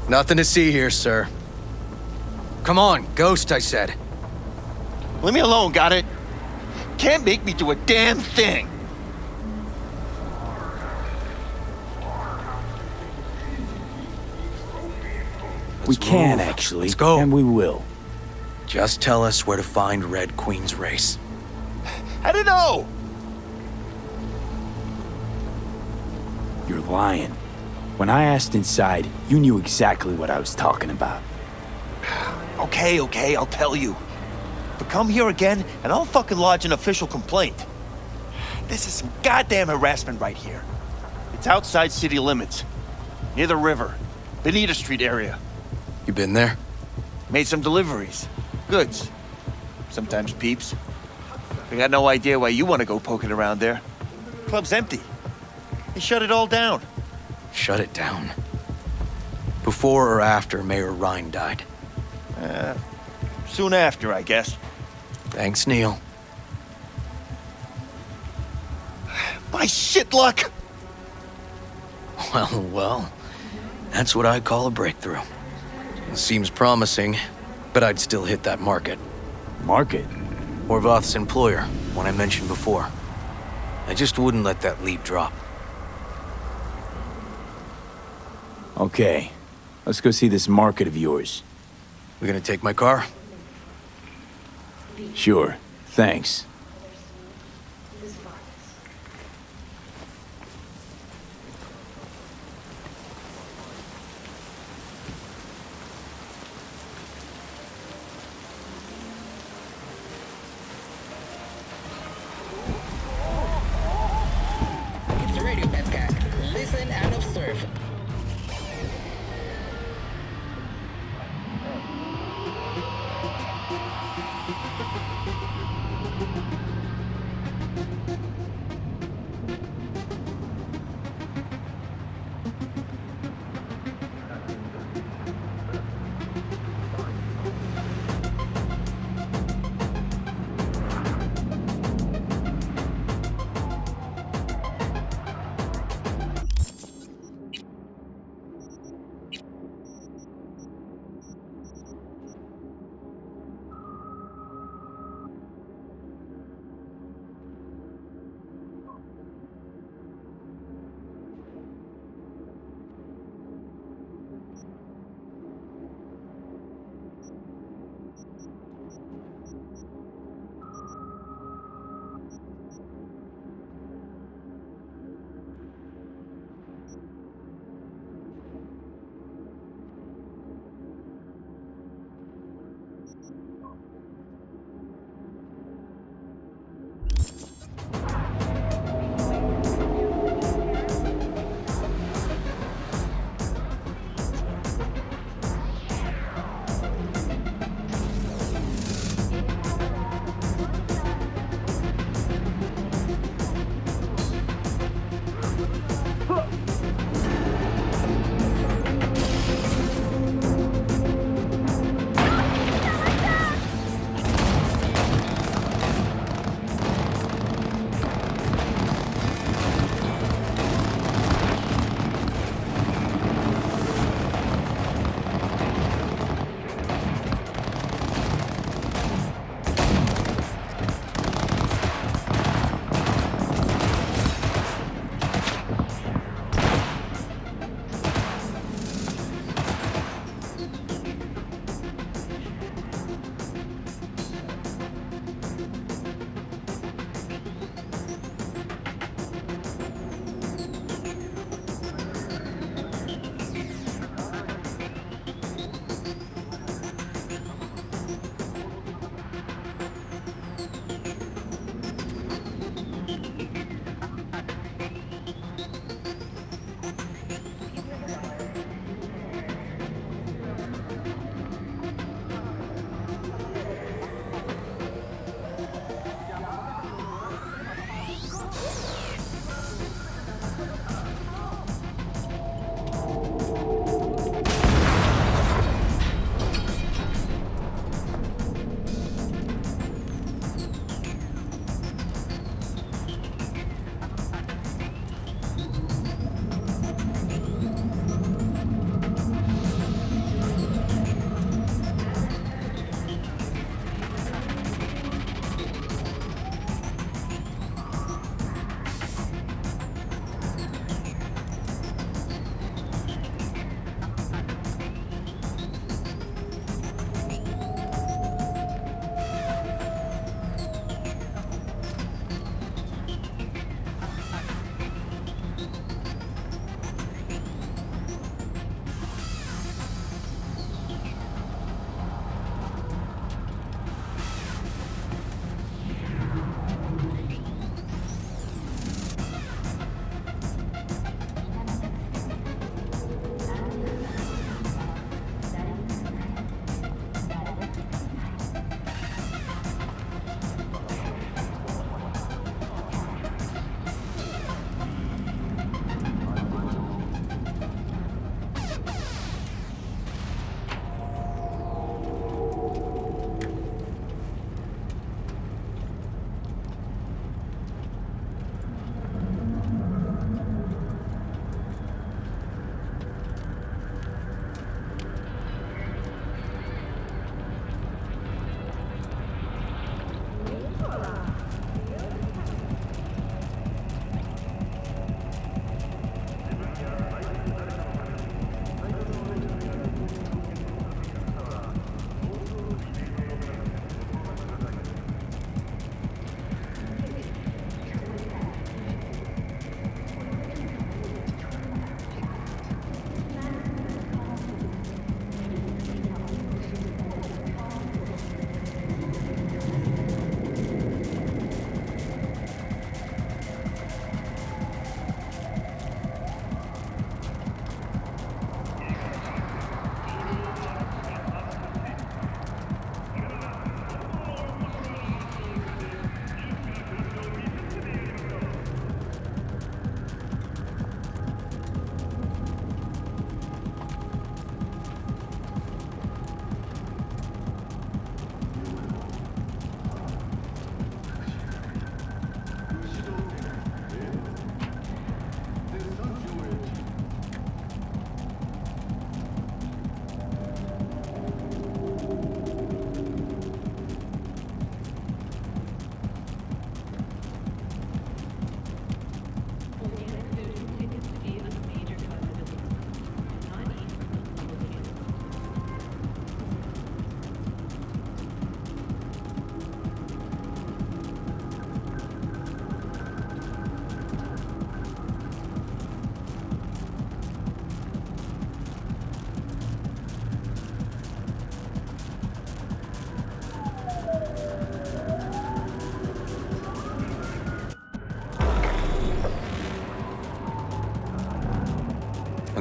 Nothing to see here, sir. Come on, Ghost, I said. Leave me alone, got it? Can't make me do a damn thing. We can, move. actually. Let's go. And we will. Just tell us where to find Red Queen's race. I don't know! You're lying. When I asked inside, you knew exactly what I was talking about. Okay, I'll tell you. But come here again, and I'll fucking lodge an official complaint. This is some goddamn harassment right here. It's outside city limits. Near the river. Benita Street area. You been there? Made some deliveries. Goods. Sometimes peeps. I got no idea why you want to go poking around there. Club's empty. They shut it all down. Shut it down. Before or after Mayor Ryan died? Soon after, I guess. Thanks, Neil. My shit luck! Well, that's what I call a breakthrough. It seems promising, but I'd still hit that market. Market? Horvath's employer, one I mentioned before. I just wouldn't let that lead drop. Okay, let's go see this market of yours. We gonna take my car? Sure, thanks. It's radio, Petcack. Listen and observe.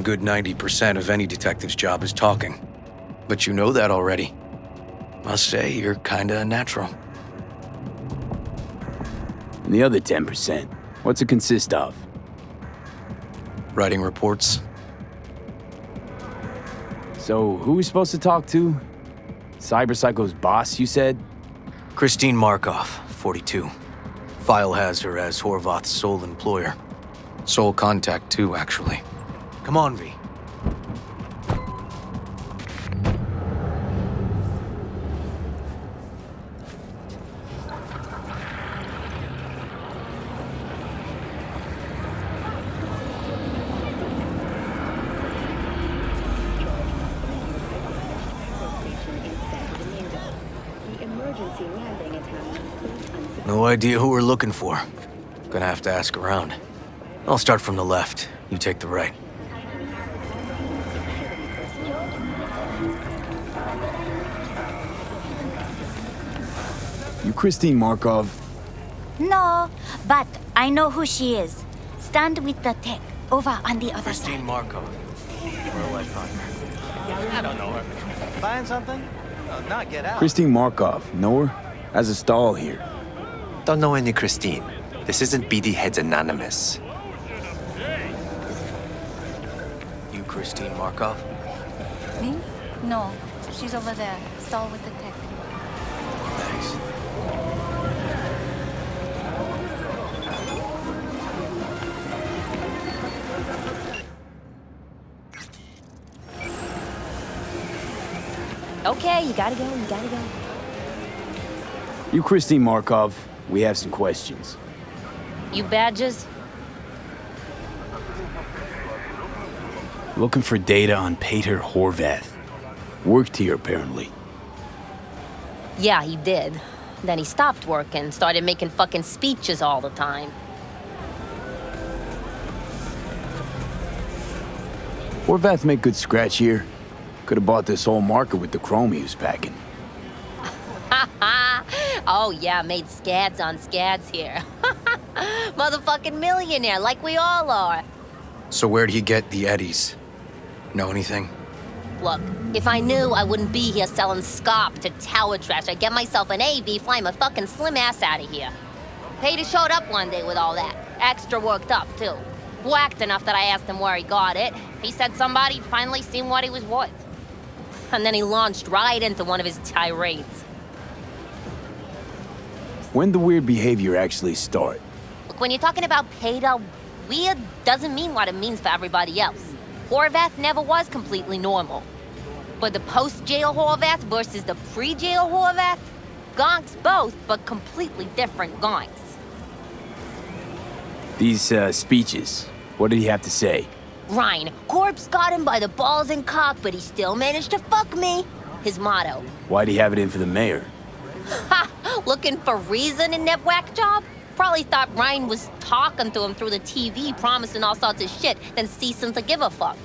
A good 90% of any detective's job is talking. But you know that already. Must say, you're kinda a natural. And the other 10%, what's it consist of? Writing reports. So, who are we supposed to talk to? Cyberpsycho's boss, you said? Christine Markov, 42. File has her as Horvath's sole employer. Sole contact, too, actually. Come on, V. No idea who we're looking for. Gonna have to ask around. I'll start from the left. You take the right. You Christine Markov? No, but I know who she is. Stand with the tech, over on the other Christine side. Markov. Where will I find her? I don't know her. Find something? Not get out. Christine Markov, know her? Has a stall here. Don't know any Christine. This isn't BD Heads Anonymous. You Christine Markov? Me? No, she's over there. Stall with the tech. Thanks. Okay, you gotta go, you gotta go. You Christine Markov, we have some questions. You badges? Looking for data on Peter Horvath. Worked here, apparently. Yeah, he did. Then he stopped working, started making fucking speeches all the time. Horvath make good scratch here. Could have bought this whole market with the chrome he was packing. Oh yeah, made scads on scads here. Motherfucking millionaire, like we all are. So where'd he get the eddies? Know anything? Look, if I knew, I wouldn't be here selling scop to tower trash. I'd get myself an AV, fly my fucking slim ass out of here. Peter showed up one day with all that. Extra worked up, too. Whacked enough that I asked him where he got it. He said somebody'd finally seen what he was worth. And then he launched right into one of his tirades. When the weird behavior actually start? Look, when you're talking about Peter, weird doesn't mean what it means for everybody else. Horvath never was completely normal. But the post-jail Horvath versus the pre-jail Horvath? Gonks both, but completely different gonks. These, speeches, what did he have to say? Ryan, Corpse got him by the balls and cock, but he still managed to fuck me. His motto. Why'd he have it in for the mayor? Ha! Looking for reason in that whack job? Probably thought Ryan was talking to him through the TV, promising all sorts of shit, then ceasing to give a fuck.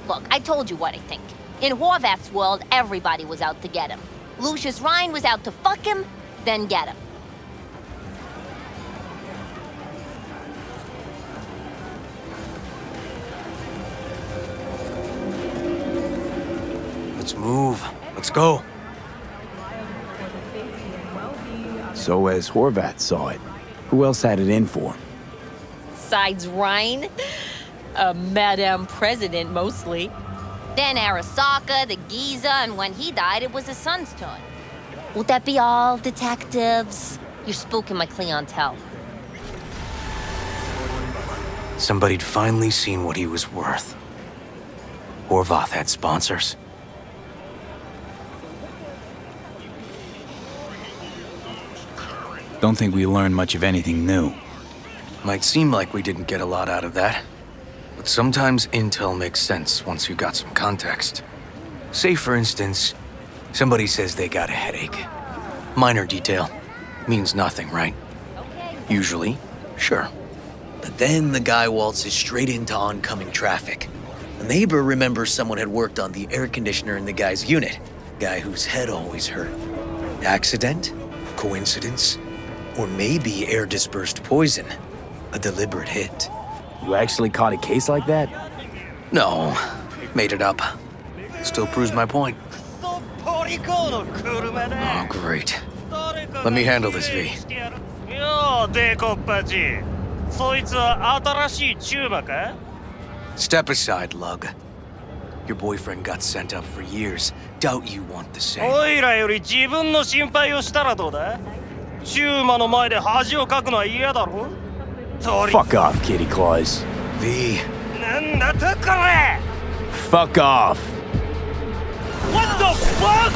Look, I told you what I think. In Horvath's world, everybody was out to get him. Lucius Ryan was out to fuck him, then get him. Let's move. Let's go. So as Horvath saw it, who else had it in for him? Besides Ryan, a Madame President mostly. Then Arasaka, the Giza, and when he died, it was his son's turn. Would that be all, detectives? You're spooking my clientele. Somebody'd finally seen what he was worth. Horvath had sponsors. Don't think we learned much of anything new. Might seem like we didn't get a lot out of that. But sometimes intel makes sense once you got some context. Say, for instance, somebody says they got a headache. Minor detail. Means nothing, right? Usually, sure. But then the guy waltzes straight into oncoming traffic. A neighbor remembers someone had worked on the air conditioner in the guy's unit. Guy whose head always hurt. Accident? Coincidence? Or maybe air-dispersed poison. A deliberate hit. You actually caught a case like that? No, made it up. Still proves my point. Oh, great. Let me handle this, V. Step aside, Lug. Your boyfriend got sent up for years. Doubt you want the same. Fuck off, Kitty Claus. V. Fuck off. What the fuck?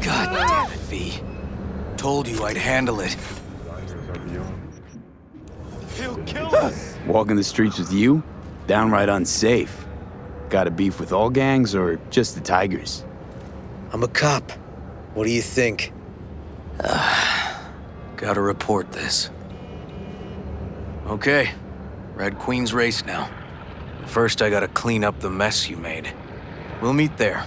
God damn it, V. Told you I'd handle it. He'll kill us. Walking the streets with you? Downright unsafe. Got a beef with all gangs or just the Tigers? I'm a cop. What do you think? Gotta report this. Okay, Red Queen's race now. First, I gotta clean up the mess you made. We'll meet there.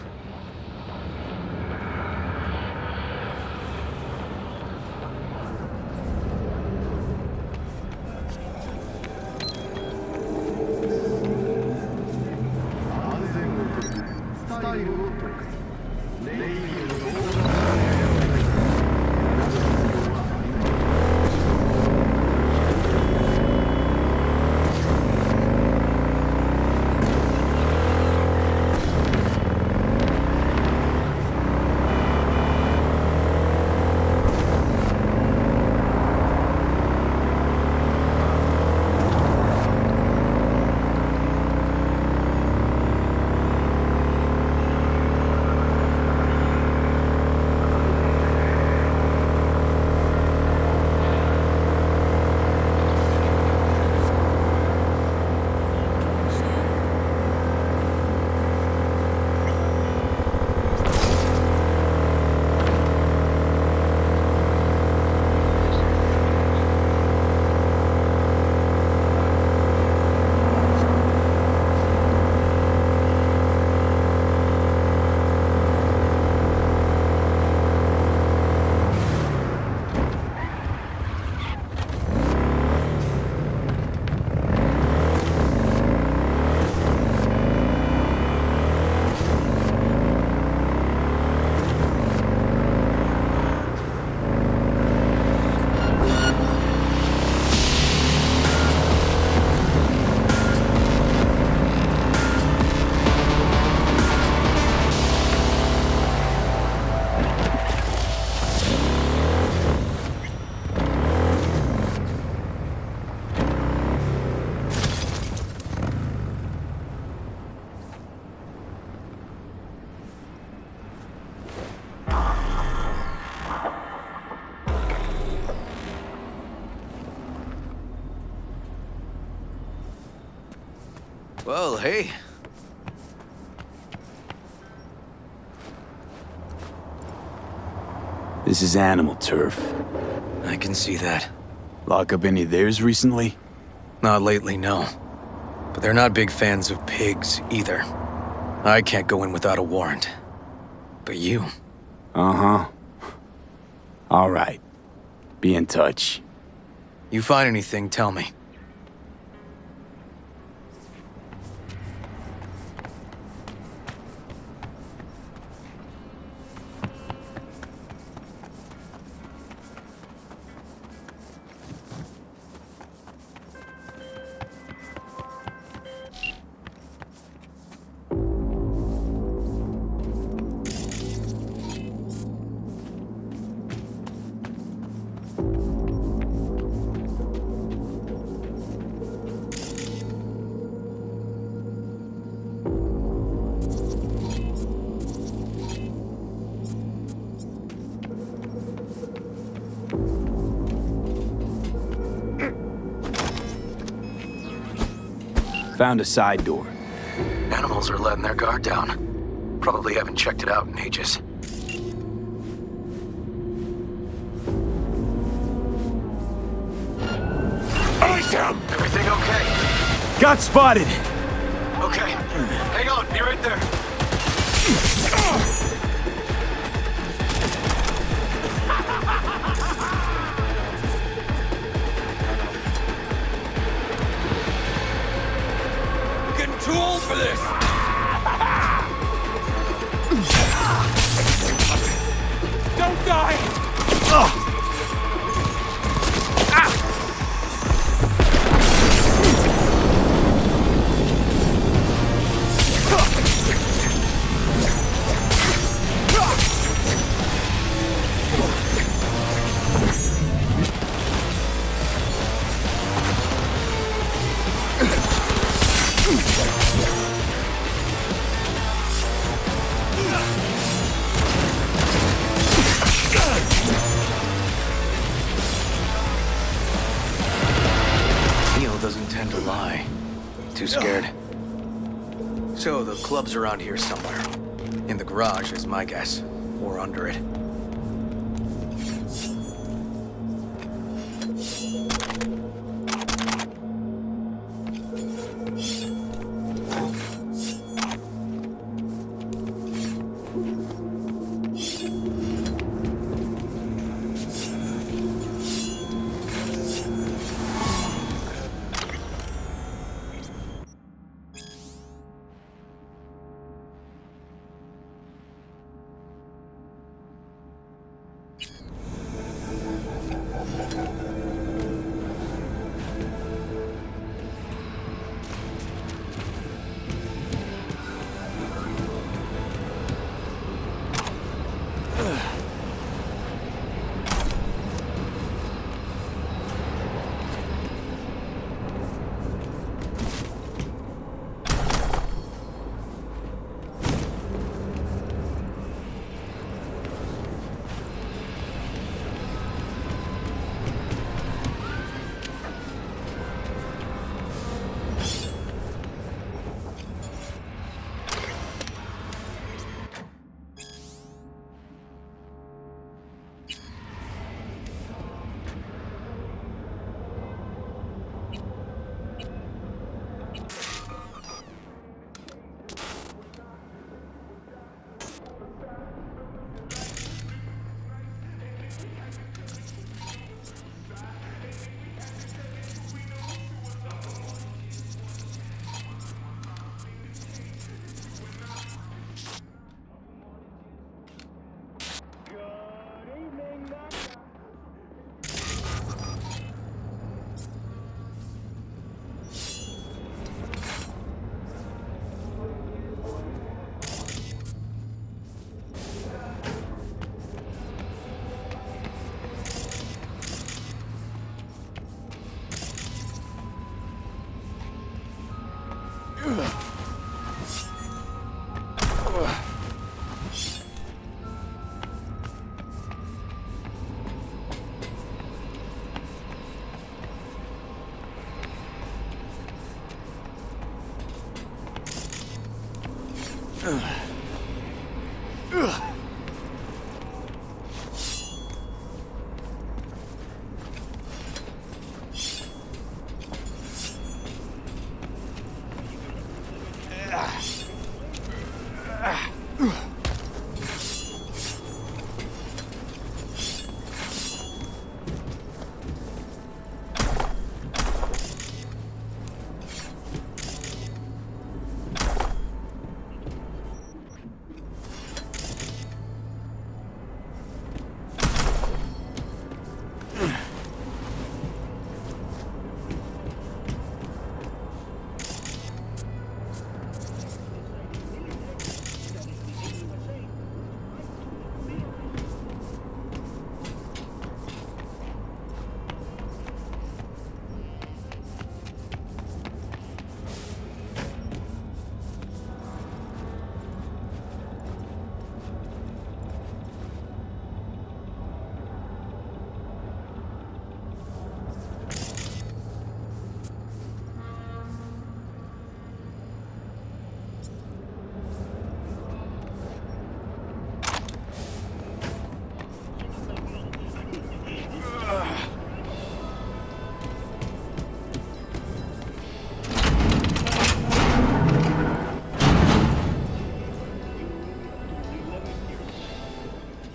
Well, hey. This is animal turf. I can see that. Lock up any of theirs recently? Not lately, no. But they're not big fans of pigs, either. I can't go in without a warrant. But you? Uh-huh. All right. Be in touch. You find anything, tell me. Found a side door. Animals are letting their guard down. Probably haven't checked it out in ages. Awesome! Everything okay? Got spotted! Okay. Hang on, be right there. Don't die! Doesn't tend to lie. Too scared. So the club's around here somewhere. In the garage is my guess. Or under it.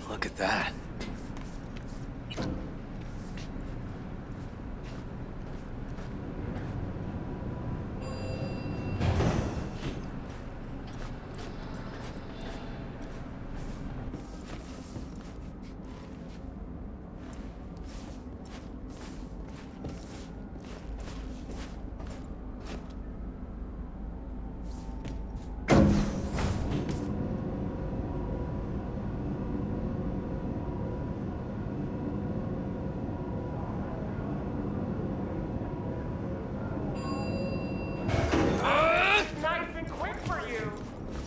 Look at that.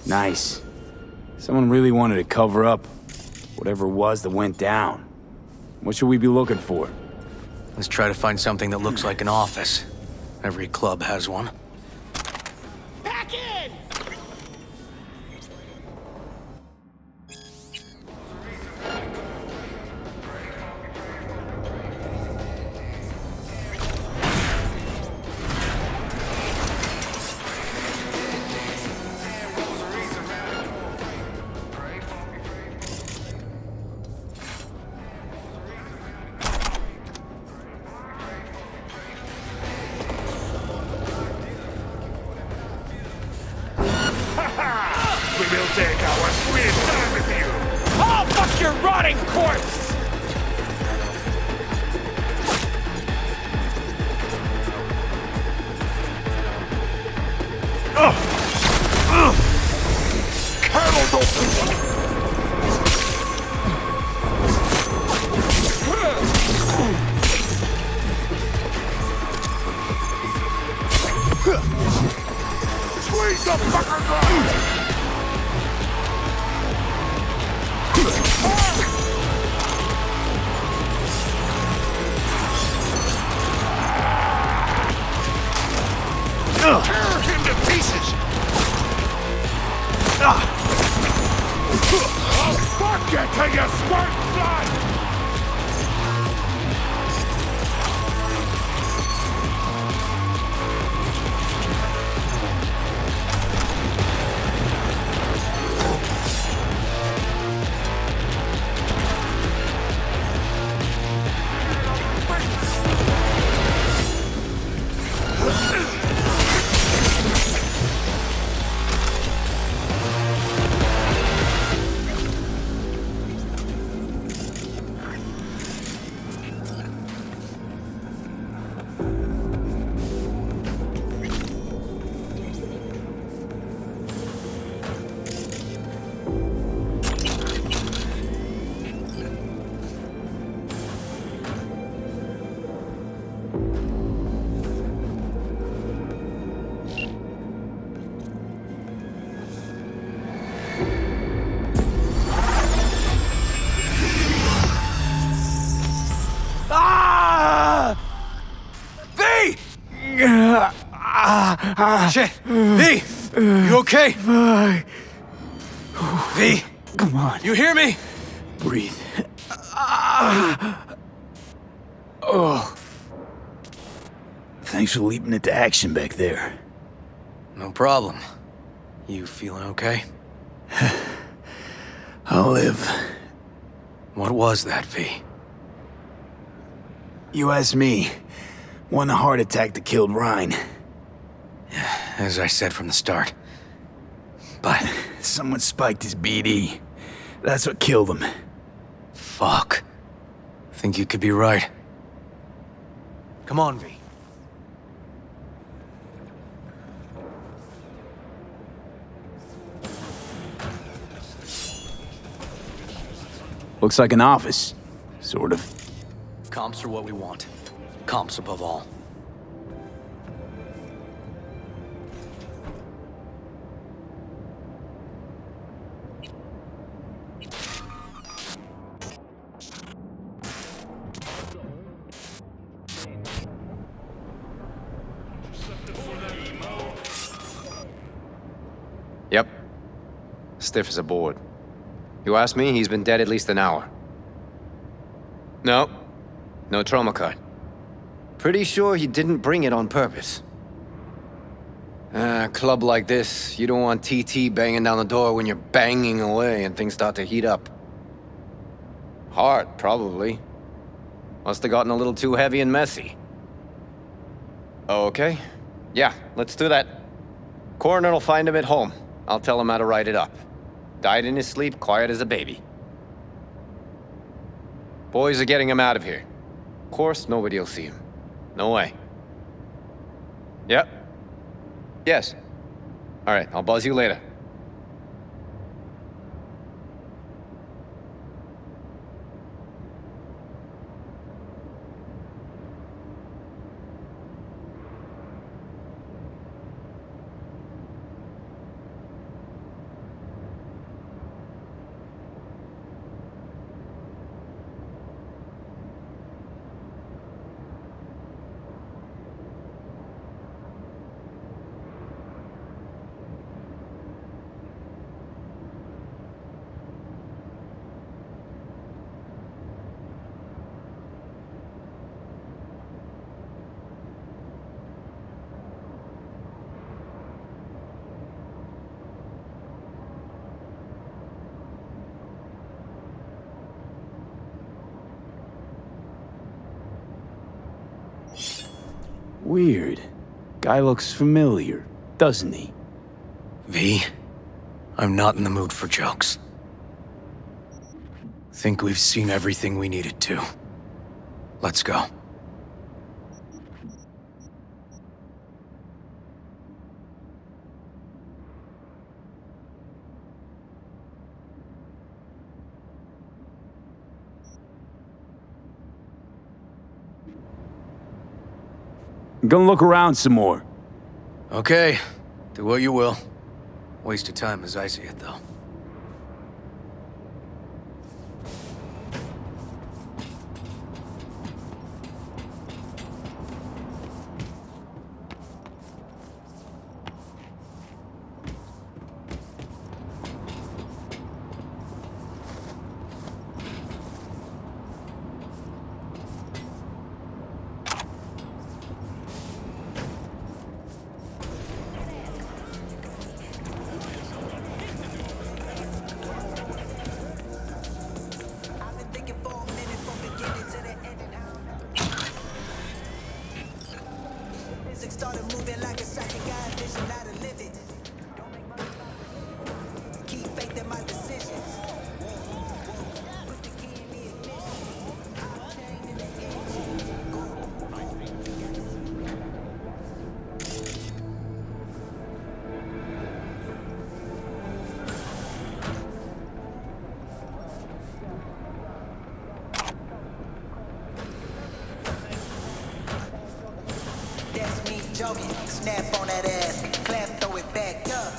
Nice. Someone really wanted to cover up whatever it was that went down. What should we be looking for? Let's try to find something that looks like an office. Every club has one. Pack in! We will take our sweet time with you! Oh, fuck your rotting corpse! Colonel, don't... Squeeze the fucker down! Tear him to pieces! I'll fuck you till you squirt blood! Shit! V! You okay? V! Come on. You hear me? Breathe. Oh. Thanks for leaping into action back there. No problem. You feeling okay? I'll live. What was that, V? You asked me. Won the heart attack that killed Ryan. As I said from the start. But... someone spiked his BD. That's what killed him. Fuck. Think you could be right. Come on, V. Looks like an office. Sort of. Comps are what we want. Comps above all. Yep. Stiff as a board. You ask me, he's been dead at least an hour. No. No trauma card. Pretty sure he didn't bring it on purpose. A club like this, you don't want TT banging down the door when you're banging away and things start to heat up. Heart, probably. Must have gotten a little too heavy and messy. Okay. Yeah, let's do that. Coroner will find him at home. I'll tell him how to write it up. Died in his sleep, quiet as a baby. Boys are getting him out of here. Of course, nobody'll see him. No way. Yep. Yes. All right, I'll buzz you later. Weird. Guy looks familiar, doesn't he? V, I'm not in the mood for jokes. Think we've seen everything we needed to. Let's go. I'm gonna look around some more. Okay, do what you will. Waste of time as I see it, though. Jogging, snap on that ass, clap, throw it back up.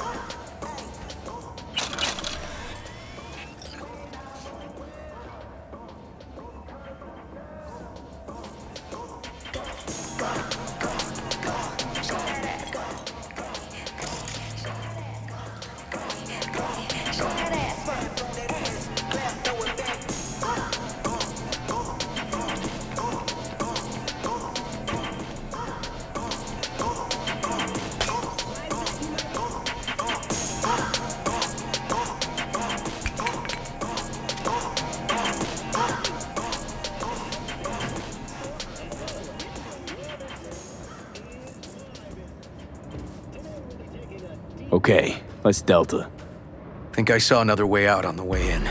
Okay, let's Delta. Think I saw another way out on the way in.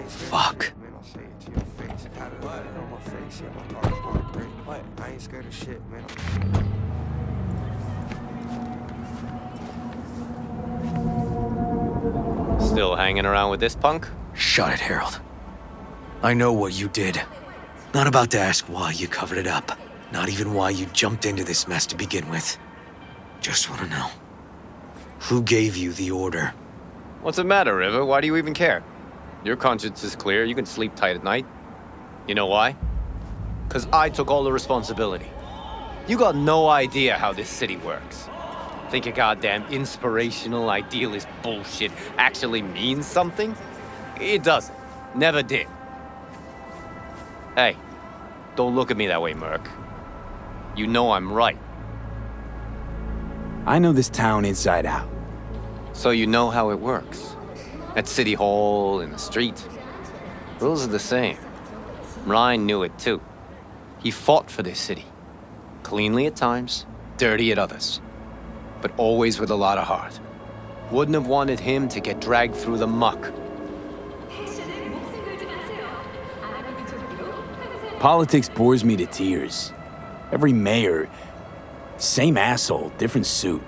Fuck. Still hanging around with this punk? Shut it, Harold. I know what you did. Not about to ask why you covered it up. Not even why you jumped into this mess to begin with. Just want to know. Who gave you the order? What's the matter, River? Why do you even care? Your conscience is clear. You can sleep tight at night. You know why? Because I took all the responsibility. You got no idea how this city works. Think your goddamn inspirational, idealist bullshit actually means something? It doesn't. Never did. Hey, don't look at me that way, Merc. You know I'm right. I know this town inside out. So you know how it works. At City Hall, in the street. Rules are the same. Ryan knew it too. He fought for this city. Cleanly at times, dirty at others. But always with a lot of heart. Wouldn't have wanted him to get dragged through the muck. Politics bores me to tears. Every mayor, same asshole, different suit.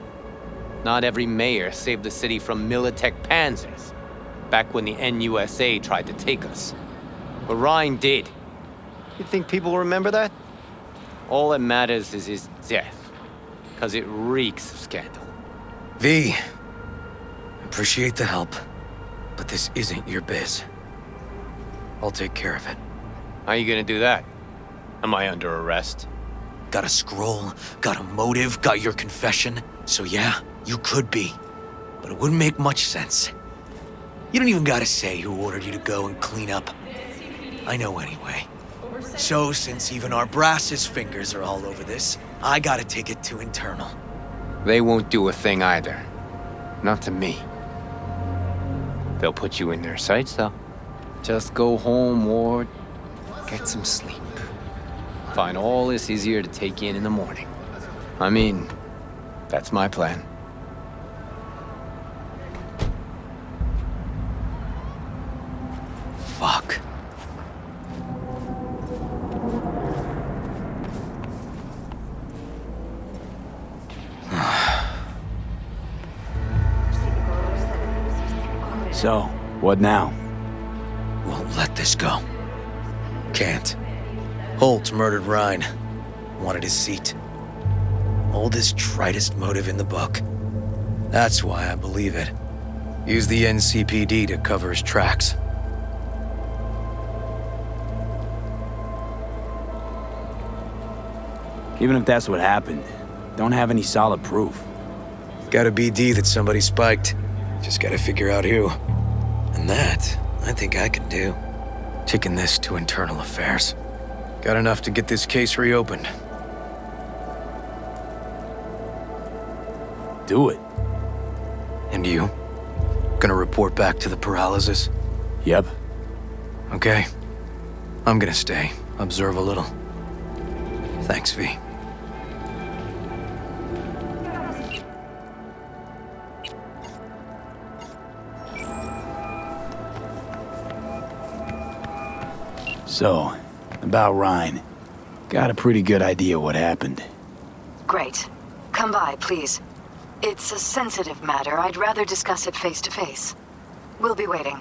Not every mayor saved the city from Militech panzers, back when the NUSA tried to take us. But Ryan did. You think people remember that? All that matters is his death, because it reeks of scandal. V, appreciate the help, but this isn't your biz. I'll take care of it. How are you gonna do that? Am I under arrest? Got a scroll, got a motive, got your confession. So yeah, you could be. But it wouldn't make much sense. You don't even gotta say who ordered you to go and clean up. I know anyway. So since even our brass's fingers are all over this, I gotta take it to internal. They won't do a thing either. Not to me. They'll put you in their sights, though. Just go home or get some sleep. Find all this easier to take in the morning. I mean, that's my plan. Fuck. So, what now? Won't let this go. Can't. Holt murdered Ryan. Wanted his seat. Oldest, tritest motive in the book. That's why I believe it. Use the NCPD to cover his tracks. Even if that's what happened, don't have any solid proof. Got a BD that somebody spiked. Just gotta figure out who. And that, I think I can do. Taking this to internal affairs. Got enough to get this case reopened. Do it. And you? Gonna report back to the paralysis? Yep. Okay. I'm gonna stay, observe a little. Thanks, V. So, about Ryan. Got a pretty good idea what happened. Great. Come by, please. It's a sensitive matter. I'd rather discuss it face to face. We'll be waiting.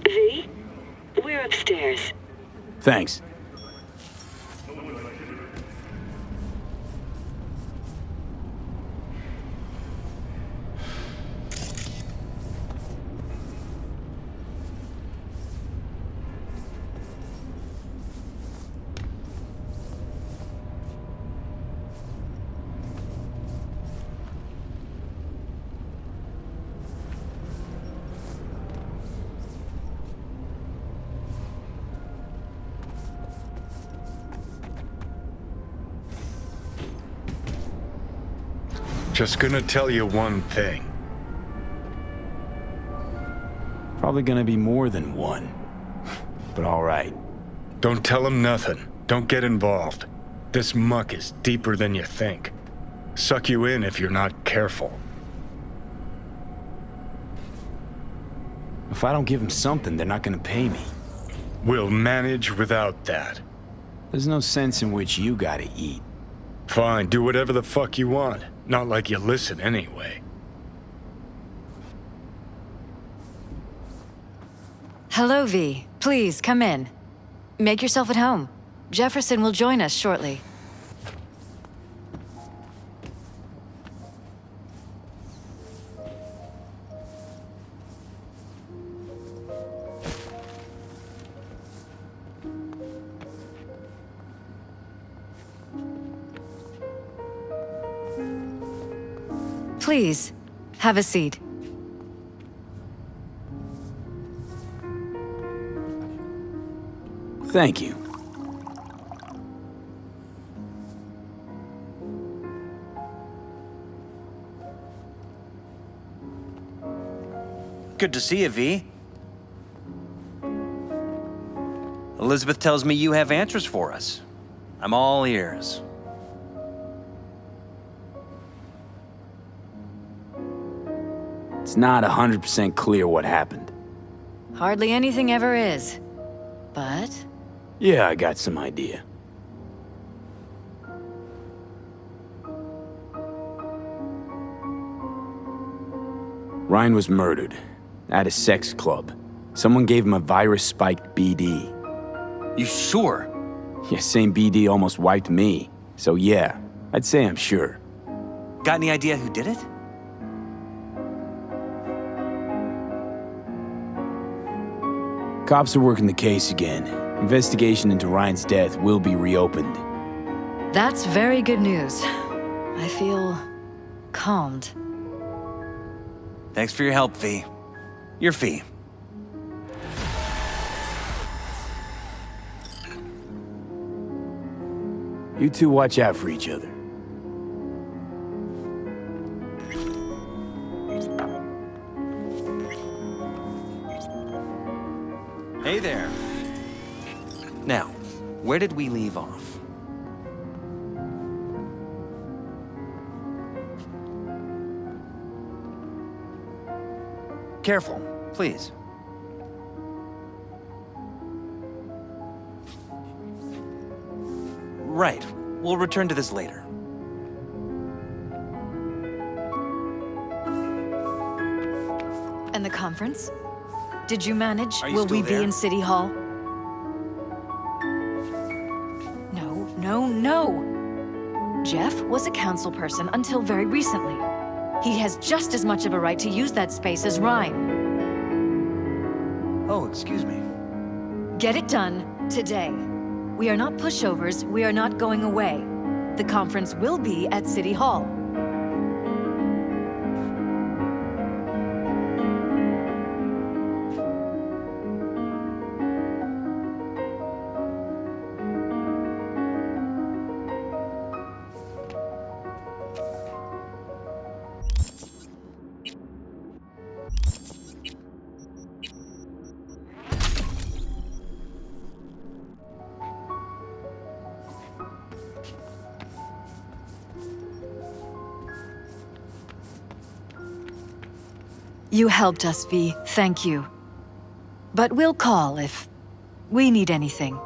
V, we're upstairs. Thanks. Just gonna tell you one thing. Probably gonna be more than one. But all right. Don't tell him nothing. Don't get involved. This muck is deeper than you think. Suck you in if you're not careful. If I don't give them something, they're not gonna pay me. We'll manage without that. There's no sense in which you gotta eat. Fine, do whatever the fuck you want. Not like you listen anyway. Hello, V. Please, come in. Make yourself at home. Jefferson will join us shortly. Please, have a seat. Thank you. Good to see you, V. Elizabeth tells me you have answers for us. I'm all ears. It's not 100% clear what happened. Hardly anything ever is. But... Yeah, I got some idea. Ryan was murdered at a sex club. Someone gave him a virus-spiked BD. You sure? Yeah, same BD almost wiped me. So yeah, I'd say I'm sure. Got any idea who did it? Cops are working the case again. Investigation into Ryan's death will be reopened. That's very good news. I feel... calmed. Thanks for your help, V. Your fee. You two watch out for each other. Hey there. Now, where did we leave off? Careful, please. Right. We'll return to this later. And the conference? Did you manage? Are you Will still we there? be in City Hall? No. Jeff was a council person until very recently. He has just as much of a right to use that space as Ryan. Oh, excuse me. Get it done today. We are not pushovers, we are not going away. The conference will be at City Hall. You helped us, V. Thank you. But we'll call if we need anything.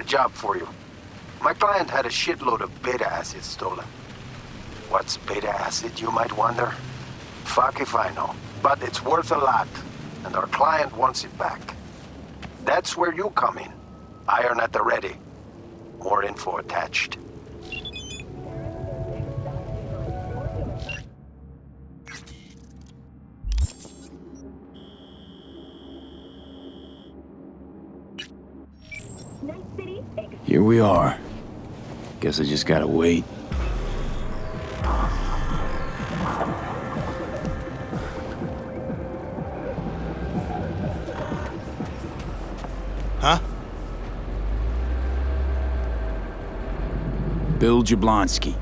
a job for you. My client had a shitload of beta acid stolen. What's beta acid, you might wonder? Fuck if I know. But it's worth a lot, and our client wants it back. That's where you come in. Iron at the ready. More info attached. Here we are. Guess I just gotta wait. Huh? Bill Jablonski.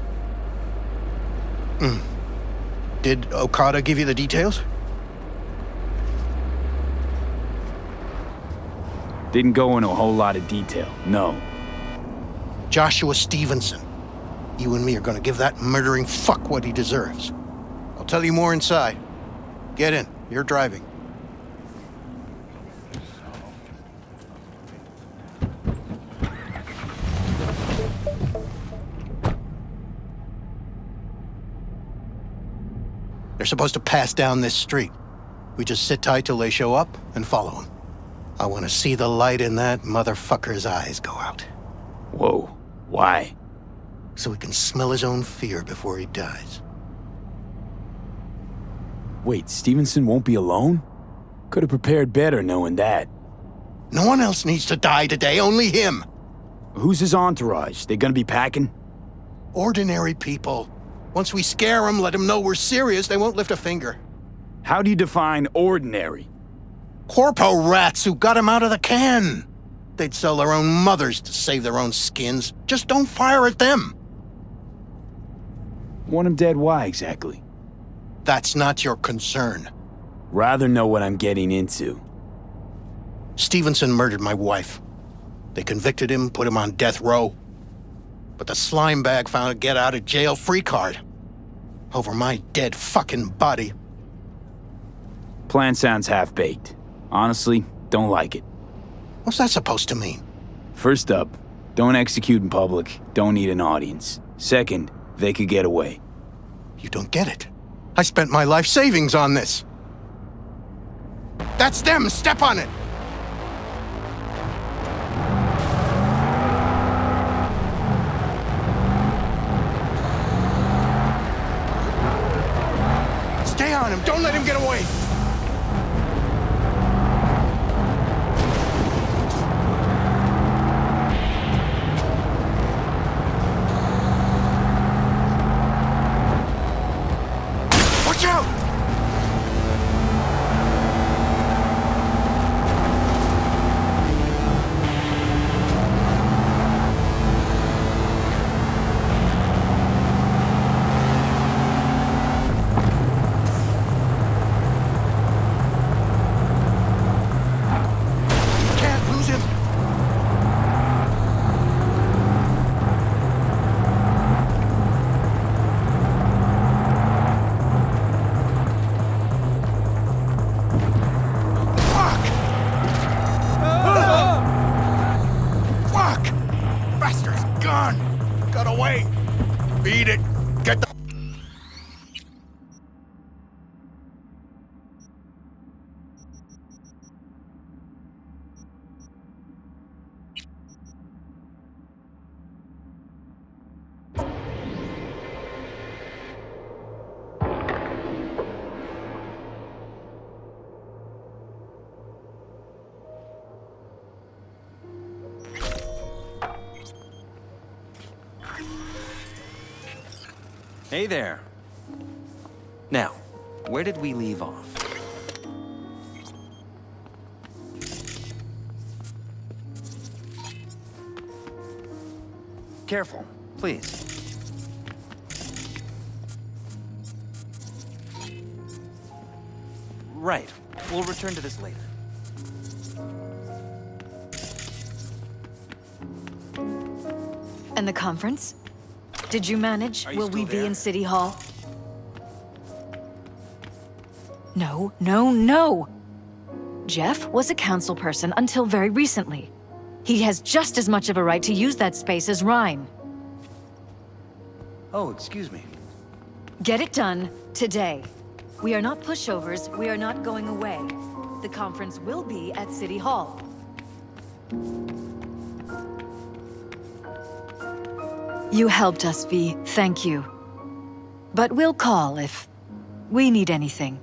Did Okada give you the details? Didn't go into a whole lot of detail, no. Joshua Stevenson. You and me are gonna give that murdering fuck what he deserves. I'll tell you more inside. Get in. You're driving. They're supposed to pass down this street. We just sit tight till they show up and follow them. I want to see the light in that motherfucker's eyes go out. Whoa, why? So he can smell his own fear before he dies. Wait, Stevenson won't be alone? Could have prepared better knowing that. No one else needs to die today, only him. Who's his entourage? They gonna be packing? Ordinary people. Once we scare them, let them know we're serious, they won't lift a finger. How do you define ordinary? Corpo rats who got him out of the can. They'd sell their own mothers to save their own skins. Just don't fire at them. Want him dead, why exactly? That's not your concern. Rather know what I'm getting into. Stevenson murdered my wife. They convicted him, put him on death row. But the slime bag found a get-out-of-jail-free card. Over my dead fucking body. Plan sounds half-baked. Honestly, don't like it. What's that supposed to mean? First up, don't execute in public, don't need an audience. Second, they could get away. You don't get it. I spent my life savings on this. That's them! Step on it! Stay on him! Don't let him get away! Watch out! Can't lose him! Fuck! Bastard's gone! Got away! Beat it! Get the... Hey there. Now, where did we leave off? Careful, please. Right. We'll return to this later. And the conference? Did you manage? Will we be in City Hall? No, no, no! Jeff was a council person until very recently. He has just as much of a right to use that space as Ryan. Oh, excuse me. Get it done today. We are not pushovers, we are not going away. The conference will be at City Hall. You helped us, V. Thank you. But we'll call if we need anything.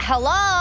Hello?